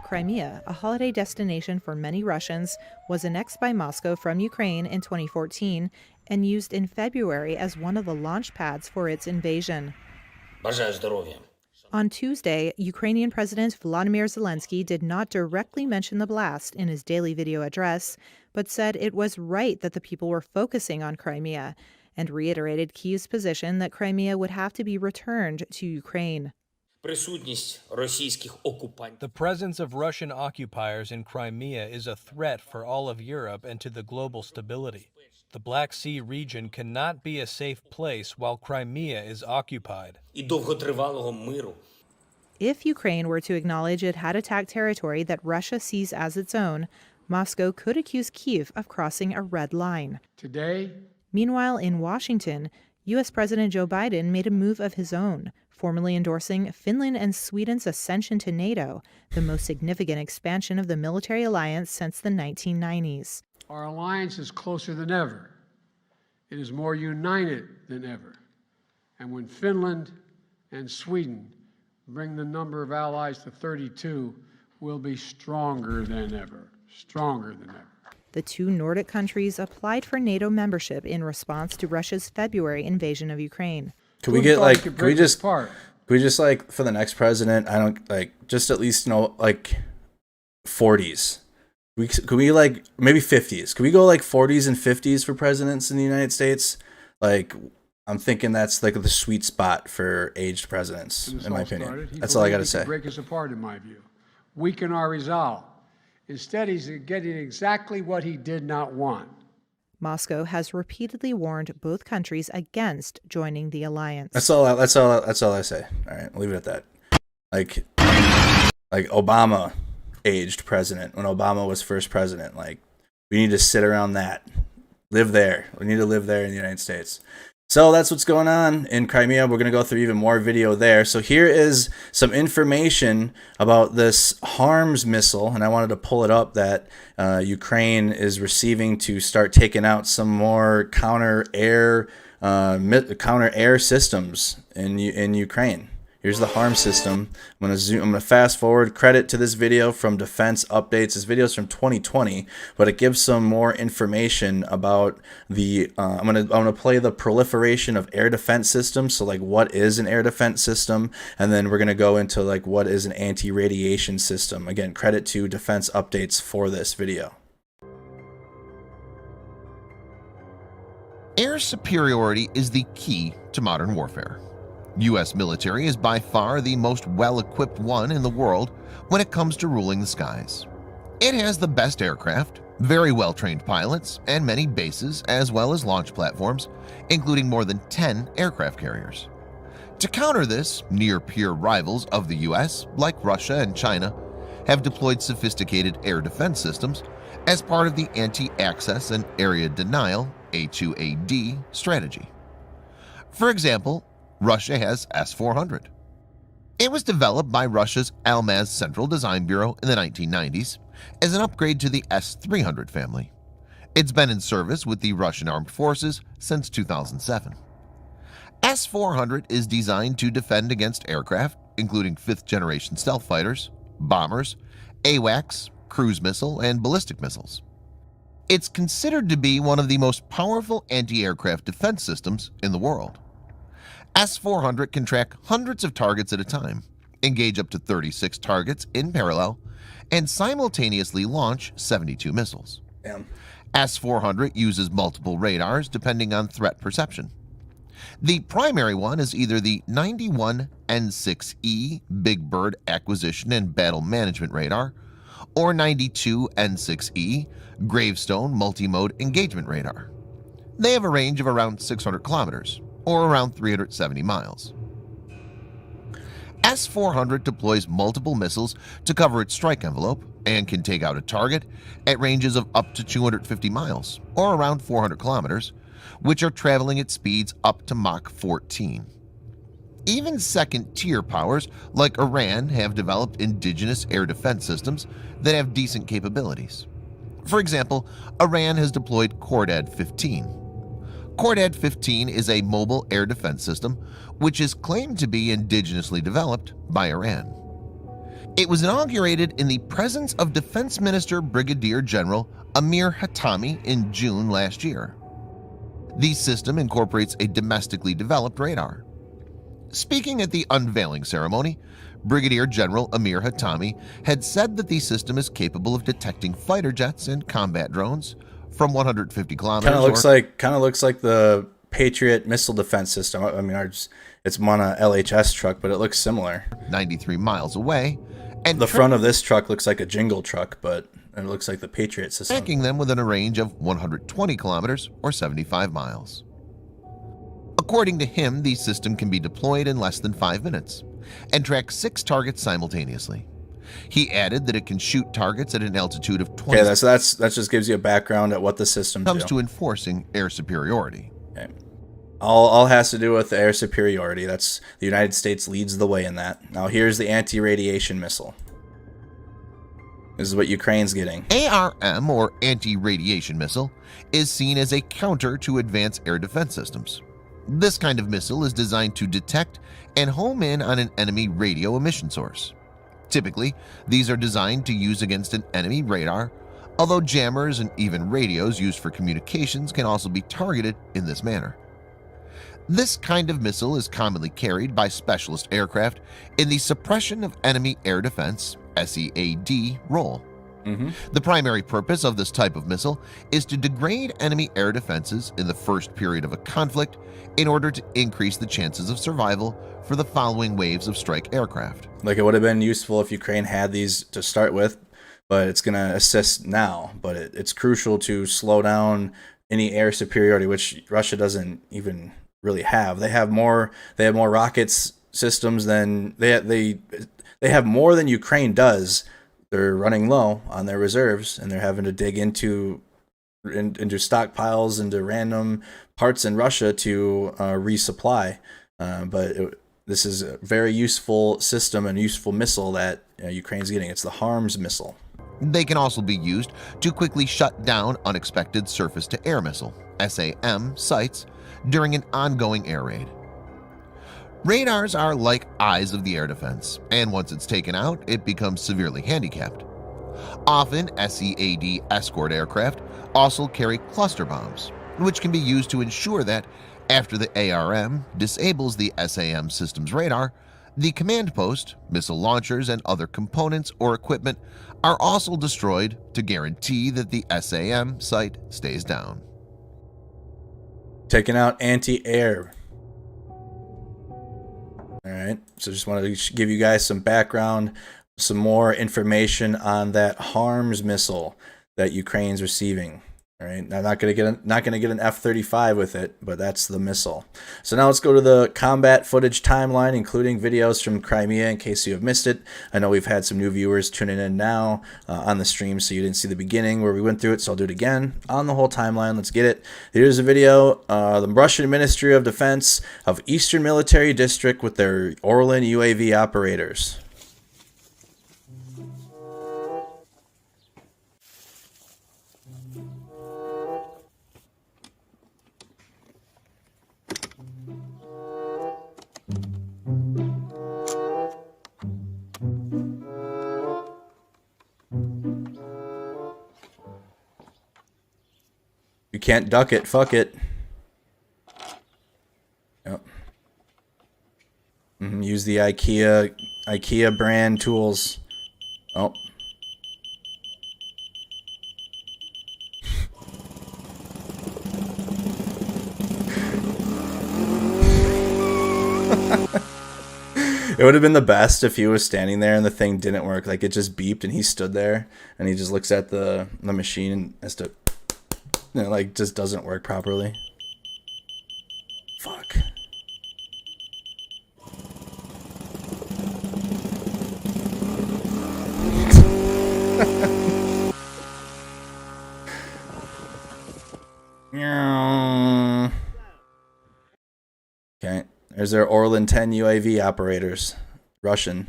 Crimea, a holiday destination for many Russians, was annexed by Moscow from Ukraine in 2014 and used in February as one of the launch pads for its invasion. Бажаю здоров'я. On Tuesday, Ukrainian President Volodymyr Zelensky did not directly mention the blast in his daily video address, but said it was right that the people were focusing on Crimea, and reiterated Kyiv's position that Crimea would have to be returned to Ukraine. The presence of Russian occupiers in Crimea is a threat for all of Europe and to the global stability. The Black Sea region cannot be a safe place while Crimea is occupied. If Ukraine were to acknowledge it had attacked territory that Russia sees as its own, Moscow could accuse Kyiv of crossing a red line. Today. Meanwhile, in Washington, U.S. President Joe Biden made a move of his own, formally endorsing Finland and Sweden's ascension to NATO, the most significant expansion of the military alliance since the 1990s. Our alliance is closer than ever. It is more united than ever. And when Finland and Sweden bring the number of allies to 32, we'll be stronger than ever. Stronger than ever. The two Nordic countries applied for NATO membership in response to Russia's February invasion of Ukraine. Can we just for the next president, just at least 40s. Could we maybe 50s? Could we go 40s and 50s for presidents in the United States? I'm thinking that's the sweet spot for aged presidents, in my opinion. That's all I got to say. Break us apart, in my view. Weaken our resolve. Instead, he's getting exactly what he did not want. Moscow has repeatedly warned both countries against joining the alliance. That's all I say. All right, I'll leave it at that. Like Obama aged president when Obama was first president. We need to sit around that. Live there. We need to live there in the United States. So that's what's going on in Crimea. We're going to go through even more video there. So here is some information about this HARMS missile, and I wanted to pull it up that Ukraine is receiving to start taking out some more counter air systems in Ukraine. Here's the HARMS system. I'm gonna fast forward. Credit to this video from Defense Updates. This video is from 2020, but it gives some more information about the. I'm gonna play the proliferation of air defense systems. So what is an air defense system, and then we're gonna go into what is an anti-radiation system. Again, credit to Defense Updates for this video. Air superiority is the key to modern warfare. U.S. military is by far the most well-equipped one in the world when it comes to ruling the skies. It has the best aircraft, very well-trained pilots, and many bases as well as launch platforms, including more than 10 aircraft carriers. To counter this, near-peer rivals of the US, like Russia and China, have deployed sophisticated air defense systems as part of the Anti-Access and Area Denial A2AD strategy. For example, Russia has S-400. It was developed by Russia's Almaz Central Design Bureau in the 1990s as an upgrade to the S-300 family. It's been in service with the Russian Armed Forces since 2007. S-400 is designed to defend against aircraft, including fifth-generation stealth fighters, bombers, AWACS, cruise missile, and ballistic missiles. It's considered to be one of the most powerful anti-aircraft defense systems in the world. S-400 can track hundreds of targets at a time, engage up to 36 targets in parallel, and simultaneously launch 72 missiles. Damn. S-400 uses multiple radars depending on threat perception. The primary one is either the 91 N6E Big Bird Acquisition and Battle Management Radar or 92 N6E Gravestone Multimode Engagement Radar. They have a range of around 600 kilometers, or around 370 miles. S-400 deploys multiple missiles to cover its strike envelope and can take out a target at ranges of up to 250 miles, or around 400 kilometers, which are traveling at speeds up to Mach 14. Even second-tier powers like Iran have developed indigenous air defense systems that have decent capabilities. For example, Iran has deployed Cordad-15. Cordad-15 is a mobile air defense system which is claimed to be indigenously developed by Iran. It was inaugurated in the presence of Defense Minister Brigadier General Amir Hatami in June last year. The system incorporates a domestically developed radar. Speaking at the unveiling ceremony, Brigadier General Amir Hatami had said that the system is capable of detecting fighter jets and combat drones from 150 kilometers. Kind of looks like the Patriot missile defense system. I mean, it's on a LHS truck, but it looks similar. 93 miles away, and the front of this truck looks like a jingle truck, but it looks like the Patriot system. Tracking them within a range of 120 kilometers or 75 miles. According to him, the system can be deployed in less than 5 minutes and track 6 targets simultaneously. He added that it can shoot targets at an altitude of 20. Okay, that just gives you a background at what the system comes to enforcing air superiority. Okay. All has to do with air superiority. That's the United States leads the way in that. Now here's the anti-radiation missile. This is what Ukraine's getting. ARM, or anti-radiation missile, is seen as a counter to advanced air defense systems. This kind of missile is designed to detect and home in on an enemy radio emission source. Typically, these are designed to use against an enemy radar, although jammers and even radios used for communications can also be targeted in this manner. This kind of missile is commonly carried by specialist aircraft in the suppression of enemy air defense (SEAD) role. The primary purpose of this type of missile is to degrade enemy air defenses in the first period of a conflict in order to increase the chances of survival for the following waves of strike aircraft. Like, it would have been useful if Ukraine had these to start with, but it's going to assist now. But it's crucial to slow down any air superiority, which Russia doesn't even really have. They have more rockets systems than they have more than Ukraine does. They're running low on their reserves, and they're having to dig into stockpiles, into random parts in Russia to resupply. This is a very useful system and useful missile that Ukraine's getting. It's the HARMS missile. They can also be used to quickly shut down unexpected surface-to-air missile (SAM) sites during an ongoing air raid. Radars are like eyes of the air defense, and once it's taken out, it becomes severely handicapped. Often, SEAD escort aircraft also carry cluster bombs, which can be used to ensure that after the ARM disables the SAM system's radar, the command post, missile launchers, and other components or equipment are also destroyed to guarantee that the SAM site stays down. Taking out anti-air. All right, so just wanted to give you guys some background, some more information on that HARMS missile. that Ukraine's receiving. All right, I'm not gonna get an F-35 with it, but that's the missile. So now let's go to the combat footage timeline, including videos from Crimea in case you have missed it. I know we've had some new viewers tuning in now on the stream, so you didn't see the beginning where we went through it, so I'll do it again on the whole timeline. Let's get it. Here's a video, the Russian Ministry of Defense of Eastern Military District with their Orlan UAV operators. You can't duck it. Fuck it. Yep. Use the IKEA brand tools. Oh. It would have been the best if he was standing there and the thing didn't work. Like, it just beeped and he stood there and he just looks at the machine and has to, you know, like, just doesn't work properly. Fuck. Okay, there's their Orlan 10 UAV operators. Russian.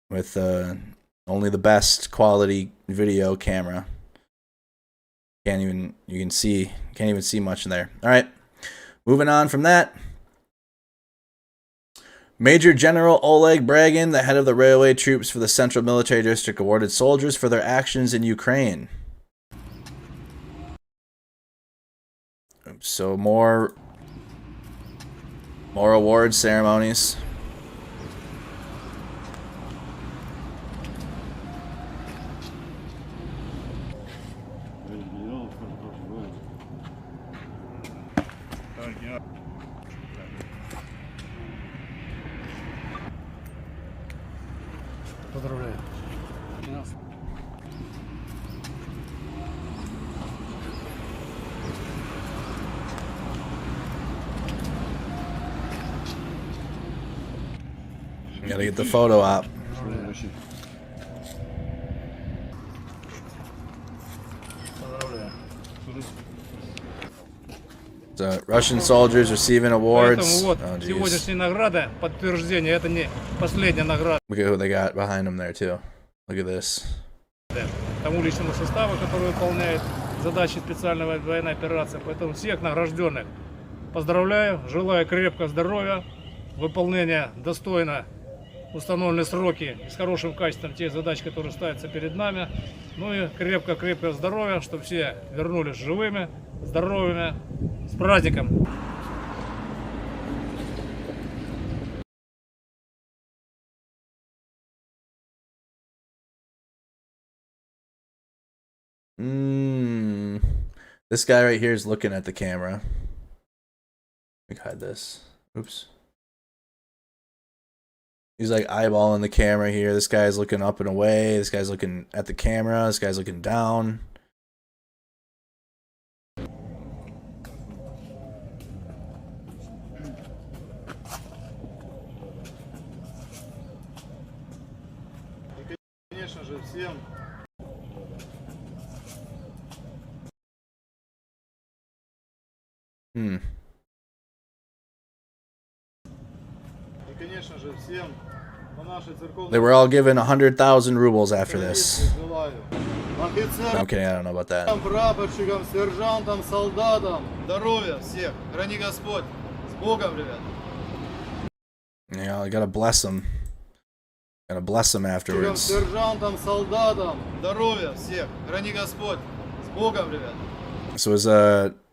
With only the best quality video camera. Can't even see much in there. All right, moving on from that. Major General Oleg Bragin, the head of the railway troops for the Central Military District, awarded soldiers for their actions in Ukraine. So more award ceremonies. Поздравляю. Gotta get the photo op. So Russian soldiers receiving awards. Вот oh, сегодняшняя награда, подтверждение, это не последняя награда. Look at who they got behind them there too. Look at this. Тому личному составу, который выполняет задачи специальной военной операции. Поэтому всех награжденных поздравляю, желаю крепкого здоровья, выполнения достойно установленные сроки и с хорошим качеством тех задач, которые ставятся перед нами. Ну и крепкого здоровья, чтобы все вернулись живыми, здоровыми. С праздником! This guy right here is looking at the camera. Let me hide this. Oops. He's like eyeballing the camera here. This guy's looking up and away. This guy's looking at the camera. This guy's looking down. Конечно же, всем и, конечно же, всем по нашей церковной... They were all given 100,000 rubles after this. желаю. No, I'm kidding, I don't know about that. Прапорщикам, сержантам, солдатам, здоровья всех. Храни Господь. С Богом, ребят. Yeah, I gotta bless them. Gotta bless them afterwards. Сержантам, солдатам, здоровья всех. Храни Господь. С Богом, ребят. So it was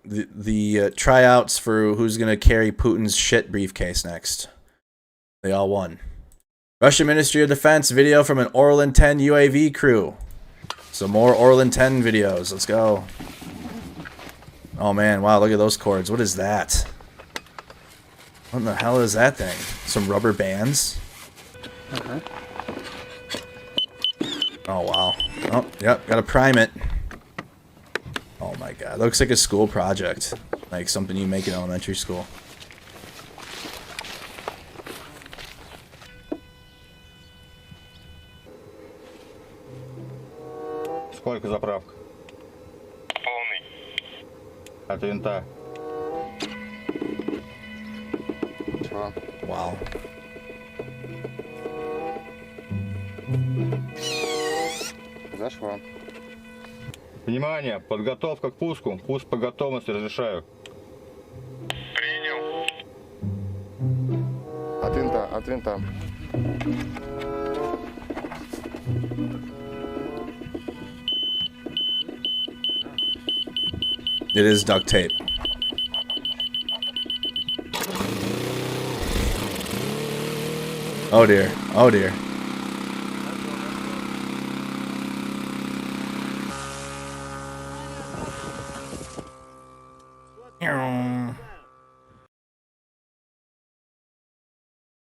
the tryouts for who's gonna carry Putin's shit briefcase next. They all won. Russian Ministry of Defense video from an Orlan 10 UAV crew. So more Orlan 10 videos. Let's go. Oh man, wow, look at those cords. What is that? What in the hell is that thing? Some rubber bands? Oh, wow. Oh, yep, gotta prime it. Oh my god, looks like a school project. Like something you make in elementary school. Сколько заправка? Полный. От винта. Wow. Зашло. Внимание, подготовка к пуску. Пуск по готовности разрешаю. Принял. От винта, от винта. It is duct tape. Oh dear. Oh dear.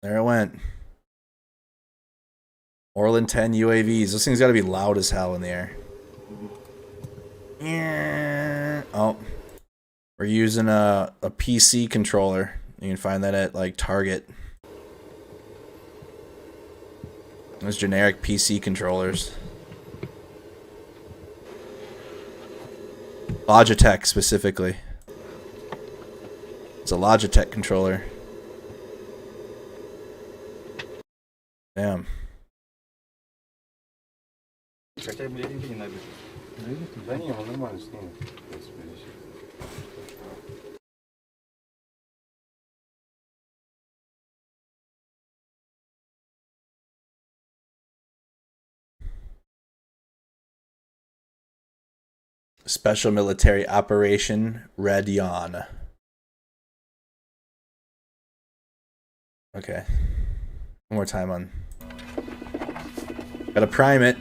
There it went. Orlan 10 UAVs. This thing's got to be loud as hell in the air. Oh. We're using a PC controller. You can find that at like Target. Those generic PC controllers. Logitech specifically. It's a Logitech controller. Damn. Хотя бы деньги не набежит. Да не, он нормально снимет. Special Military Operation Red Yawn. Okay. One more time on. Gotta prime it.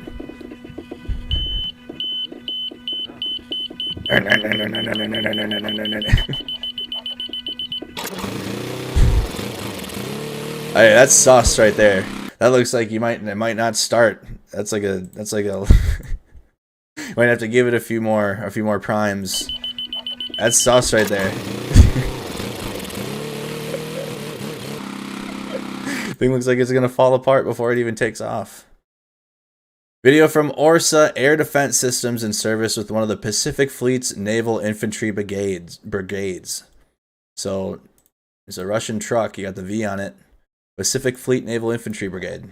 Hey, that's sauce right there. That looks like it might not start. That's like a might have to give it a few more primes. That's sauce right there. Thing looks like it's gonna fall apart before it even takes off. Video from ORSA Air Defense Systems in service with one of the Pacific Fleet's naval infantry brigades. So it's a Russian truck. You got the V on it. Pacific Fleet Naval Infantry Brigade.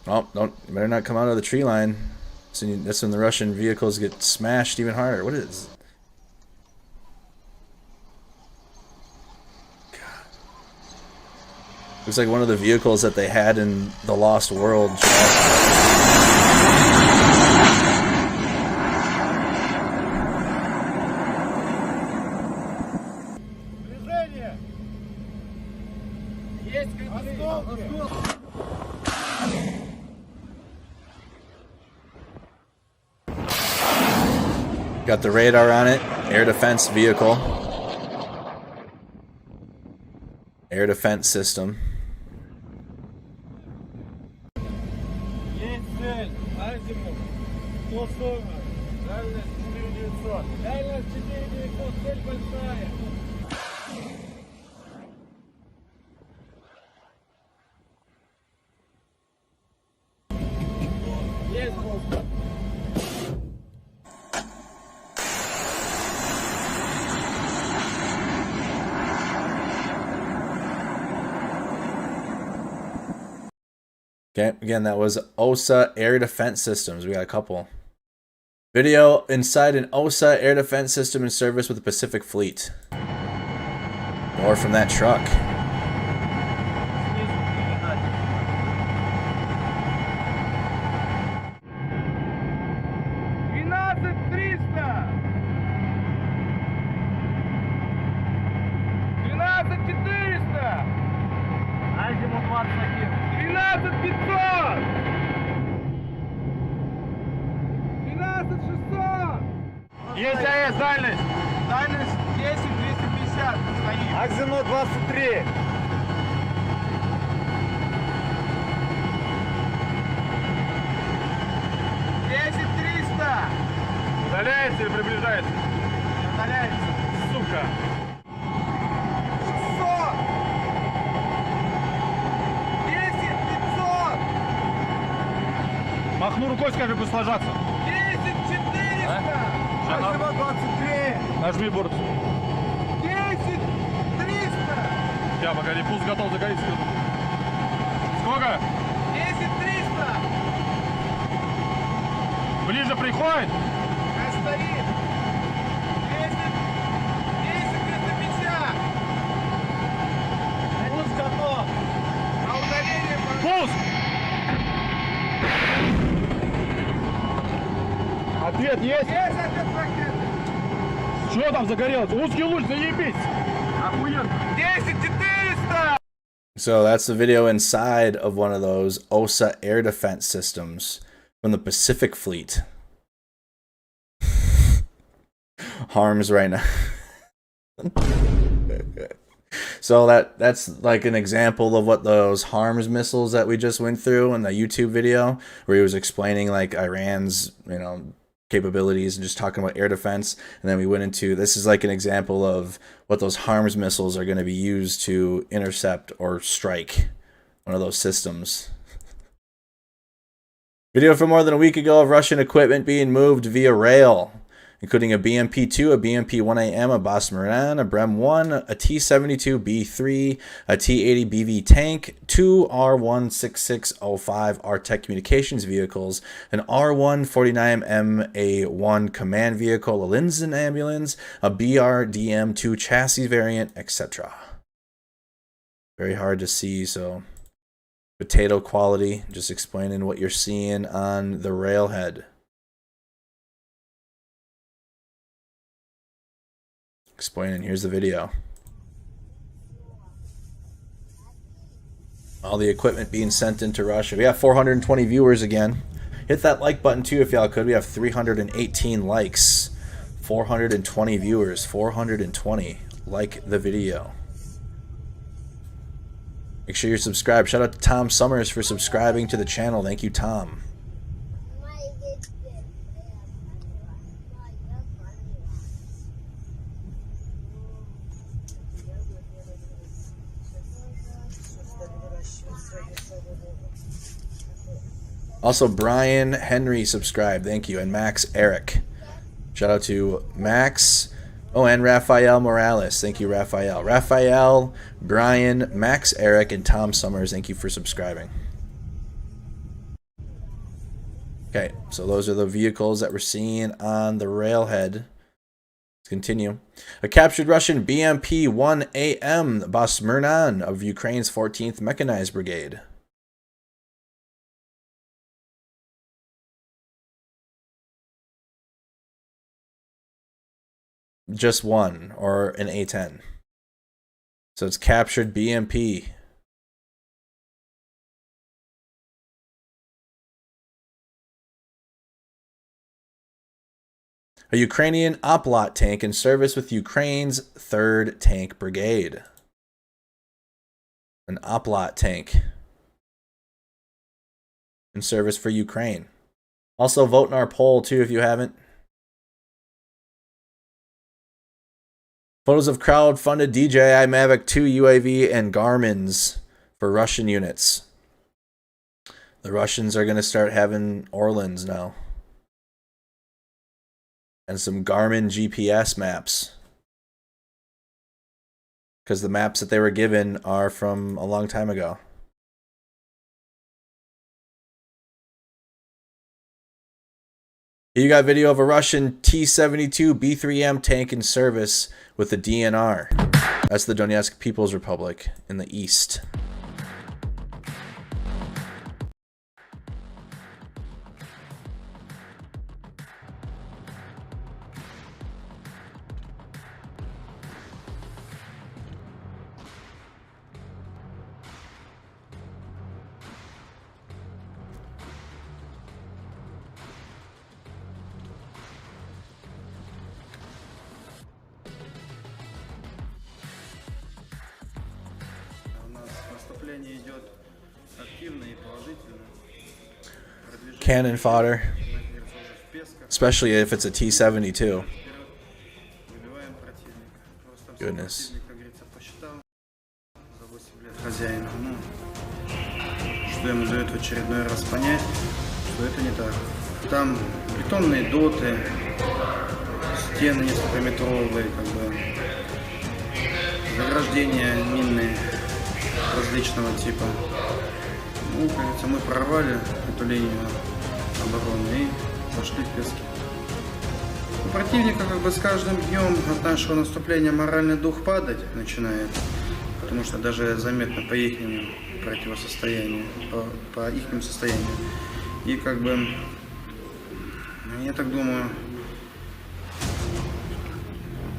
Oh, you better not come out of the tree line. So that's when the Russian vehicles get smashed even harder. What is? God. Looks like one of the vehicles that they had in the Lost World. Got the radar on it. Air defense vehicle. Air defense system. Okay, again, that was OSA Air Defense Systems. We got a couple. Video inside an OSA Air Defense System in service with the Pacific Fleet. More from that truck. Есть АЭС, дальность? Дальность 10-250 стоит. Азимут 23. 10-300. Удаляется или приближается? Удаляется. Сука. 600. 10-500. Махну рукой, скажи, пусть ложатся. 10-400. Азимут 23. Нажми борт. 10-300. Я, погоди, пусть готов загореть. Сколько? 10-300. Ближе приходит. Стоит. 10-250. Пуск готов. На удаление. Пуск. Ответ есть? Есть ответ ракеты. Что там загорелось? Узкий луч, заебись. Охуенно. 10-400. So that's the video inside of one of those OSA air defense systems from the Pacific Fleet. Harms right now. So that's like an example of what those HARMS missiles that we just went through in the YouTube video, where he was explaining like Iran's, capabilities and just talking about air defense. And then we went into, this is like an example of what those HARMS missiles are going to be used to intercept or strike one of those systems. Video from more than a week ago of Russian equipment being moved via rail, including a BMP-2, a BMP-1AM, a Basmaran, a Brem-1, a T-72B3, a T-80BV tank, 2 R-16605 RTEC communications vehicles, an R-149MA-1 command vehicle, a Linsen ambulance, a BRDM-2 chassis variant, etc. Very hard to see, so potato quality, just explaining what you're seeing on the railhead. Explaining, here's the video. All the equipment being sent into Russia. We have 420 viewers again. Hit that like button too if y'all could. We have 318 likes. 420 viewers. 420. Like the video. Make sure you're subscribed. Shout out to Tom Summers for subscribing to the channel. Thank you, Tom. Also, Brian Henry subscribed. Thank you. And Max Eric. Shout out to Max. Oh, and Rafael Morales. Thank you, Rafael. Rafael, Brian, Max Eric, and Tom Summers. Thank you for subscribing. Okay, so those are the vehicles that we're seeing on the railhead. Let's continue. A captured Russian BMP-1AM Basmurnan of Ukraine's 14th Mechanized Brigade. Just one, or an A-10. So it's captured BMP. A Ukrainian Oplot tank in service with Ukraine's 3rd Tank Brigade. An Oplot tank in service for Ukraine. Also, vote in our poll too if you haven't. Photos of crowd-funded DJI Mavic 2 UAV and Garmin's for Russian units. The Russians are going to start having Orlans now. And some Garmin GPS maps. Because the maps that they were given are from a long time ago. You got video of a Russian T-72 B3M tank in service with the DNR. That's the Donetsk People's Republic in the east. Cannon fodder, especially if it's a T-72. Goodness. Хозяина, ну, что ему дает в очередной раз понять, что это не так. Там бетонные доты, стены несколькометровые, как бы, заграждения минные различного типа. Ну, кажется, мы прорвали эту линию обороны и пошли в пески. У противника как бы с каждым днем от нашего наступления моральный дух падать начинает. Потому что даже заметно по их противостоянию, по их состоянию. И как бы, я так думаю,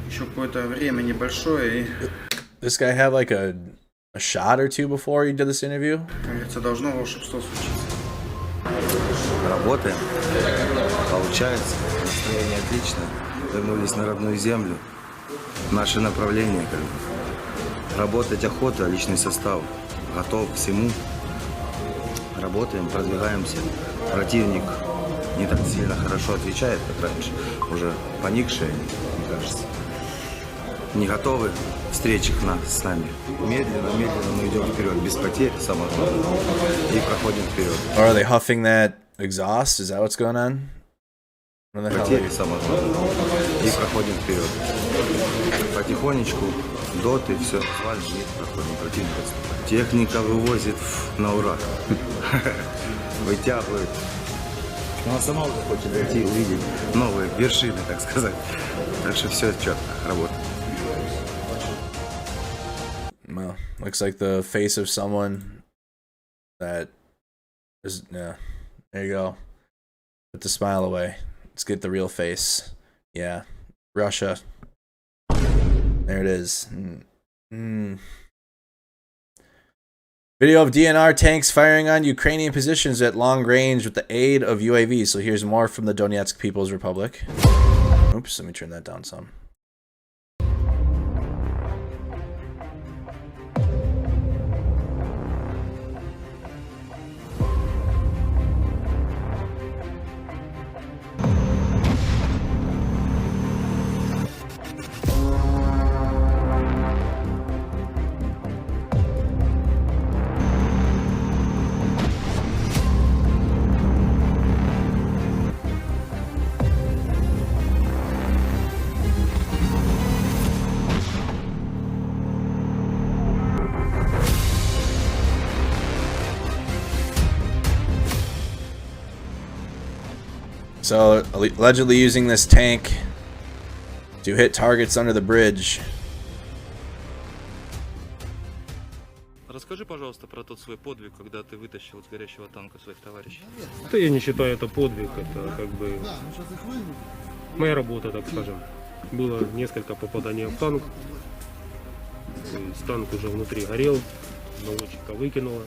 еще какое-то время небольшое. This guy had like a shot or two before he did this interview? Как говорится, должно волшебство случиться. Работаем, получается, настроение отлично. Вернулись на родную землю. Наше направление как бы. Работать охота, личный состав готов к всему. Работаем, продвигаемся. Противник не так сильно хорошо отвечает, как раньше. Уже поникшие, мне кажется. Не готовы к встрече с нами. Медленно мы идем вперед, без потерь, самое главное. И проходим вперед. Or are they huffing that exhaust? Is that what's going on? Потери, самое главное. И проходим вперед. Потихонечку. Доты, все, свалим, нет, проходим, противник отступает. Техника вывозит на ура. Вытягивает. Она сама уже хочет зайти, увидеть новые вершины, так сказать. Так что все четко, работает. Well, looks like the face of someone that is, yeah, there you go. Put the smile away. Let's get the real face. Yeah, Russia. There it is. Video of DNR tanks firing on Ukrainian positions at long range with the aid of UAVs. So here's more from the Donetsk People's Republic. Oops, let me turn that down some. So, allegedly using this tank to hit targets under the bridge. Расскажи, пожалуйста, про тот свой подвиг, когда ты вытащил с горящего танка своих товарищей. Да я не считаю это подвиг, это как бы моя работа, так скажем. Было несколько попаданий в танк. То есть танк уже внутри горел, наводчика выкинуло.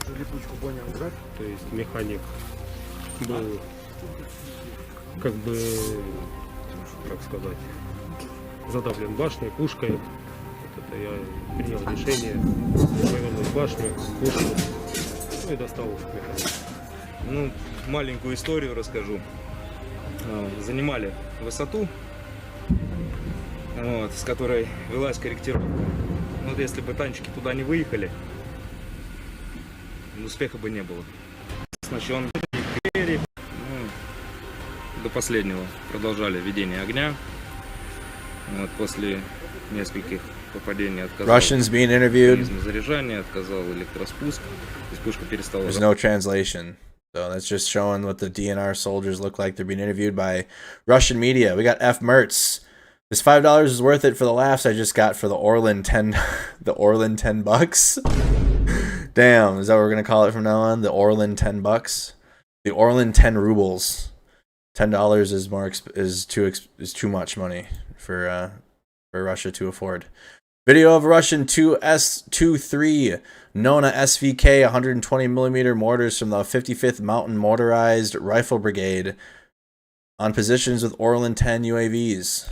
То есть механик был, как бы, как сказать, задавлен башней, пушкой. Вот это я принял решение повернуть башню, пушку, ну и достал механик. Ну, маленькую историю расскажу. Занимали высоту, вот, с которой велась корректировка. Вот если бы танчики туда не выехали, успеха бы не было. Оснащен двери, до последнего продолжали ведение огня. Вот, после нескольких попадений отказал Russians being interviewed. заряжания, отказал электроспуск, то есть пушка перестала. There's no translation. So that's just showing what the DNR soldiers look like. They're being interviewed by Russian media. We got F. Mertz. This $5 is worth it for the laughs I just got for the Orlan 10, the Orlan $10. Damn, is that what we're gonna call it from now on? The Orlan $10. The Orlan 10 rubles. $10 is more is too much money for Russia to afford. Video of Russian 2S-23 Nona SVK 120mm mortars from the 55th Mountain Motorized Rifle Brigade on positions with Orlan 10 UAVs.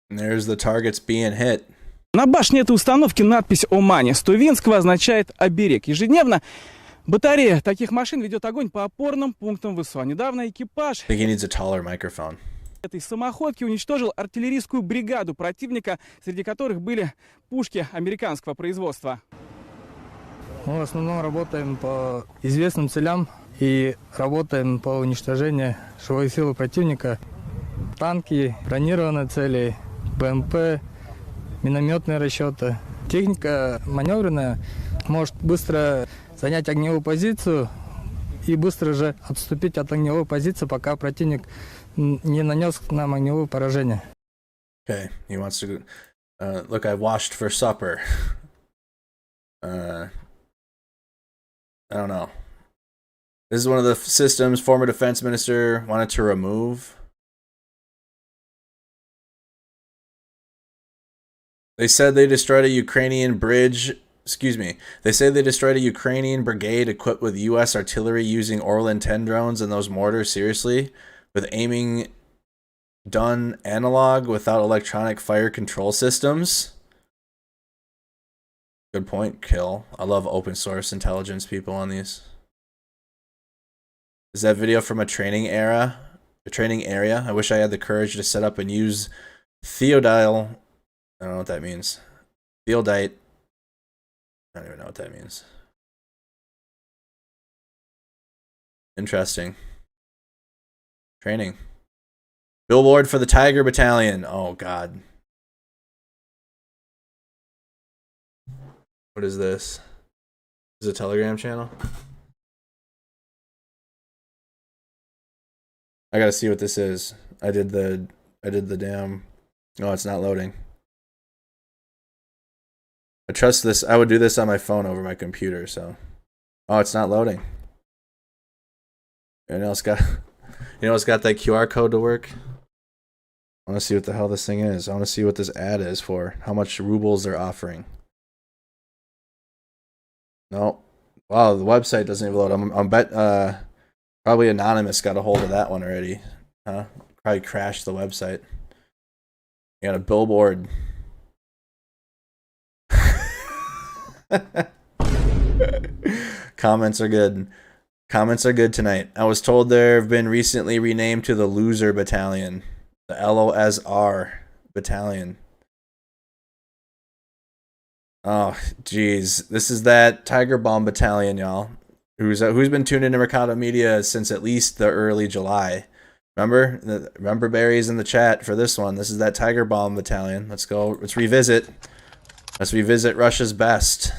And there's the targets being hit. На башне этой установки надпись о мане. С тувинского означает «оберег». Ежедневно батарея таких машин ведет огонь по опорным пунктам ВСУ. Недавно экипаж I think he needs a taller microphone. этой самоходки уничтожил артиллерийскую бригаду противника, среди которых были пушки американского производства. Мы в основном работаем по известным целям и работаем по уничтожению живой силы противника. Танки, бронированные цели, БМП, минометные расчеты. Техника маневренная, может быстро занять огневую позицию и быстро же отступить от огневой позиции, пока противник не нанес нам огневое поражение. Okay, he wants to look, I washed for supper. I don't know. This is one of the systems former defense minister wanted to remove. They said they destroyed a Ukrainian bridge. Excuse me. They say they destroyed a Ukrainian brigade equipped with U.S. artillery using Orlan 10 drones and those mortars. Seriously? With aiming done analog without electronic fire control systems? Good point, Kill. I love open source intelligence people on these. Is that video from a training area? I wish I had the courage to set up and use Theodile. I don't know what that means. Theodite. I don't even know what that means. Interesting. Training. Billboard for the Tiger Battalion. Oh, God. What is this? Is it a Telegram channel? I gotta see what this is. I did the damn... Oh, it's not loading. I trust this. I would do this on my phone over my computer, so... Oh, it's not loading. Anyone else got... You know what's got that QR code to work? I want to see what the hell this thing is. I want to see what this ad is for. How much rubles they're offering. No. Wow, the website doesn't even load. I'm bet probably Anonymous got a hold of that one already. Huh? Probably crashed the website. You got a billboard. Comments are good. Comments are good tonight. I was told there have been recently renamed to the Loser Battalion. The LOSR Battalion. Oh, geez. This is that Tiger Bomb Battalion, y'all. Who's been tuned into Mercado Media since at least the early July. Remember Barry's in the chat for this one. This is that Tiger Bomb Battalion. Let's go. Let's revisit. Let's revisit Russia's best.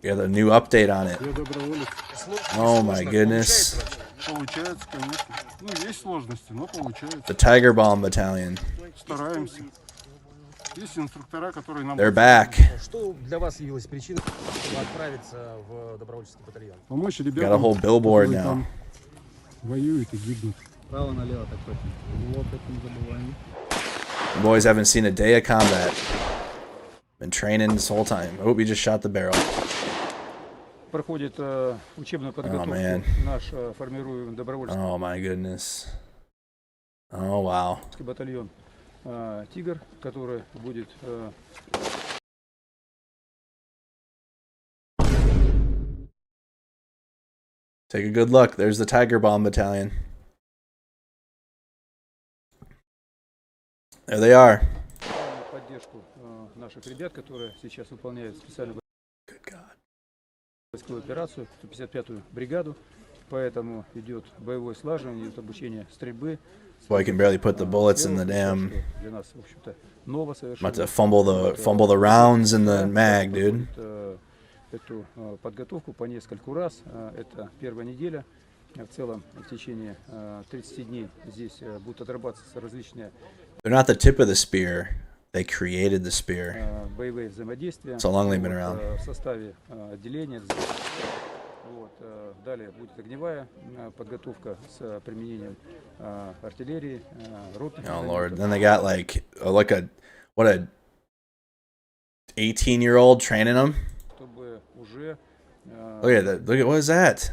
You got a new update on it. Oh my goodness. The Tiger Bomb Battalion. They're back. Got a whole billboard now. Boys haven't seen a day of combat. Been training this whole time. I hope we just shot the barrel. Oh man. Oh my goodness. Oh wow. Take a good look. There's the Tiger Bomb Battalion. There they are. Good God. Операцию 155-ю бригаду, поэтому идет боевое слаживание, идет обучение стрельбы. Boy, I can barely put the bullets in the damn. I'm about to fumble the rounds in the mag, dude. Эту подготовку по нескольку раз. Это первая неделя. в целом в течение 30 дней здесь будут отрабатываться различные They're not the tip of the spear. They created the spear. боевые взаимодействия. So long they've been around. В составе отделения. Вот, далее будет огневая подготовка с применением артиллерии, ротных. Oh Lord! Then they got like a 18-year-old training them. Чтобы уже Look at that! Look at what is that?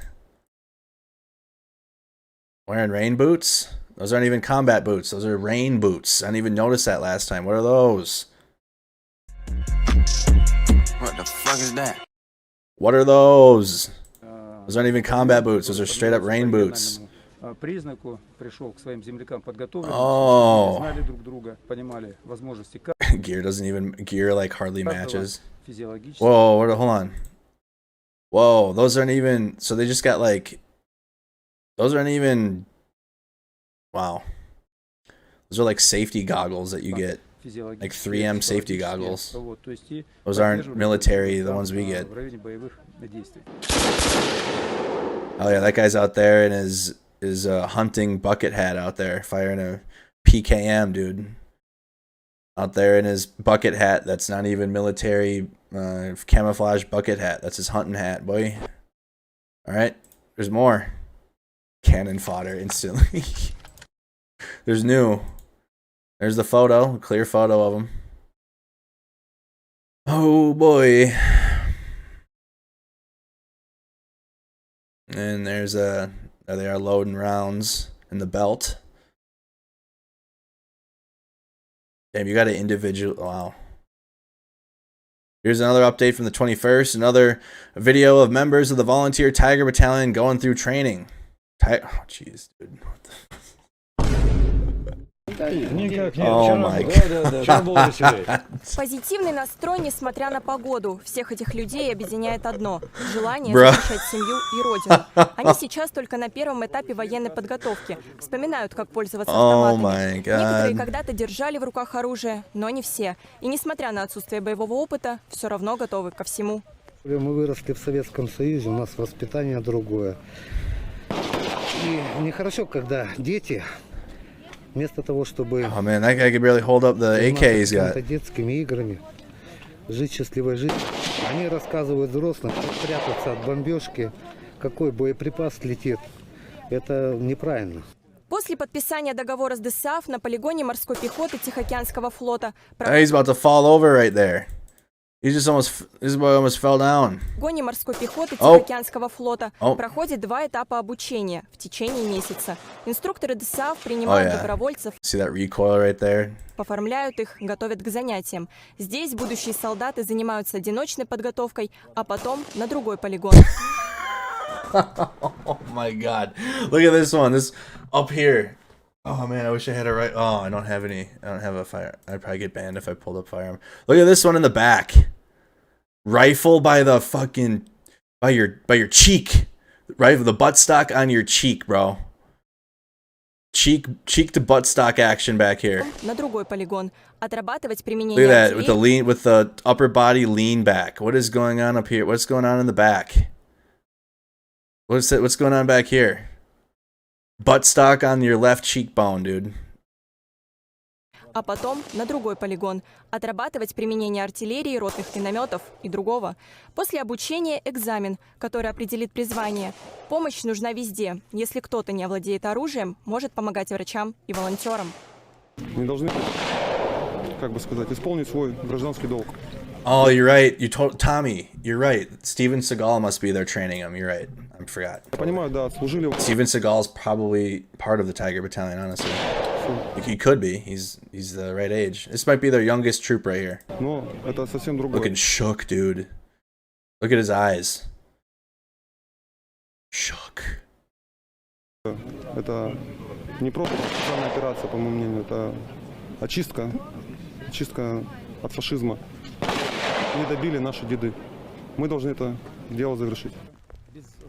Wearing rain boots? Those aren't even combat boots. Those are rain boots. I didn't even notice that last time. What are those? What the fuck is that? What are those? Those aren't even combat boots. Those are straight up rain boots. признаку пришел к своим землякам подготовленным, Oh. знали друг друга, понимали возможности. Gear like hardly matches. Физиологически. Whoa, hold on. Whoa, those aren't even, so they just got like, those aren't even, wow. Those are like safety goggles that you get, like 3M safety goggles. Those aren't military, the ones we get. Oh yeah, that guy's out there in his hunting bucket hat out there, firing a PKM, dude. Out there in his bucket hat that's not even military, camouflage bucket hat. That's his hunting hat, boy. Alright, there's more. Cannon fodder instantly. There's new. There's the photo, clear photo of him. Oh boy. And there's there they are loading rounds in the belt. Damn, you got an individual. Wow. Here's another update from the 21st. Another video of members of the volunteer Tiger Battalion going through training. Oh, jeez, dude. What the... Oh my God. Позитивный настрой, несмотря на погоду. Всех этих людей объединяет одно – желание защищать семью и родину. Они сейчас только на первом этапе военной подготовки. Вспоминают, как пользоваться автоматами. Некоторые когда-то держали в руках оружие, но не все. И несмотря на отсутствие боевого опыта, все равно готовы ко всему. Мы выросли в Советском Союзе, у нас воспитание другое. И нехорошо, когда дети... Вместо того, чтобы oh man, that guy could barely hold up the AK he's got. Детскими играми, жить счастливой жизнью. Они рассказывают взрослым, как прятаться от бомбежки, какой боеприпас летит. Это неправильно. После подписания договора с ДСАФ на полигоне морской пехоты Тихоокеанского флота He's about to fall over right there. He just this boy almost fell down. В полигоне морской пехоты Тихоокеанского флота проходит 2 этапа обучения в течение месяца. Инструкторы ДСАФ принимают добровольцев, See that recoil right there? оформляют их, готовят к занятиям. Здесь будущие солдаты занимаются одиночной подготовкой, а потом на другой полигон. Oh my God. Look at this one. This up here. Oh man, I wish I had a right. Oh, I don't have any. I don't have a fire. I'd probably get banned if I pulled up firearm. Look at this one in the back. Rifle by the fucking by your cheek. Rifle, the buttstock on your cheek, bro. Cheek to buttstock action back here. На другой полигон. Отрабатывать Look применение at that with the upper body lean back. What is going on up here? What's going on in the back? What's going on back here? Buttstock on your left cheekbone, dude. А потом на другой полигон. Отрабатывать применение артиллерии, ротных минометов и другого. После обучения экзамен, который определит призвание. Помощь нужна везде. Если кто-то не овладеет оружием, может помогать врачам и волонтерам. Мы должны, как бы сказать, исполнить свой гражданский долг. Oh, you're right. You told Tommy. You're right. Steven Seagal must be there training him. You're right. I forgot. Я понимаю, да, отслужили. Steven Seagal's probably part of the Tiger Battalion, honestly. He could be. He's the right age. This might be their youngest troop right here. Но это совсем другое. Looking shook, dude. Look at his eyes. Shook. Это не просто специальная операция, по моему мнению, это очистка от фашизма. Не добили наши деды. Мы должны это дело завершить.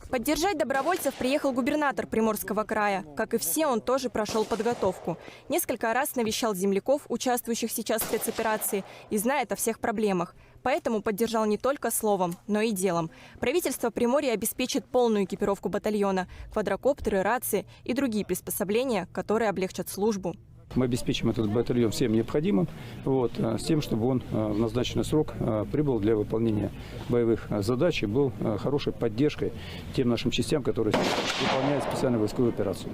Поддержать добровольцев приехал губернатор Приморского края. Как и все, он тоже прошел подготовку. Несколько раз навещал земляков, участвующих сейчас в спецоперации, и знает о всех проблемах. Поэтому поддержал не только словом, но и делом. Правительство Приморья обеспечит полную экипировку батальона, квадрокоптеры, рации и другие приспособления, которые облегчат службу. Мы обеспечим этот батальон всем необходимым, с тем, чтобы он в назначенный срок прибыл для выполнения боевых задач и был хорошей поддержкой тем нашим частям, которые выполняют специальную войсковую операцию.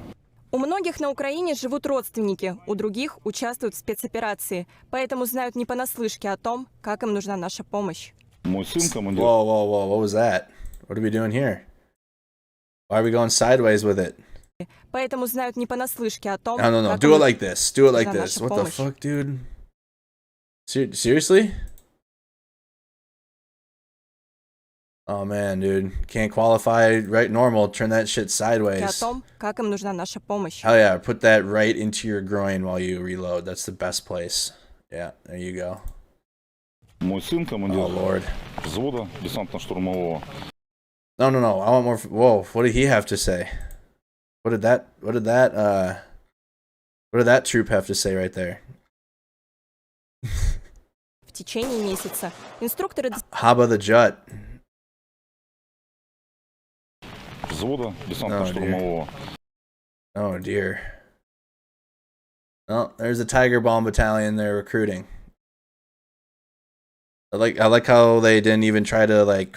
У многих на Украине живут родственники, у других участвуют в спецоперации, поэтому знают не понаслышке о том, как им нужна наша помощь. Мой сын командир. Whoa, what was that? What are we doing here? Why are we going sideways with it? Поэтому знают не понаслышке о том, No. как Do им it like this. Do it like нужна this. наша What the помощь. fuck, dude? Seriously? Oh man, dude. Can't qualify right normal. Turn that shit О sideways. том, как им нужна наша помощь. Hell yeah. Put that right into your groin while you reload. That's the best place. Yeah, there you go. Мой сын командир Lord. взвода десантно-штурмового. No. I want more. Whoa, what did he have to say? What did that troop have to say right there? В течение месяца инструкторы Haba the Jut. Взвода десантно-штурмового. Oh dear. Oh, there's the Tiger Bomb Battalion they're recruiting. I like how they didn't even try to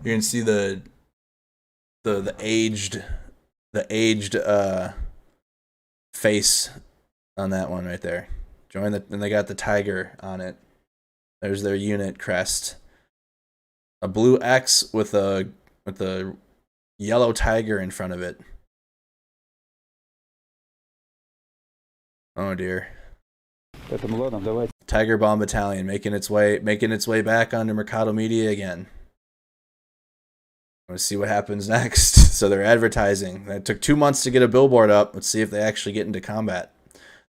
you can see the aged face on that one right there. And they got the tiger on it. There's their unit crest. A blue X with a yellow tiger in front of it. Oh dear. Tiger Bomb Battalion making its way back onto Mercado Media again. Let's see what happens next. So they're advertising. It took 2 months to get a billboard up. Let's see if they actually get into combat.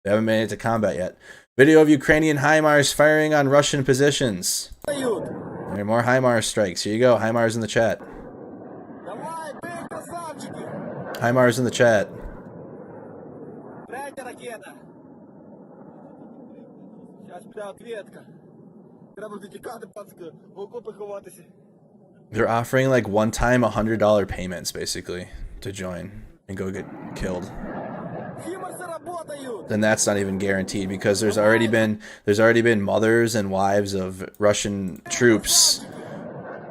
They haven't made it to combat yet. Video of Ukrainian HIMARS firing on Russian positions. There are more HIMARS strikes. Here you go. HIMARS in the chat. HIMARS in the chat. They're offering like one-time $100 payments basically to join and go get killed. Then that's not even guaranteed because there's already been mothers and wives of Russian troops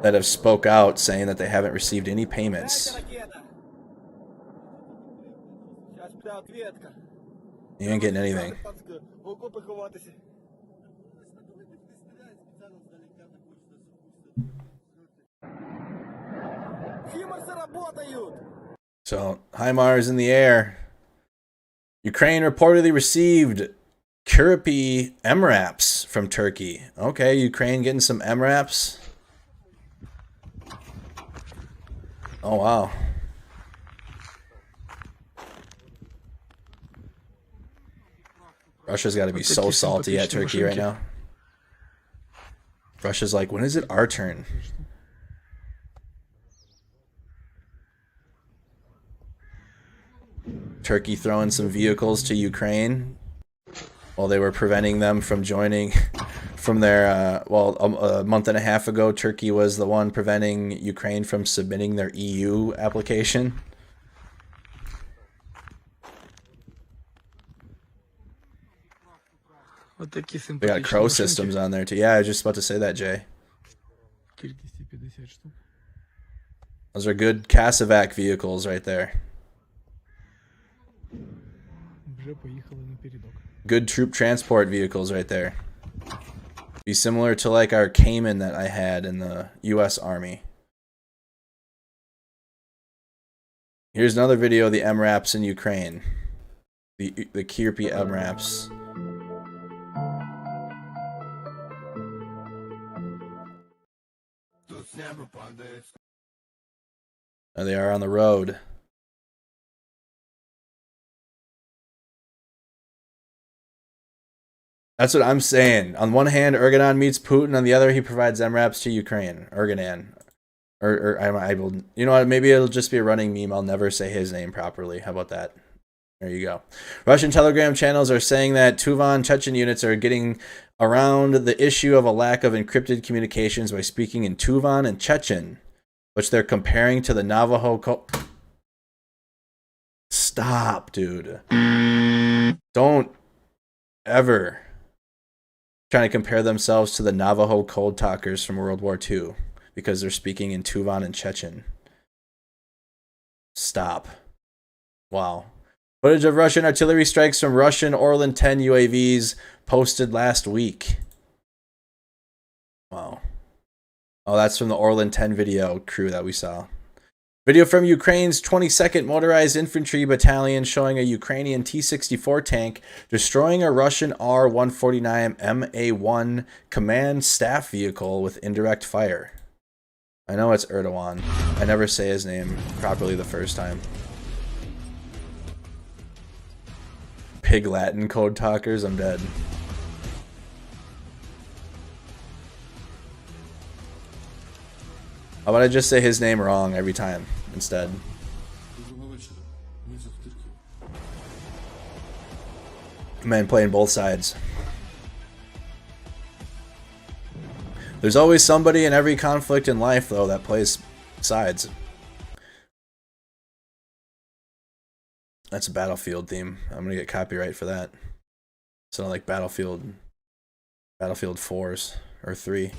that have spoke out saying that they haven't received any payments. You ain't getting anything. So, HIMARS in the air. Ukraine reportedly received Crimea MRAPs from Turkey. Okay, Ukraine getting some MRAPs. Oh, wow. Russia's got to be so salty at Turkey right now. Russia's like, when is it our turn? Turkey throwing some vehicles to Ukraine while they were preventing them from joining from their, a month and a half ago, Turkey was the one preventing Ukraine from submitting their EU application. They got Crow systems on there too. Yeah, I was just about to say that, Jay. Those are good Casavac vehicles right there. Good troop transport vehicles right there. Be similar to like our Cayman that I had in the US Army. Here's another video of the MRAPs in Ukraine. The Kirpi MRAPs. There they are on the road. That's what I'm saying. On one hand, Erdogan meets Putin. On the other, he provides MRAPs to Ukraine. Erdogan. I will. You know what? Maybe it'll just be a running meme. I'll never say his name properly. How about that? There you go. Russian Telegram channels are saying that Tuvan Chechen units are around the issue of a lack of encrypted communications by speaking in Tuvan and Chechen, which they're comparing to the Navajo code. Stop, dude. Don't ever try to compare themselves to the Navajo code talkers from World War II because they're speaking in Tuvan and Chechen. Stop. Wow. Footage of Russian artillery strikes from Russian Orlan 10 UAVs posted last week. Wow. Oh, that's from the Orlan 10 video crew that we saw. Video from Ukraine's 22nd Motorized Infantry Battalion showing a Ukrainian T-64 tank destroying a Russian R-149 MA-1 command staff vehicle with indirect fire. I know it's Erdogan. I never say his name properly the first time. Pig Latin code talkers, I'm dead. How about I just say his name wrong every time instead? Man playing both sides. There's always somebody in every conflict in life, though, that plays sides. That's a Battlefield theme. I'm gonna get copyright for that. Sound like Battlefield 4s or 3.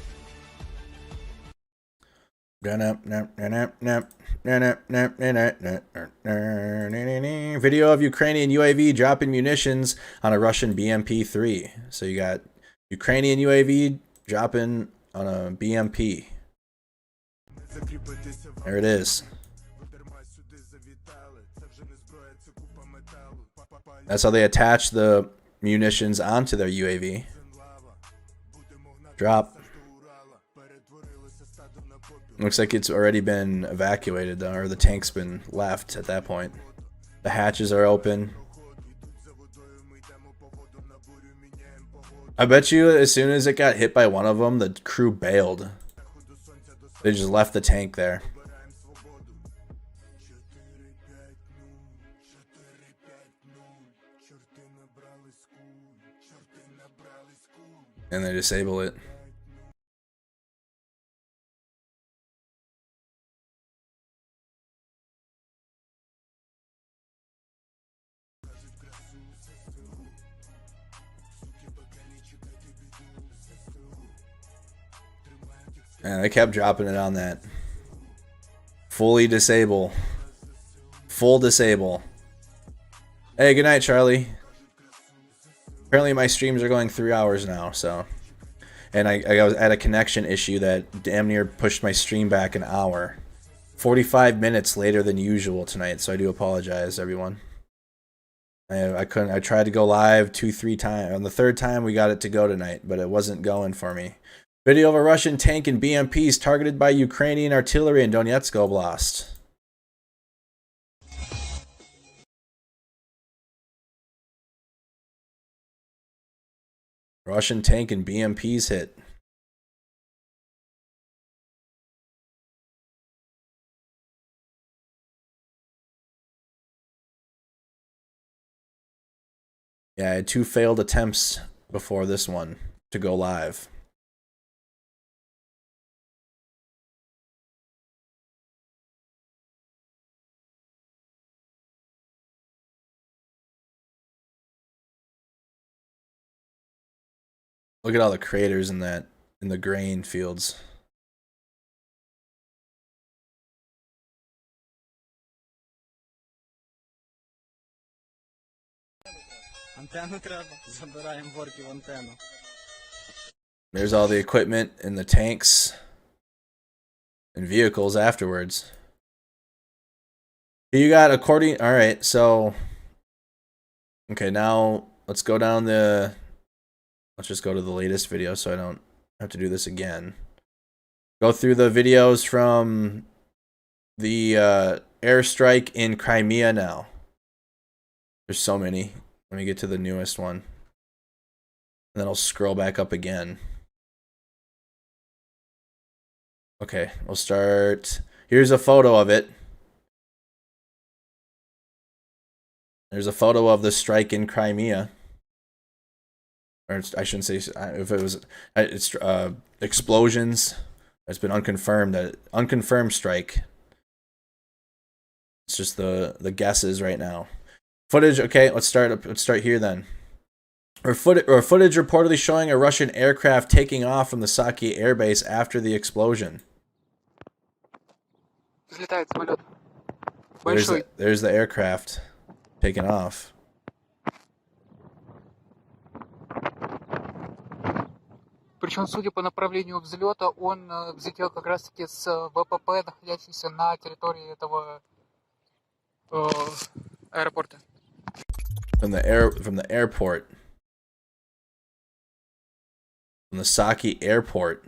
Video of Ukrainian UAV dropping munitions on a Russian BMP-3. So you got Ukrainian UAV dropping on a BMP. There it is. That's how they attach the munitions onto their UAV. Drop. Looks like it's already been evacuated, though, or the tank's been left at that point. The hatches are open. I bet you as soon as it got hit by one of them, the crew bailed. They just left the tank there. And they disable it. And they kept dropping it on that. Fully disable. Full disable. Hey, good night, Charlie. Apparently my streams are going 3 hours now, so. And I was at a connection issue that damn near pushed my stream back an hour. 45 minutes later than usual tonight, so I do apologize, everyone. I couldn't. I tried to go live 2-3 times. On the third time, we got it to go tonight, but it wasn't going for me. Video of a Russian tank and BMPs targeted by Ukrainian artillery in Donetsk Oblast. Russian tank and BMPs hit. Yeah, I had 2 failed attempts before this one to go live. Look at all the craters in the grain fields. There's all the equipment and the tanks and vehicles afterwards. You got alright, so okay, now let's go down the let's just go to the latest video so I don't have to do this again. Go through the videos from the airstrike in Crimea now. There's so many. Let me get to the newest one. And then I'll scroll back up again. Okay, we'll start. Here's a photo of it. There's a photo of the strike in Crimea. or I shouldn't say if it was, it's explosions. It's been unconfirmed, that unconfirmed strike. It's just the guesses right now. Footage. Okay, let's start here then. Footage reportedly showing a Russian aircraft taking off from the Saki Airbase after the explosion. There's the aircraft taking off. Причем, судя по направлению взлета, он взлетел как раз-таки с ВПП, находящийся на территории этого аэропорта. From the airport. From the Saki airport.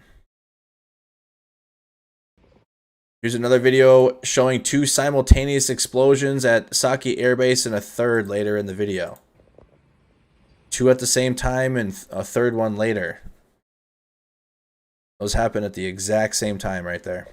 Here's another video showing 2 simultaneous explosions at Saki Airbase and a third later in the video. 2 at the same time and a third one later. Those happen at the exact same time right there.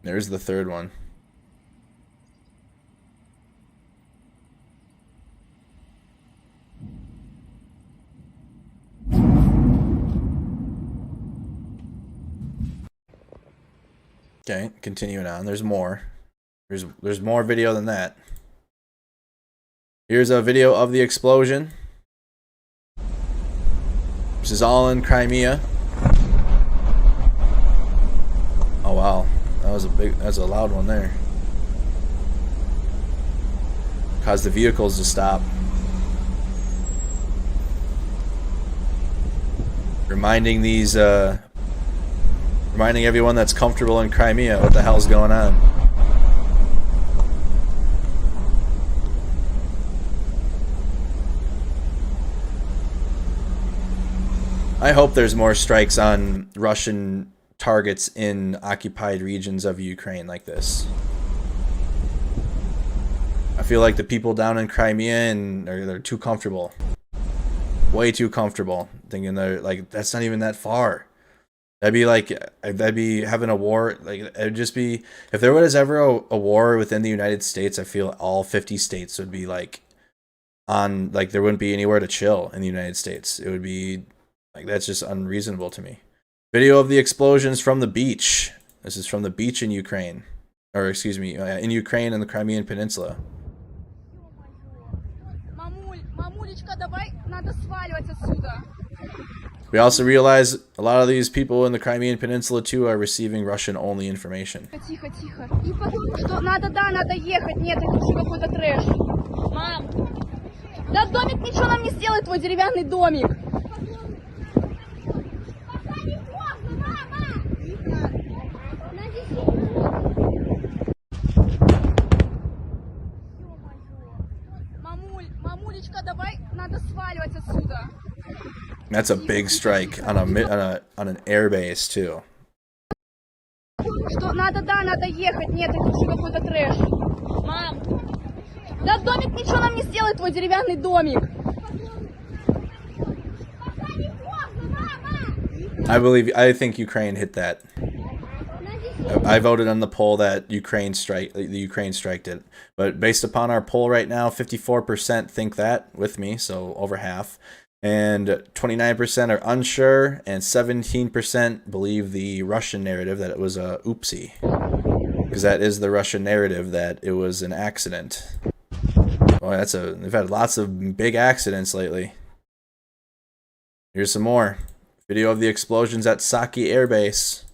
There's the third one. Okay, continuing on. There's more. There's more video than that. Here's a video of the explosion. This is all in Crimea. Oh wow. That's a loud one there. Caused the vehicles to stop. Reminding everyone that's comfortable in Crimea what the hell's going on. I hope there's more strikes on Russian targets in occupied regions of Ukraine like this. I feel like the people down in Crimea they're too comfortable. Way too comfortable. Thinking they're like, that's not even that far. That'd be having a war. Like, it'd just be, if there was ever a war within the United States, I feel all 50 states would be like there wouldn't be anywhere to chill in the United States. It would be like, that's just unreasonable to me. Video of the explosions from the beach. This is from the beach in Ukraine. Or excuse me, in Ukraine and the Crimean Peninsula. We also realize a lot of these people in the Crimean Peninsula too are receiving Russian-only information. Тихо, тихо. И потому что надо ехать. Нет, это уже какой-то трэш. Мам! Да домик ничего нам не сделает, твой деревянный домик. Мамулечка, давай, надо сваливать отсюда. That's a big strike on an airbase too. Что надо ехать. Нет, это уже какой-то трэш. Мам! Да домик ничего нам не сделает, твой деревянный домик. I think Ukraine hit that. I voted on the poll that the Ukraine striked it. But based upon our poll right now, 54% think that with me, so over half. And 29% are unsure, and 17% believe the Russian narrative that it was a oopsie. Because that is the Russian narrative that it was an accident. Boy, they've had lots of big accidents lately. Here's some more. Video of the explosions at Saki Airbase.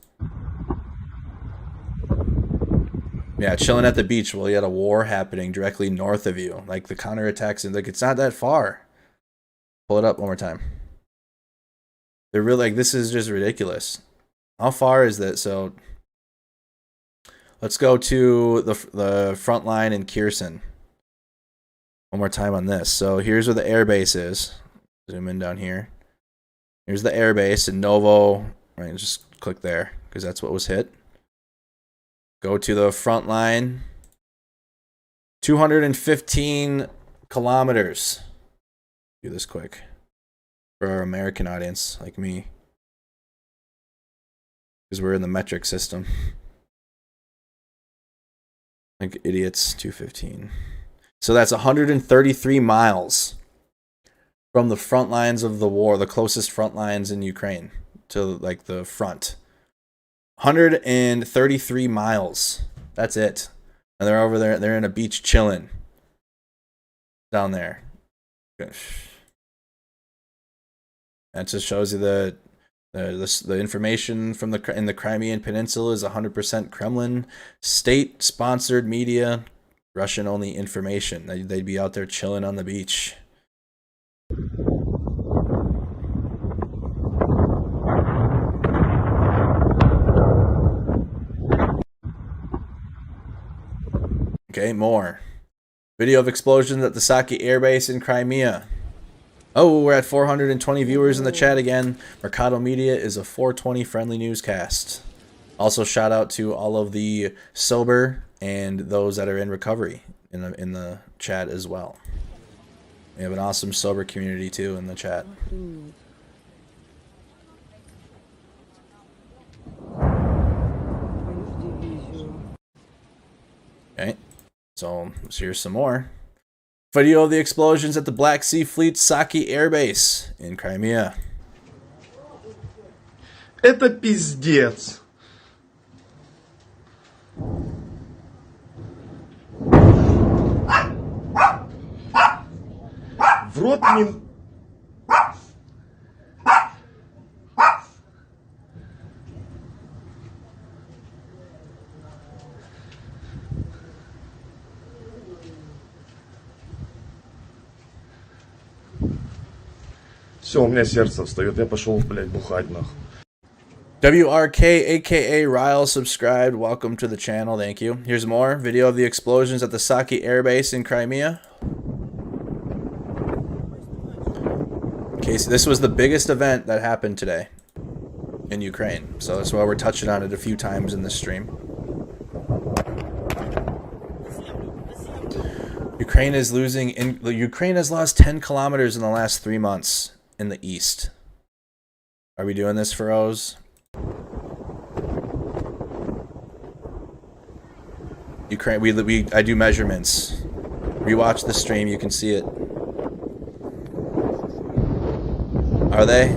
Yeah, chilling at the beach while you had a war happening directly north of you. Like the counterattacks, and like it's not that far. Pull it up one more time. They're really like, this is just ridiculous. How far is that? So let's go to the front line in Kherson. One more time on this. So here's where the airbase is. Zoom in down here. Here's the airbase in Novo. Right, just click there because that's what was hit. Go to the front line. 215 kilometers. Do this quick for our American audience like me, because we're in the metric system. Like idiots. 215. So that's 133 miles from the front lines of the war, the closest front lines in Ukraine to like the front. 133 miles. That's it. And they're over there. They're in a beach chilling down there. That just shows you the information from in the Crimean Peninsula is 100% Kremlin state-sponsored media, Russian-only information. They'd be out there chilling on the beach. Okay, more. Video of explosions at the Saki Airbase in Crimea. Oh, we're at 420 viewers in the chat again. Mercado Media is a 420 friendly newscast. Also, shout out to all of the sober and those that are in recovery in the chat as well. We have an awesome sober community too in the chat. Okay, so here's some more. Video of the explosions at the Black Sea Fleet Saki Airbase in Crimea. Это пиздец. В рот мне... Все, у меня сердце встает, я пошел, блядь, бухать, нахуй. WRK, aka Ryle, subscribed. Welcome to the channel. Thank you. Here's more. Video of the explosions at the Saki Airbase in Crimea. Okay, so this was the biggest event that happened today in Ukraine. So that's why we're touching on it a few times in this stream. Ukraine is losing. Ukraine has lost 10 kilometers in the last 3 months in the east. Are we doing this for O's? Ukraine. I do measurements. Rewatch the stream. You can see it. Are they?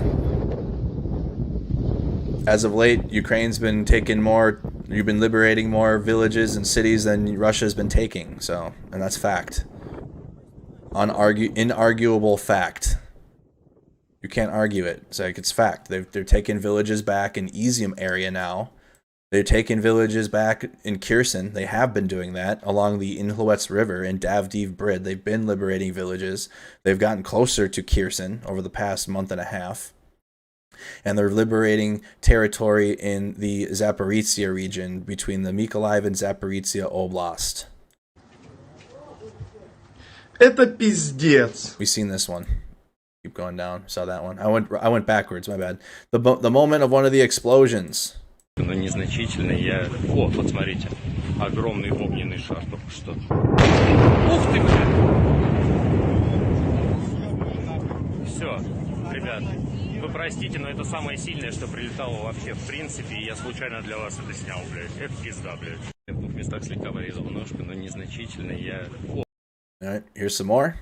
As of late, Ukraine's been taking more. You've been liberating more villages and cities than Russia's been taking. So, and that's fact. Inarguable fact. You can't argue it. It's like it's fact. They're taking villages back in Izium area now. They're taking villages back in Kherson. They have been doing that along the Inhluets River in Davdiv Brid. They've been liberating villages. They've gotten closer to Kherson over the past month and a half. And they're liberating territory in the Zaporizhia region between the Mykolaiv and Zaporizhia Oblast. Это пиздец. We've seen this one. Keep going down. Saw that one. I went backwards. My bad. The moment of one of the explosions. Но незначительный. О, вот смотрите. Огромный огненный шар только что. Ух ты, блядь! Все, ребят, вы простите, но это самое сильное, что прилетало вообще в принципе, и я случайно для вас это снял, блядь. Это пизда, блядь. Я в двух местах слегка порезал ножку, но незначительный. Alright, here's some more.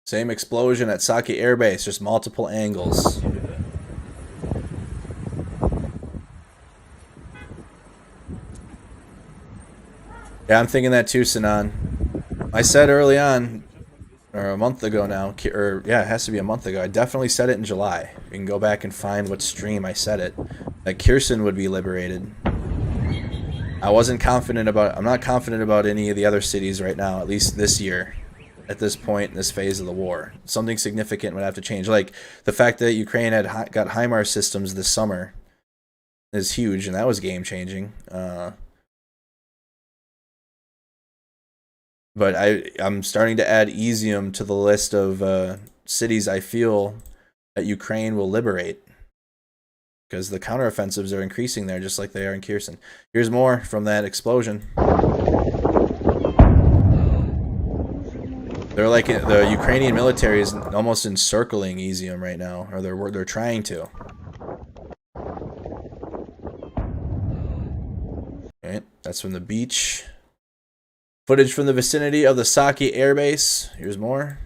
Same explosion at Saki Airbase, just multiple angles. Yeah, I'm thinking that too, Sinan. I said early on, or a month ago now, or yeah, it has to be a month ago. I definitely said it in July. You can go back and find what stream I said it. That Kherson would be liberated. I wasn't confident about, I'm not confident about any of the other cities right now, at least this year. At this point in this phase of the war, something significant would have to change. Like the fact that Ukraine had got HIMARS systems this summer is huge, and that was game changing. But I'm starting to add Izium to the list of cities I feel that Ukraine will liberate, because the counteroffensives are increasing there, just like they are in Kherson. Here's more from that explosion. They're like the Ukrainian military is almost encircling Izium right now, or they're trying to. Okay, that's from the beach. Footage from the vicinity of the Saki Airbase. Here's more.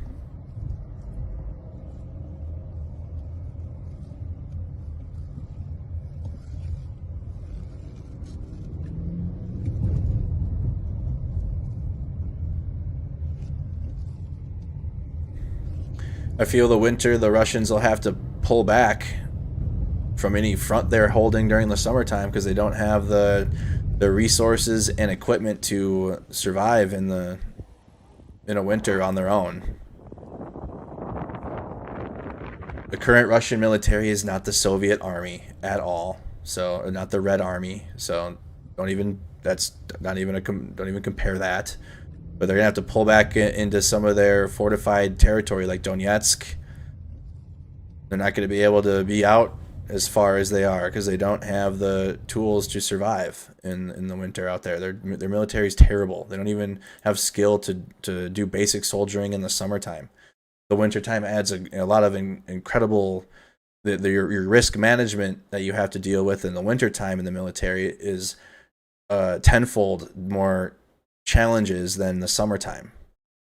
I feel the winter, the Russians will have to pull back from any front they're holding during the summertime because they don't have the resources and equipment to survive in a winter on their own. The current Russian military is not the Soviet army at all, so not the Red Army. So don't even compare that. But they're gonna have to pull back into some of their fortified territory, like Donetsk. They're not going to be able to be out as far as they are because they don't have the tools to survive in the winter out there. Their military is terrible. They don't even have skill to do basic soldiering in the summertime. The wintertime adds a lot of incredible. Your risk management that you have to deal with in the wintertime in the military is tenfold more challenges than the summertime.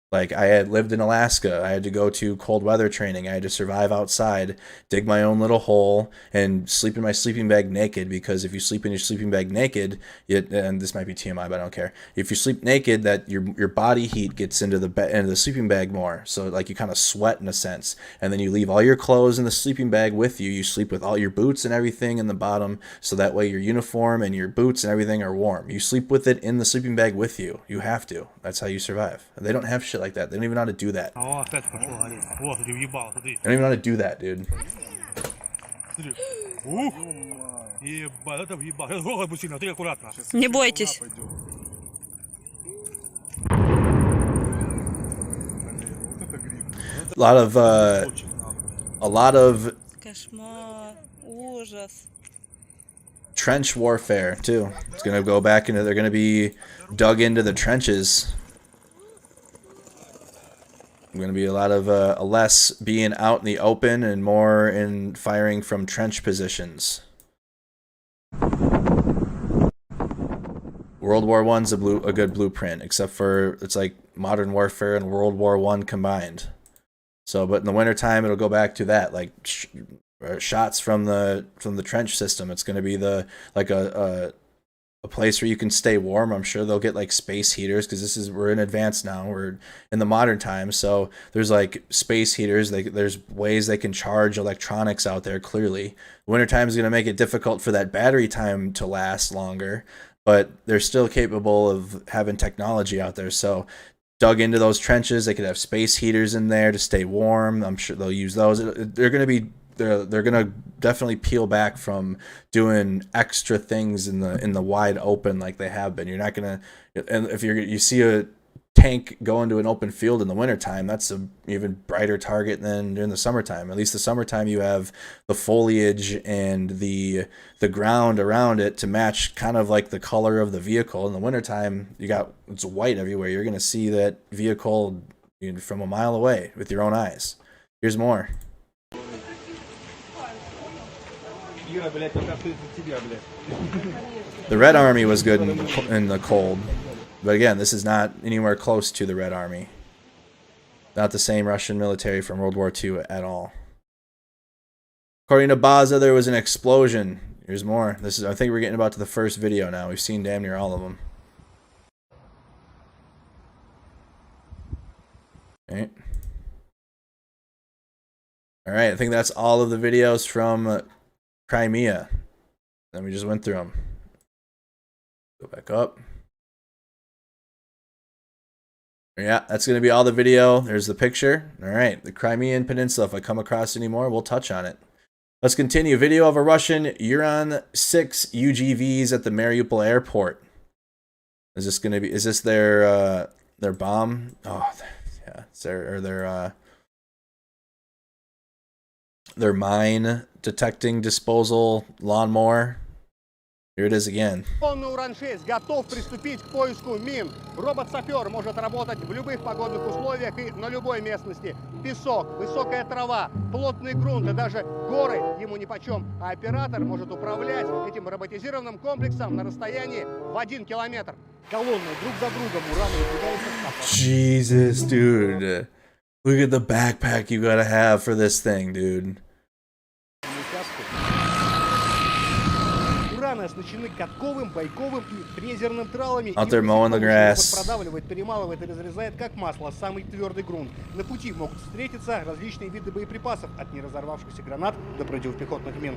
Like, I had lived in Alaska. I had to go to cold weather training. I had to survive outside, dig my own little hole, and sleep in my sleeping bag naked, because if you sleep in your sleeping bag naked, and this might be TMI, but I don't care. If you sleep naked, that your body heat gets into the sleeping bag more. So, like, you kind of sweat in a sense. And then you leave all your clothes in the sleeping bag with you. You sleep with all your boots and everything in the bottom, so that way your uniform and your boots and everything are warm. You sleep with it in the sleeping bag with you. You have to. That's how you survive. They don't have shit like that. They don't even know how to do that. They don't even know how to do that, dude. Не бойтесь. A lot of Кошмар, ужас. trench warfare too. It's gonna go back into. They're gonna be dug into the trenches. Going to be a lot of less being out in the open and more in firing from trench positions. World War I's a good blueprint, except for it's like modern warfare and World War I combined. So, but in the wintertime, it'll go back to that, like shots from the trench system. It's going to be a place where you can stay warm. I'm sure they'll get like space heaters, because we're in advance now. We're in the modern time, so there's like space heaters. There's ways they can charge electronics out there. Clearly, wintertime is going to make it difficult for that battery time to last longer, but they're still capable of having technology out there. So, dug into those trenches, they could have space heaters in there to stay warm. I'm sure they'll use those. They're going to be. They're gonna definitely peel back from doing extra things in the wide open like they have been. You're not gonna, and if you see a tank go into an open field in the wintertime, that's an even brighter target than during the summertime. At least the summertime you have the foliage and the ground around it to match kind of like the color of the vehicle. In the wintertime, it's white everywhere. You're gonna see that vehicle from a mile away with your own eyes. Here's more. The Red Army was good in the cold, but again, this is not anywhere close to the Red Army. Not the same Russian military from World War II at all. According to Baza, there was an explosion. Here's more. I think we're getting about to the first video now. We've seen damn near all of them. Okay. All right, I think that's all of the videos from Crimea. Then we just went through them. Go back up. Yeah, that's going to be all the video. There's the picture. All right, the Crimean Peninsula. If I come across any more, we'll touch on it. Let's continue. Video of a Russian Uran-6 UGVs at the Mariupol airport. Is this going to be? Is this their bomb? Oh, yeah. It's their mine detecting disposal lawnmower. Here it is again. Конный Уран-6 готов приступить к поиску мин. Робот-сапер может работать в любых погодных условиях и на любой местности. Песок, высокая трава, плотный грунт и даже горы ему нипочем. А оператор может управлять этим роботизированным комплексом на расстоянии в 1 километр. Колонны друг за другом ураны выдвигаются. Jesus, dude. Look at the backpack you gotta have for this thing, dude. Ураны оснащены катковым, бойковым и фрезерным тралами. Out there mowing the grass. Продавливает, перемалывает и разрезает как масло самый твердый грунт. На пути могут встретиться различные виды боеприпасов, от неразорвавшихся гранат до противопехотных мин.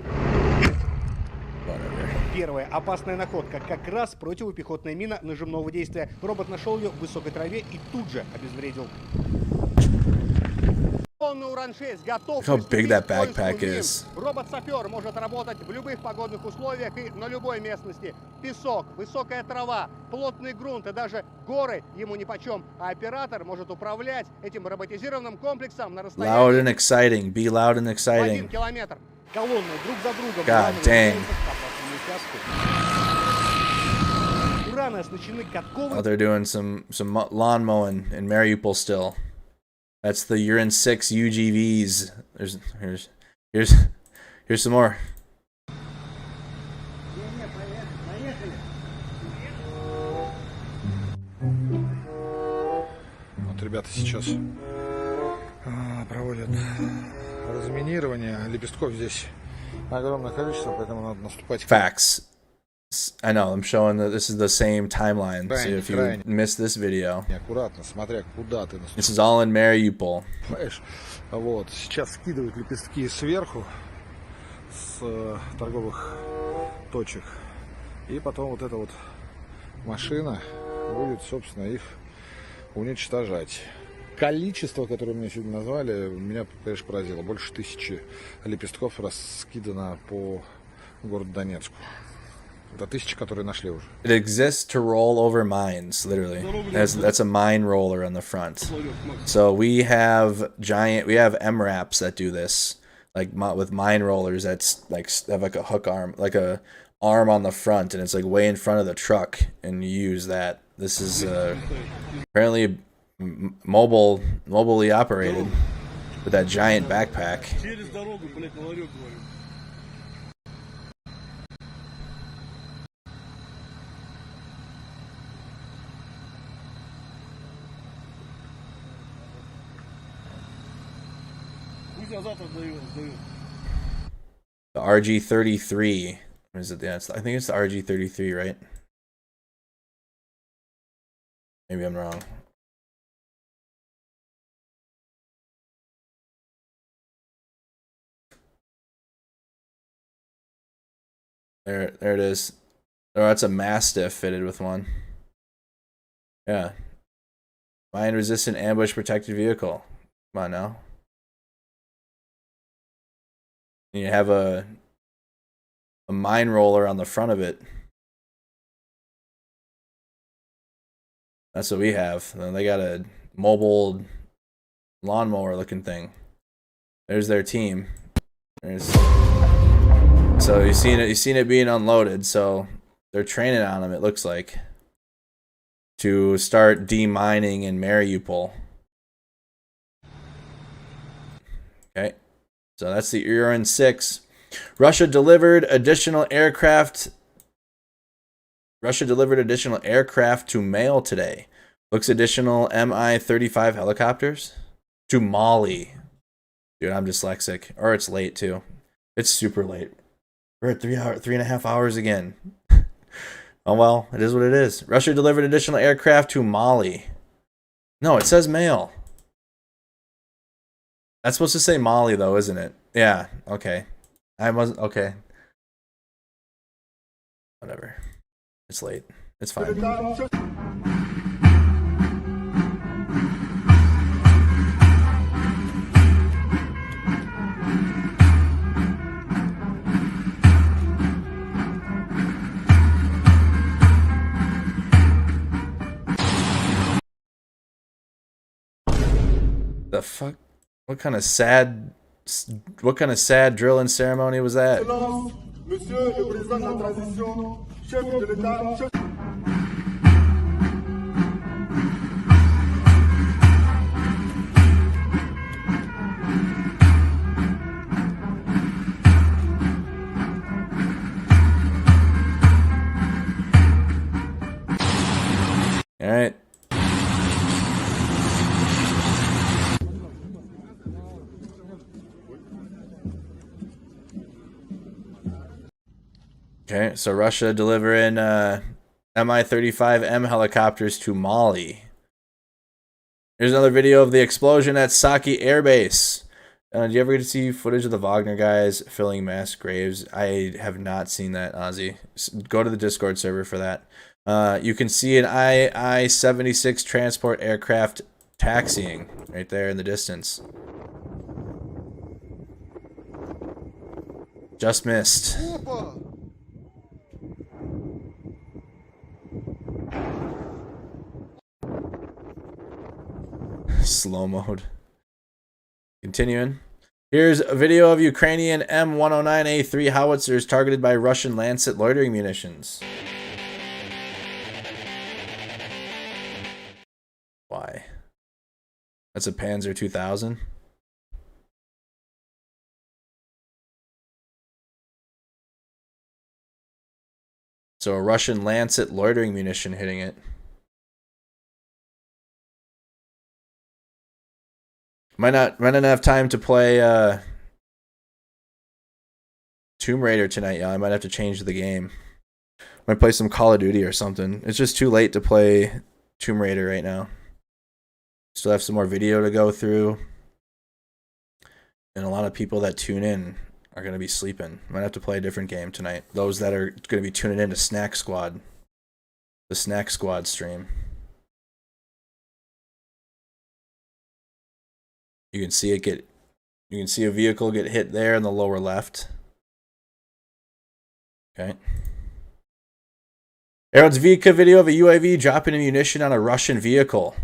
Первая опасная находка, как раз противопехотная мина нажимного действия. Робот нашел ее в высокой траве и тут же обезвредил. Look how big that backpack is. Робот-сапер может работать в любых погодных условиях и на любой местности. Песок, высокая трава, плотный грунт и даже горы ему нипочем. А оператор может управлять этим роботизированным комплексом на расстоянии Loud and exciting. Be loud and в 1 exciting. километр. Колонны друг за другом. God dang. Ураны оснащены катковым. Oh, they're doing some lawn mowing in Mariupol still. That's the Urine 6 UGVs. Here's some more. Вот ребята сейчас проводят разминирование. Лепестков здесь огромное количество, поэтому надо наступать. Facts. I know, I'm showing that this is the same timeline. So if you missed this video, аккуратно, смотря куда ты наступаешь. this is all in Mariupol. Вот, сейчас скидывают лепестки сверху с торговых точек. И потом вот эта вот машина будет, собственно, их уничтожать. Количество, которое мне сегодня назвали, меня, конечно, поразило. Больше 1000 лепестков раскидано по городу Донецку. Это 1000, которые нашли уже. It exists to roll over mines, literally. That's a mine roller on the front. So we have MRAPs that do this, like with mine rollers that's like have like a hook arm, like a arm on the front, and it's like way in front of the truck, and you use that. This is apparently mobily operated with that giant backpack. The RG-33. What is it? Yeah, I think it's the RG-33, right? Maybe I'm wrong. There it is. Oh, that's a Mastiff fitted with one. Yeah. Mine-resistant ambush protected vehicle. Come on now. And you have a mine roller on the front of it. That's what we have. Then they got a mobile lawnmower looking thing. There's their team. So you've seen it being unloaded. So they're training on them, it looks like, to start demining in Mariupol. Okay. So that's the Urine 6. Russia delivered additional aircraft to Mail today. Looks additional Mi-35 helicopters to Mali. Dude, I'm dyslexic. Or it's late too. It's super late. We're at 3.5 hours again. Oh well, it is what it is. Russia delivered additional aircraft to Mali. No, it says Mail. That's supposed to say Mali though, isn't it? Yeah, okay. I wasn't okay. Whatever. It's late. It's fine. The fuck? What kind of sad drilling ceremony was that? Monsieur le président de la transition, chef de l'État, chef... All right. Okay, so Russia delivering Mi-35M helicopters to Mali. Here's another video of the explosion at Saki Airbase. Did you ever get to see footage of the Wagner guys filling mass graves? I have not seen that, Ozzy. Go to the Discord server for that. You can see an I-76 transport aircraft taxiing right there in the distance. Just missed. Slow mode. Continuing. Here's a video of Ukrainian M109A3 howitzers targeted by Russian Lancet loitering munitions. Why? That's a Panzer 2000. So a Russian Lancet loitering munition hitting it. Might not have time to play Tomb Raider tonight, y'all. I might have to change the game. Might play some Call of Duty or something. It's just too late to play Tomb Raider right now. Still have some more video to go through. And a lot of people that tune in are going to be sleeping. Might have to play a different game tonight. Those that are going to be tuning in to Snack Squad. The Snack Squad stream. You can see a vehicle get hit there in the lower left. Okay. Aerodzvika video of a UAV dropping ammunition on a Russian vehicle.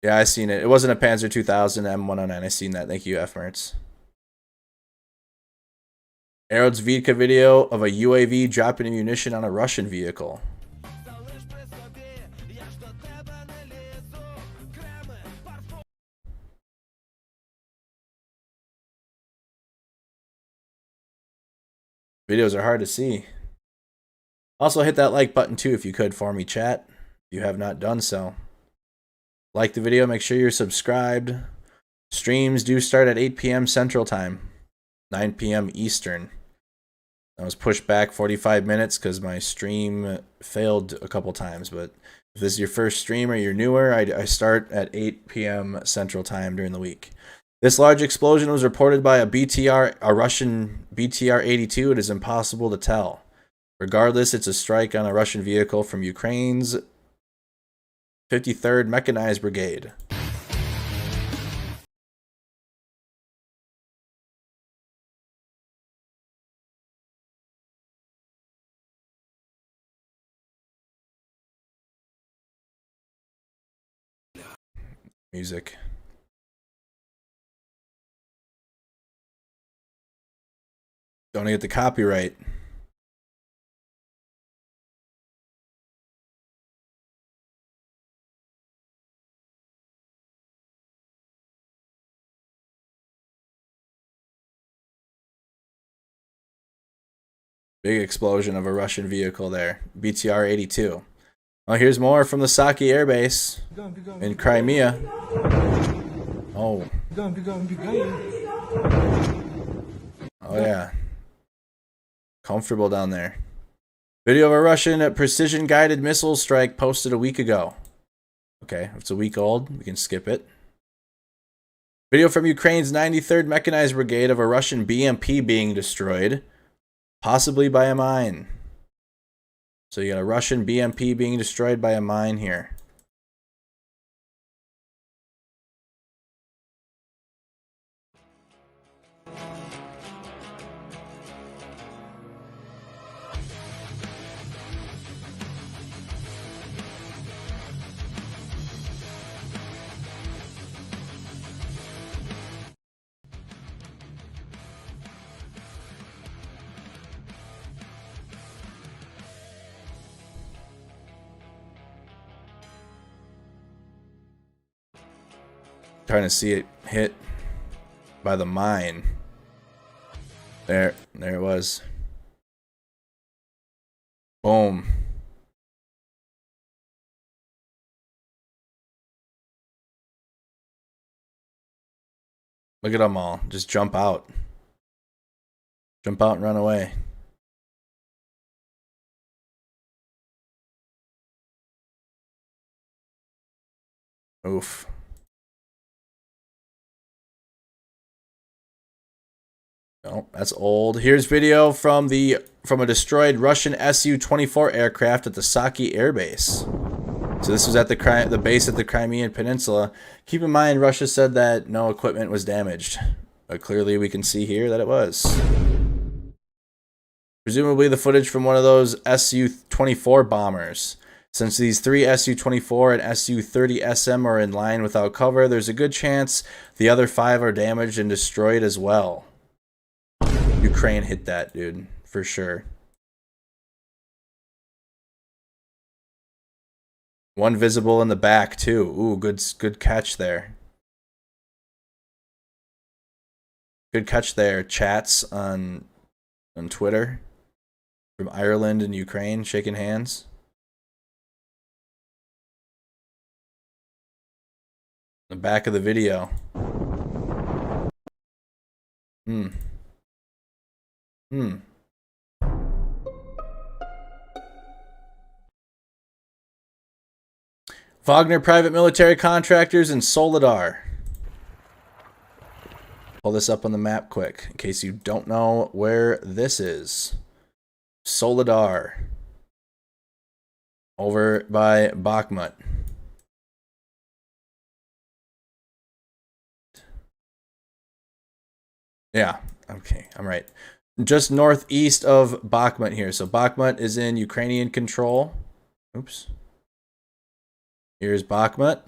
Yeah, I seen it. It wasn't a Panzer 2000 M109. I seen that. Thank you, F Mertz. Aerodzvika video of a UAV dropping ammunition on a Russian vehicle. Videos are hard to see. Also, hit that like button too if you could for me, chat. If you have not done so. Like the video, make sure you're subscribed. Streams do start at 8 p.m. Central Time, 9 p.m. Eastern. I was pushed back 45 minutes because my stream failed a couple times, but if this is your first stream or you're newer, I start at 8 p.m. Central Time during the week. This large explosion was reported by a Russian BTR-82. It is impossible to tell. Regardless, it's a strike on a Russian vehicle from Ukraine's 53rd Mechanized Brigade. Music. Don't get the copyright. Big explosion of a Russian vehicle there. BTR-82. Oh, here's more from the Saki Airbase in Crimea. Oh. Oh, yeah. Comfortable down there. Video of a Russian precision-guided missile strike posted a week ago. Okay, if it's a week old, we can skip it. Video from Ukraine's 93rd Mechanized Brigade of a Russian BMP being destroyed, possibly by a mine. So you got a Russian BMP being destroyed by a mine here. Trying to see it hit by the mine. There it was. Boom. Look at them all. Just jump out. Jump out and run away. Oof. No, that's old. Here's video from a destroyed Russian Su-24 aircraft at the Saki Airbase. So this was at the base at the Crimean Peninsula. Keep in mind, Russia said that no equipment was damaged, but clearly we can see here that it was. Presumably the footage from one of those Su-24 bombers. Since these three Su-24 and Su-30SM are in line without cover, there's a good chance the other 5 are damaged and destroyed as well. Ukraine hit that, dude, for sure. One visible in the back too. Ooh, good catch there. Good catch there. Chats on Twitter from Ireland and Ukraine shaking hands. The back of the video. Wagner private military contractors in Soledar. Pull this up on the map quick in case you don't know where this is. Soledar. Over by Bakhmut. Yeah, okay, I'm right. Just northeast of Bakhmut here. So Bakhmut is in Ukrainian control. Oops. Here's Bakhmut.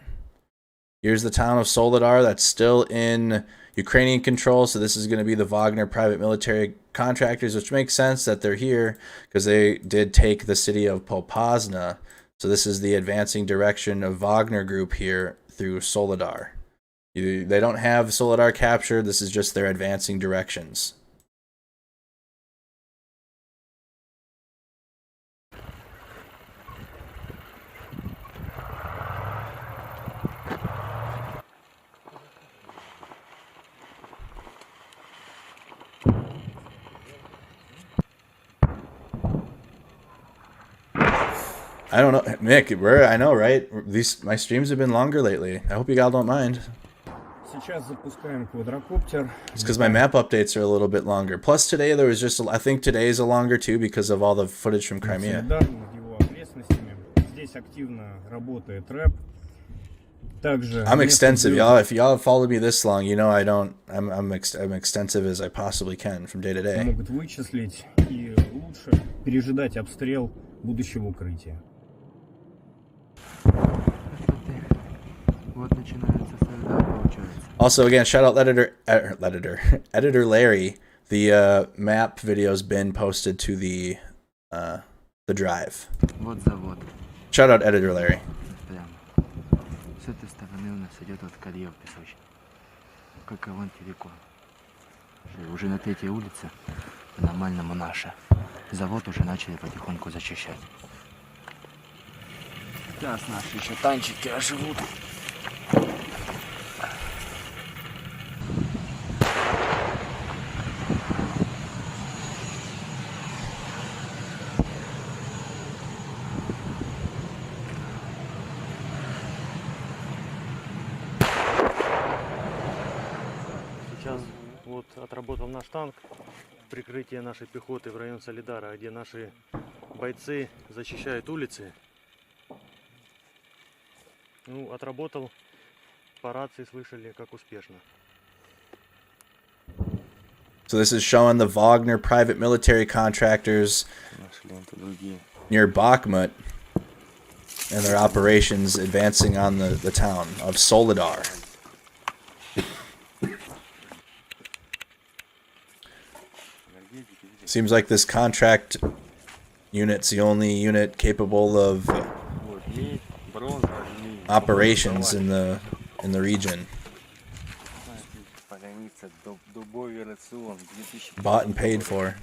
Here's the town of Soledar that's still in Ukrainian control. So this is going to be the Wagner private military contractors, which makes sense that they're here because they did take the city of Popasna. So this is the advancing direction of Wagner group here through Soledar. They don't have Soledar captured. This is just their advancing directions. I don't know, Mick. I know, right? My streams have been longer lately. I hope you guys don't mind. It's because my map updates are a little bit longer. Plus today there was just, I think today's a longer too because of all the footage from Crimea. I'm extensive, y'all. If y'all have followed me this long, you know I'm extensive as I possibly can from day to day. Also, again, shout out editor Larry. The map video's been posted to the drive. Shout out editor Larry. С этой стороны у нас идет вот карьер песочный, как в антивеку. Уже на 3-й улице по-нормальному наша. Завод уже начали потихоньку зачищать. Сейчас наши еще танчики оживут. Сейчас вот отработал наш танк, прикрытие нашей пехоты в район Солидара, где наши бойцы защищают улицы. Ну, отработал, по рации слышали, как успешно. So this is showing the Wagner private military contractors near Bakhmut and their operations advancing on the town of Soledar. Seems like this contract unit's the only unit capable of operations in the region. Bought and paid for.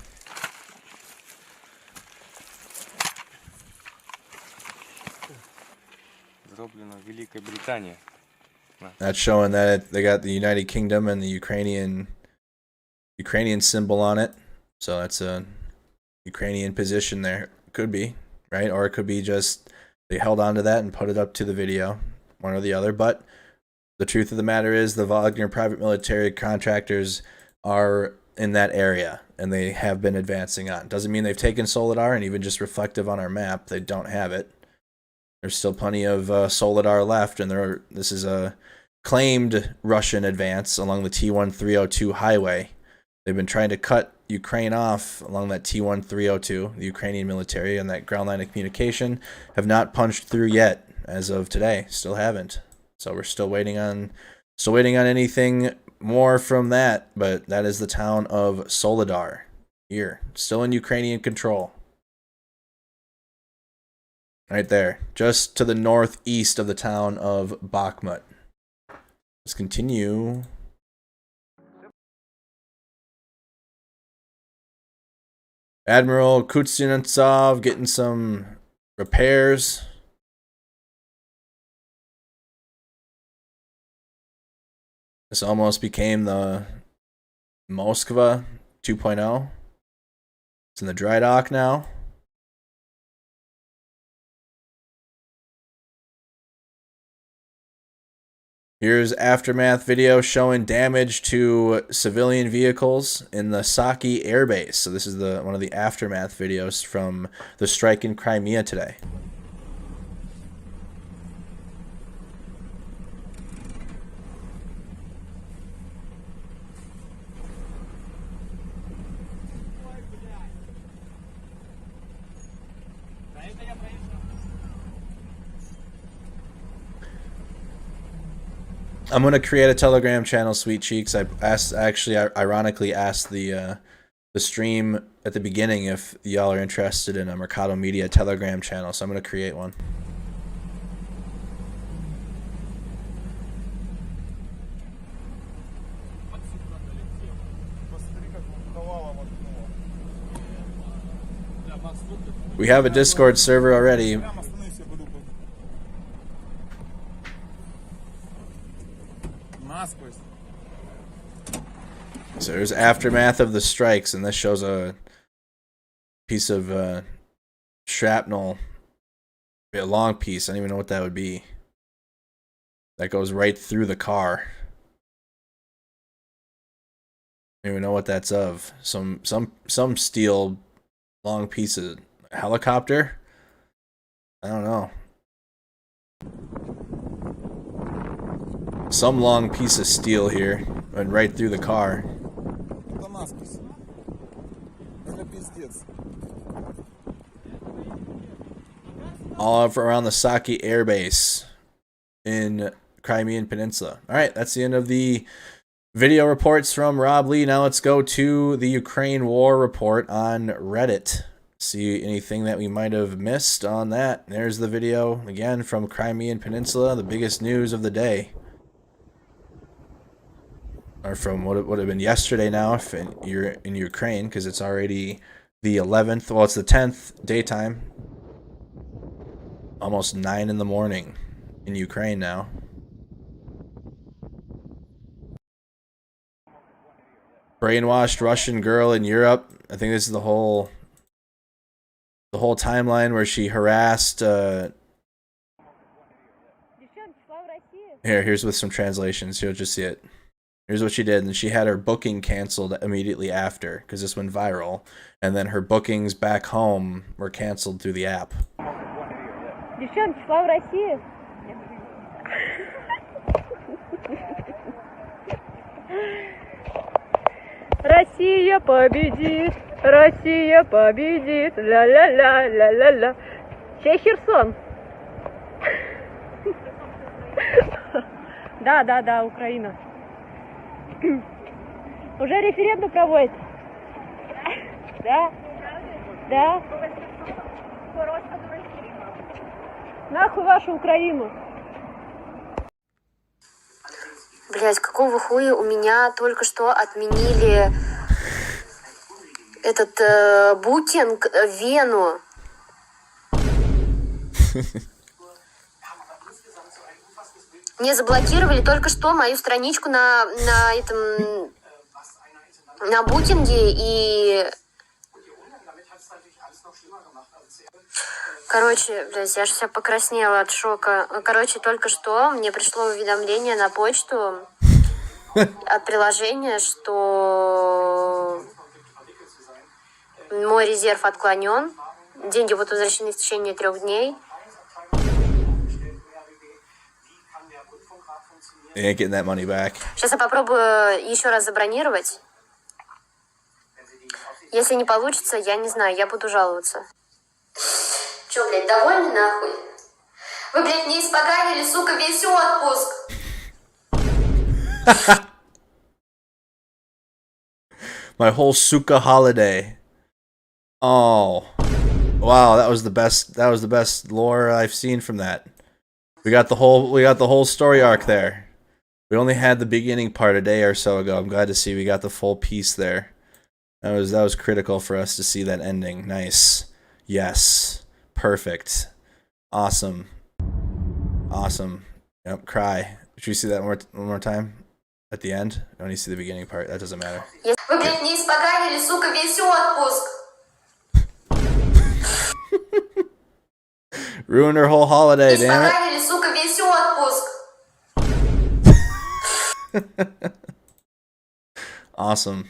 That's showing that they got the United Kingdom and the Ukrainian symbol on it. So that's a Ukrainian position there. Could be, right? Or it could be just they held on to that and put it up to the video. One or the other. But the truth of the matter is the Wagner private military contractors are in that area and they have been advancing on. Doesn't mean they've taken Soledar, and even just reflective on our map, they don't have it. There's still plenty of Soledar left, and this is a claimed Russian advance along the T-1302 highway. They've been trying to cut Ukraine off along that T-1302, the Ukrainian military, and that ground line of communication have not punched through yet as of today. Still haven't. So we're still waiting on anything more from that, but that is the town of Soledar here, still in Ukrainian control. Right there, just to the northeast of the town of Bakhmut. Let's continue. Admiral Kuznetsov getting some repairs. This almost became the Moskva 2.0. It's in the dry dock now. Here's aftermath video showing damage to civilian vehicles in the Saki Airbase. So this is one of the aftermath videos from the strike in Crimea today. I'm gonna create a Telegram channel, Sweet Cheeks. I ironically asked the stream at the beginning if y'all are interested in a Mercado Media Telegram channel, so I'm gonna create one. We have a Discord server already. So there's aftermath of the strikes, and this shows a piece of shrapnel, a long piece. I don't even know what that would be. That goes right through the car. I don't even know what that's of. Some steel long piece of helicopter. I don't know. Some long piece of steel here went right through the car. All up around the Saki Airbase in Crimean Peninsula. Alright, that's the end of the video reports from Rob Lee. Now let's go to the Ukraine War Report on Reddit. See anything that we might have missed on that. There's the video, again, from Crimean Peninsula, the biggest news of the day. Or from what would have been yesterday now if you're in Ukraine, because it's already the 11th. Well, it's the 10th daytime. Almost 9 in the morning in Ukraine now. Brainwashed Russian girl in Europe. I think this is the whole timeline where she harassed. Here's with some translations. You'll just see it. Here's what she did, and she had her booking canceled immediately after, because this went viral, and then her bookings back home were canceled through the app. Девчонки, слава России! Россия победит! Россия победит! Ля-ля-ля-ля-ля-ля! Чей Херсон? Да, Украина. Уже референдум проводит. Да. Нахуй вашу Украину. Блять, какого хуя у меня только что отменили этот букинг в Вену. Мне заблокировали только что мою страничку на букинге и... Короче, блядь, я же вся покраснела от шока. Короче, только что мне пришло уведомление на почту от приложения, что мой резерв отклонен. Деньги будут возвращены в течение 3 дней. You ain't getting that money back. Сейчас я попробую еще раз забронировать. Если не получится, я не знаю, я буду жаловаться. Че, блядь, довольны нахуй? Вы, блядь, мне испоганили, сука, весь отпуск. My whole suka holiday. Oh. Wow, that was the best lore I've seen from that. We got the whole story arc there. We only had the beginning part a day or so ago. I'm glad to see we got the full piece there. That was critical for us to see that ending. Nice. Yes. Perfect. Awesome. Awesome. Yep, cry. Did you see that one more time? At the end? I only see the beginning part. That doesn't matter. Вы, блядь, мне испоганили, сука, весь отпуск. Ruined her whole holiday, damn it. Испоганили, сука, весь отпуск. Awesome.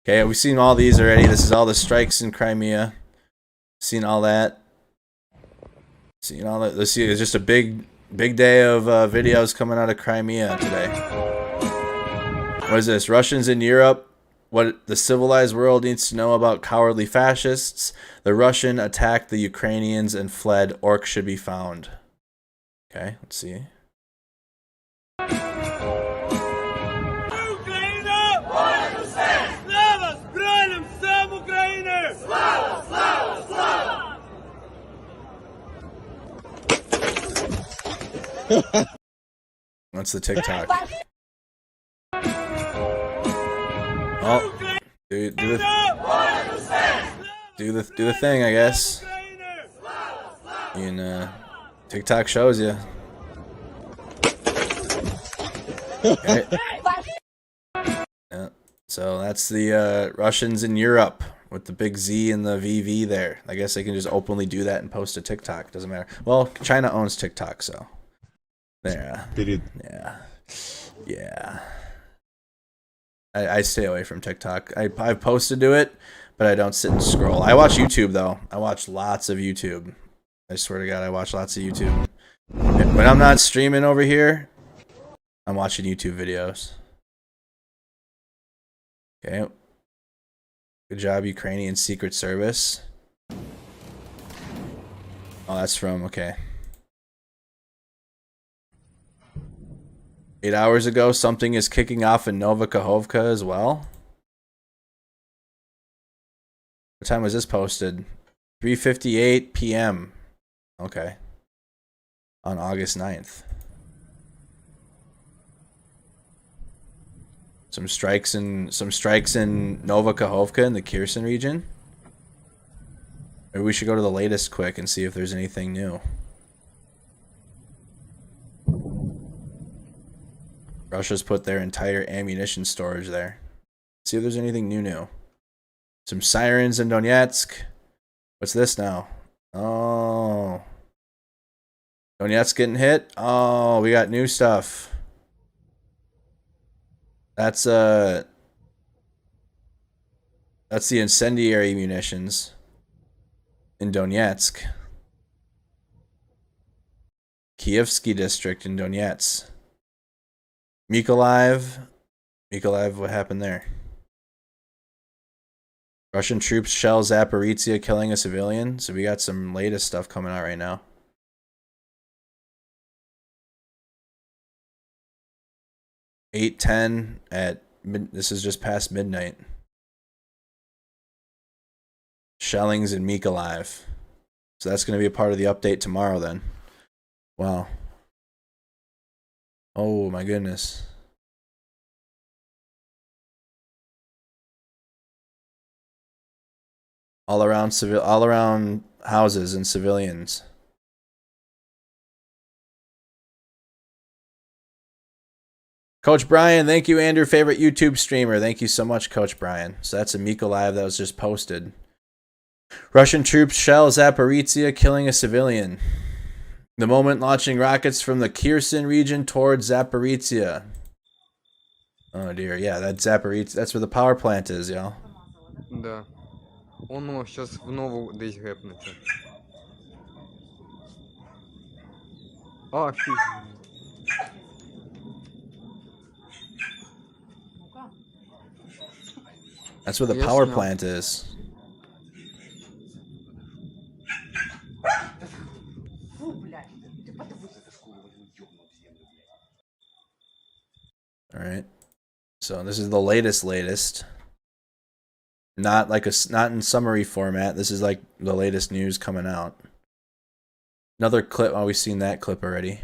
Okay, we've seen all these already. This is all the strikes in Crimea. Seen all that. Seen all that. Let's see. It's just a big day of videos coming out of Crimea today. What is this? Russians in Europe. What the civilized world needs to know about cowardly fascists. The Russian attacked the Ukrainians and fled. Orcs should be found. Okay, let's see. That's the TikTok. Oh, do the thing, I guess. And TikTok shows you. Okay. Yeah. So that's the Russians in Europe with the big Z and the VV there. I guess they can just openly do that and post a TikTok. Doesn't matter. Well, China owns TikTok, so there. Yeah. I stay away from TikTok. I've posted to it, but I don't sit and scroll. I watch YouTube though. I watch lots of YouTube. I swear to God, I watch lots of YouTube. When I'm not streaming over here, I'm watching YouTube videos. Okay. Good job, Ukrainian Secret Service. Oh, that's from, okay. 8 hours ago, something is kicking off in Novakhovka as well. What time was this posted? 3:58 p.m. Okay. On August 9th. Some strikes in Novakhovka in the Kherson region. Maybe we should go to the latest quick and see if there's anything new. Russia's put their entire ammunition storage there. See if there's anything new. Some sirens in Donetsk. What's this now? Oh. Donetsk getting hit? Oh, we got new stuff. That's the incendiary munitions in Donetsk. Kievsky district in Donetsk. Mykolaiv, what happened there? Russian troops shell Zaporizhia, killing a civilian. So we got some latest stuff coming out right now. (8:10) this is just past midnight. Shellings in Mykolaiv. So that's going to be a part of the update tomorrow then. Wow. Oh my goodness. all around houses and civilians. Coach Brian, thank you, Andrew, favorite YouTube streamer. Thank you so much, Coach Brian. So that's a Mykolaiv that was just posted. Russian troops shell Zaporizhia, killing a civilian. The moment launching rockets from the Kherson region towards Zaporizhia. Oh dear, yeah, that's Zaporizhia. That's where the power plant is, y'all. Да. Он сейчас в новую десь гэпнется. Офигеть. That's where the power plant is. All right. So this is the latest. Not in summary format. This is like the latest news coming out. Another clip. Oh, we've seen that clip already.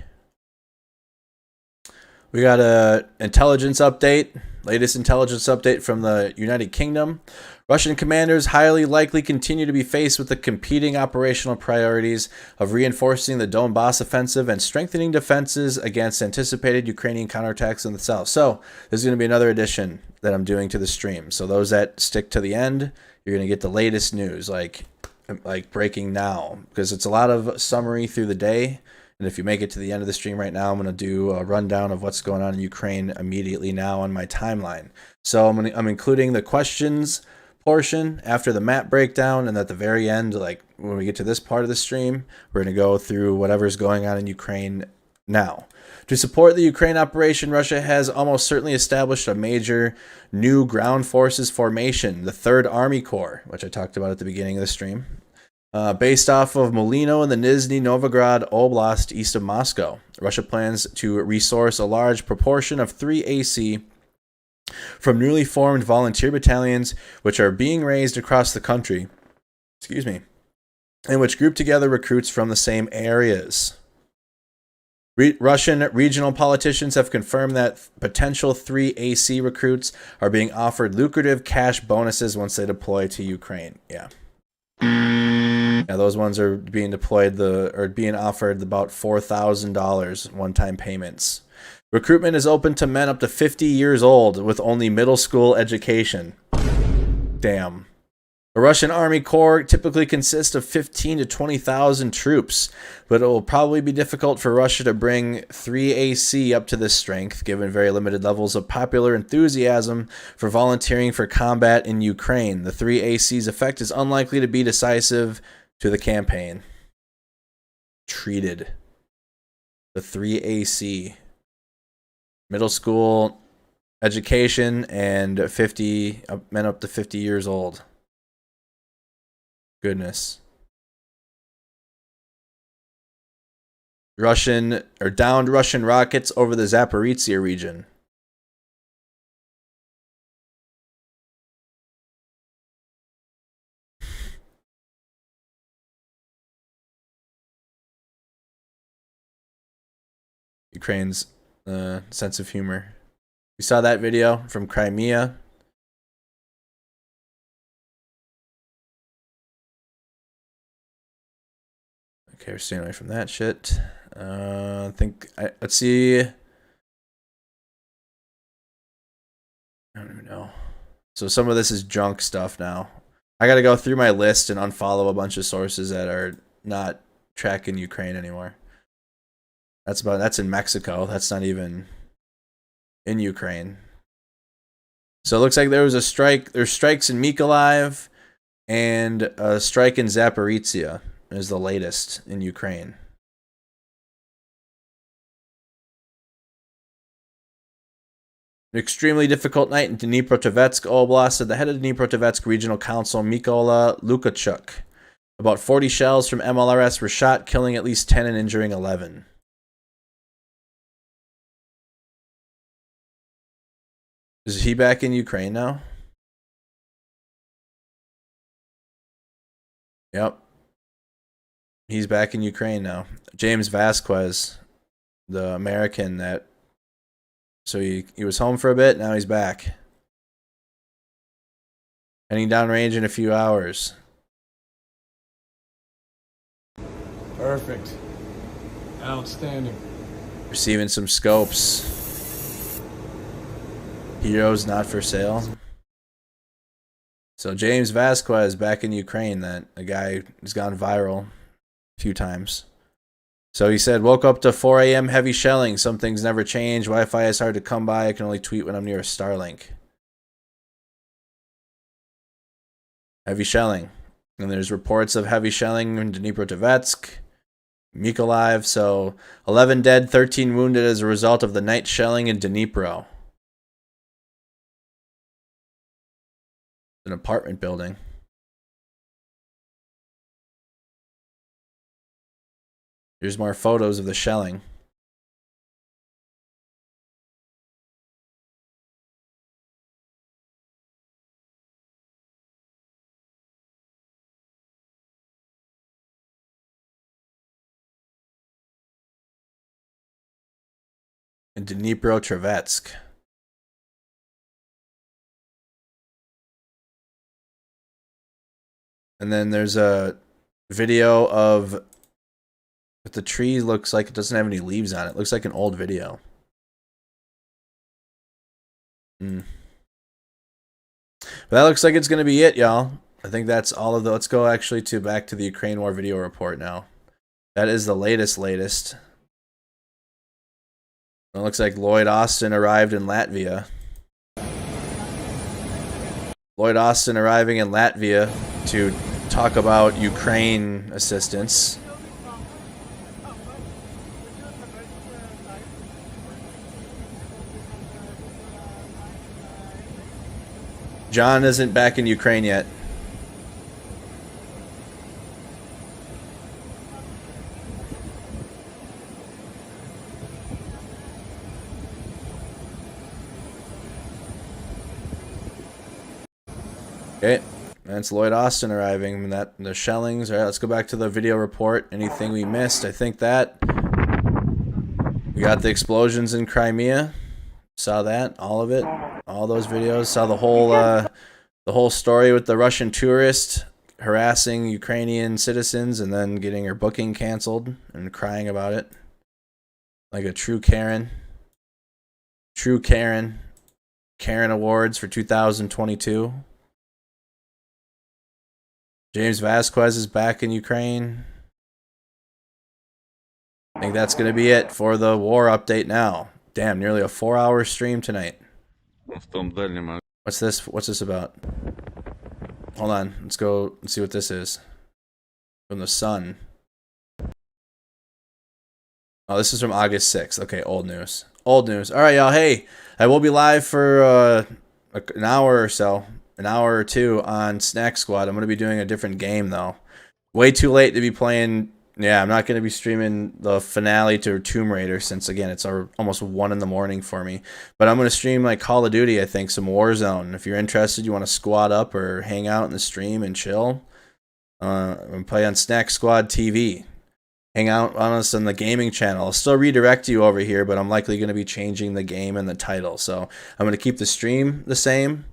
We got a intelligence update. Latest intelligence update from the United Kingdom. Russian commanders highly likely continue to be faced with the competing operational priorities of reinforcing the Donbass offensive and strengthening defenses against anticipated Ukrainian counterattacks in the south. So this is going to be another addition that I'm doing to the stream. So those that stick to the end, you're going to get the latest news, like breaking now, because it's a lot of summary through the day. And if you make it to the end of the stream right now, I'm going to do a rundown of what's going on in Ukraine immediately now on my timeline. So I'm including the questions portion after the map breakdown, and at the very end, like when we get to this part of the stream, we're going to go through whatever's going on in Ukraine now. To support the Ukraine operation, Russia has almost certainly established a major new ground forces formation, the 3rd Army Corps, which I talked about at the beginning of the stream. Based off of Molino in the Nizhny Novgorod Oblast east of Moscow. Russia plans to resource a large proportion of 3AC from newly formed volunteer battalions, which are being raised across the country, and which group together recruits from the same areas. Russian regional politicians have confirmed that potential 3AC recruits are being offered lucrative cash bonuses once they deploy to Ukraine. Yeah, those ones are being deployed being offered about $4,000 one-time payments. Recruitment is open to men up to 50 years old with only middle school education. Damn. A Russian Army Corps typically consists of 15 to 20,000 troops, but it will probably be difficult for Russia to bring 3AC up to this strength, given very limited levels of popular enthusiasm for volunteering for combat in Ukraine. The 3AC's effect is unlikely to be decisive to the campaign. Treated. The 3AC. Middle school education and 50 men up to 50 years old. Goodness. Downed Russian rockets over the Zaporizhia region. Ukraine's sense of humor. We saw that video from Crimea. Okay, we're staying away from that shit. Let's see. I don't even know. So some of this is junk stuff now. I gotta go through my list and unfollow a bunch of sources that are not tracking Ukraine anymore. That's in Mexico. That's not even in Ukraine. So it looks like there was a strike. There's strikes in Mykolaiv and a strike in Zaporizhia is the latest in Ukraine. An extremely difficult night in Dnipropetrovsk Oblast, said the head of the Dnipropetrovsk Regional Council, Mykola Lukachuk. About 40 shells from MLRS were shot, killing at least 10 and injuring 11. Is he back in Ukraine now? Yep. He's back in Ukraine now. James Vasquez, the American that... So he was home for a bit, now he's back. Heading downrange in a few hours. Perfect. Outstanding. Receiving some scopes. Heroes not for sale. So James Vasquez back in Ukraine, that a guy who's gone viral a few times. So he said, woke up to 4 a.m. heavy shelling. Some things never change. Wi-Fi is hard to come by. I can only tweet when I'm near a Starlink. Heavy shelling. And there's reports of heavy shelling in Dnipropetrovsk, Mykolaiv. So 11 dead, 13 wounded as a result of the night shelling in Dnipro. An apartment building. Here's more photos of the shelling. In Dnipropetrovsk. And then there's a video of what the tree looks like. It doesn't have any leaves on it. It looks like an old video. But that looks like it's going to be it, y'all. I think that's all of the... Let's go actually back to the Ukraine War Video Report now. That is the latest. It looks like Lloyd Austin arrived in Latvia. Lloyd Austin arriving in Latvia to talk about Ukraine assistance. John isn't back in Ukraine yet. Okay, that's Lloyd Austin arriving. And that the shellings. All right, let's go back to the video report. Anything we missed? I think that we got the explosions in Crimea. Saw that, all of it, all those videos. Saw the whole story with the Russian tourist harassing Ukrainian citizens and then getting her booking canceled and crying about it, like a true Karen. True Karen. Karen Awards for 2022. James Vasquez is back in Ukraine. I think that's going to be it for the war update now. Damn, nearly a 4-hour stream tonight. What's this? What's this about? Hold on. Let's go and see what this is. From the Sun. Oh, this is from August 6th. Okay, old news. Old news. All right, y'all. Hey, I will be live for an hour or so. An hour or two on Snack Squad. I'm going to be doing a different game, though. Way too late to be playing... Yeah, I'm not going to be streaming the finale to Tomb Raider since, again, it's almost 1 in the morning for me. But I'm going to stream like Call of Duty, I think, some Warzone. If you're interested, you want to squad up or hang out in the stream and chill, I'm going to play on Snack Squad TV. Hang out on us on the gaming channel. I'll still redirect you over here, but I'm likely going to be changing the game and the title. So I'm going to keep the stream the same.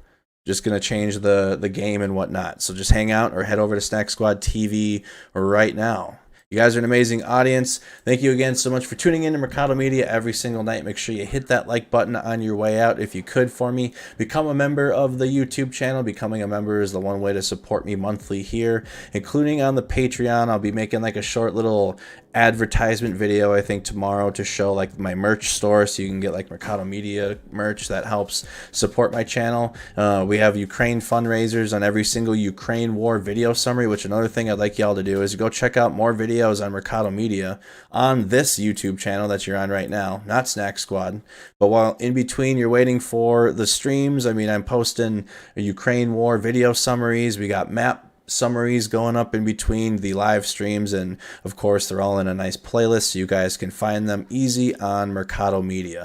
Just going to change the game and whatnot. So just hang out or head over to Snack Squad TV right now. You guys are an amazing audience. Thank you again so much for tuning in to Mercado Media every single night. Make sure you hit that like button on your way out if you could for me. Become a member of the YouTube channel. Becoming a member is the one way to support me monthly here, including on the Patreon. I'll be making like a short little advertisement video, I think, tomorrow to show like my merch store, so you can get like Mercado Media merch that helps support my channel. We have Ukraine fundraisers on every single Ukraine war video summary, which another thing I'd like y'all to do is go check out more videos on Mercado Media on this YouTube channel that you're on right now, not Snack Squad. But while in between you're waiting for the streams, I mean, I'm posting Ukraine war video summaries. We got map summaries going up in between the live streams, and of course they're all in a nice playlist so you guys can find them easy on Mercado Media.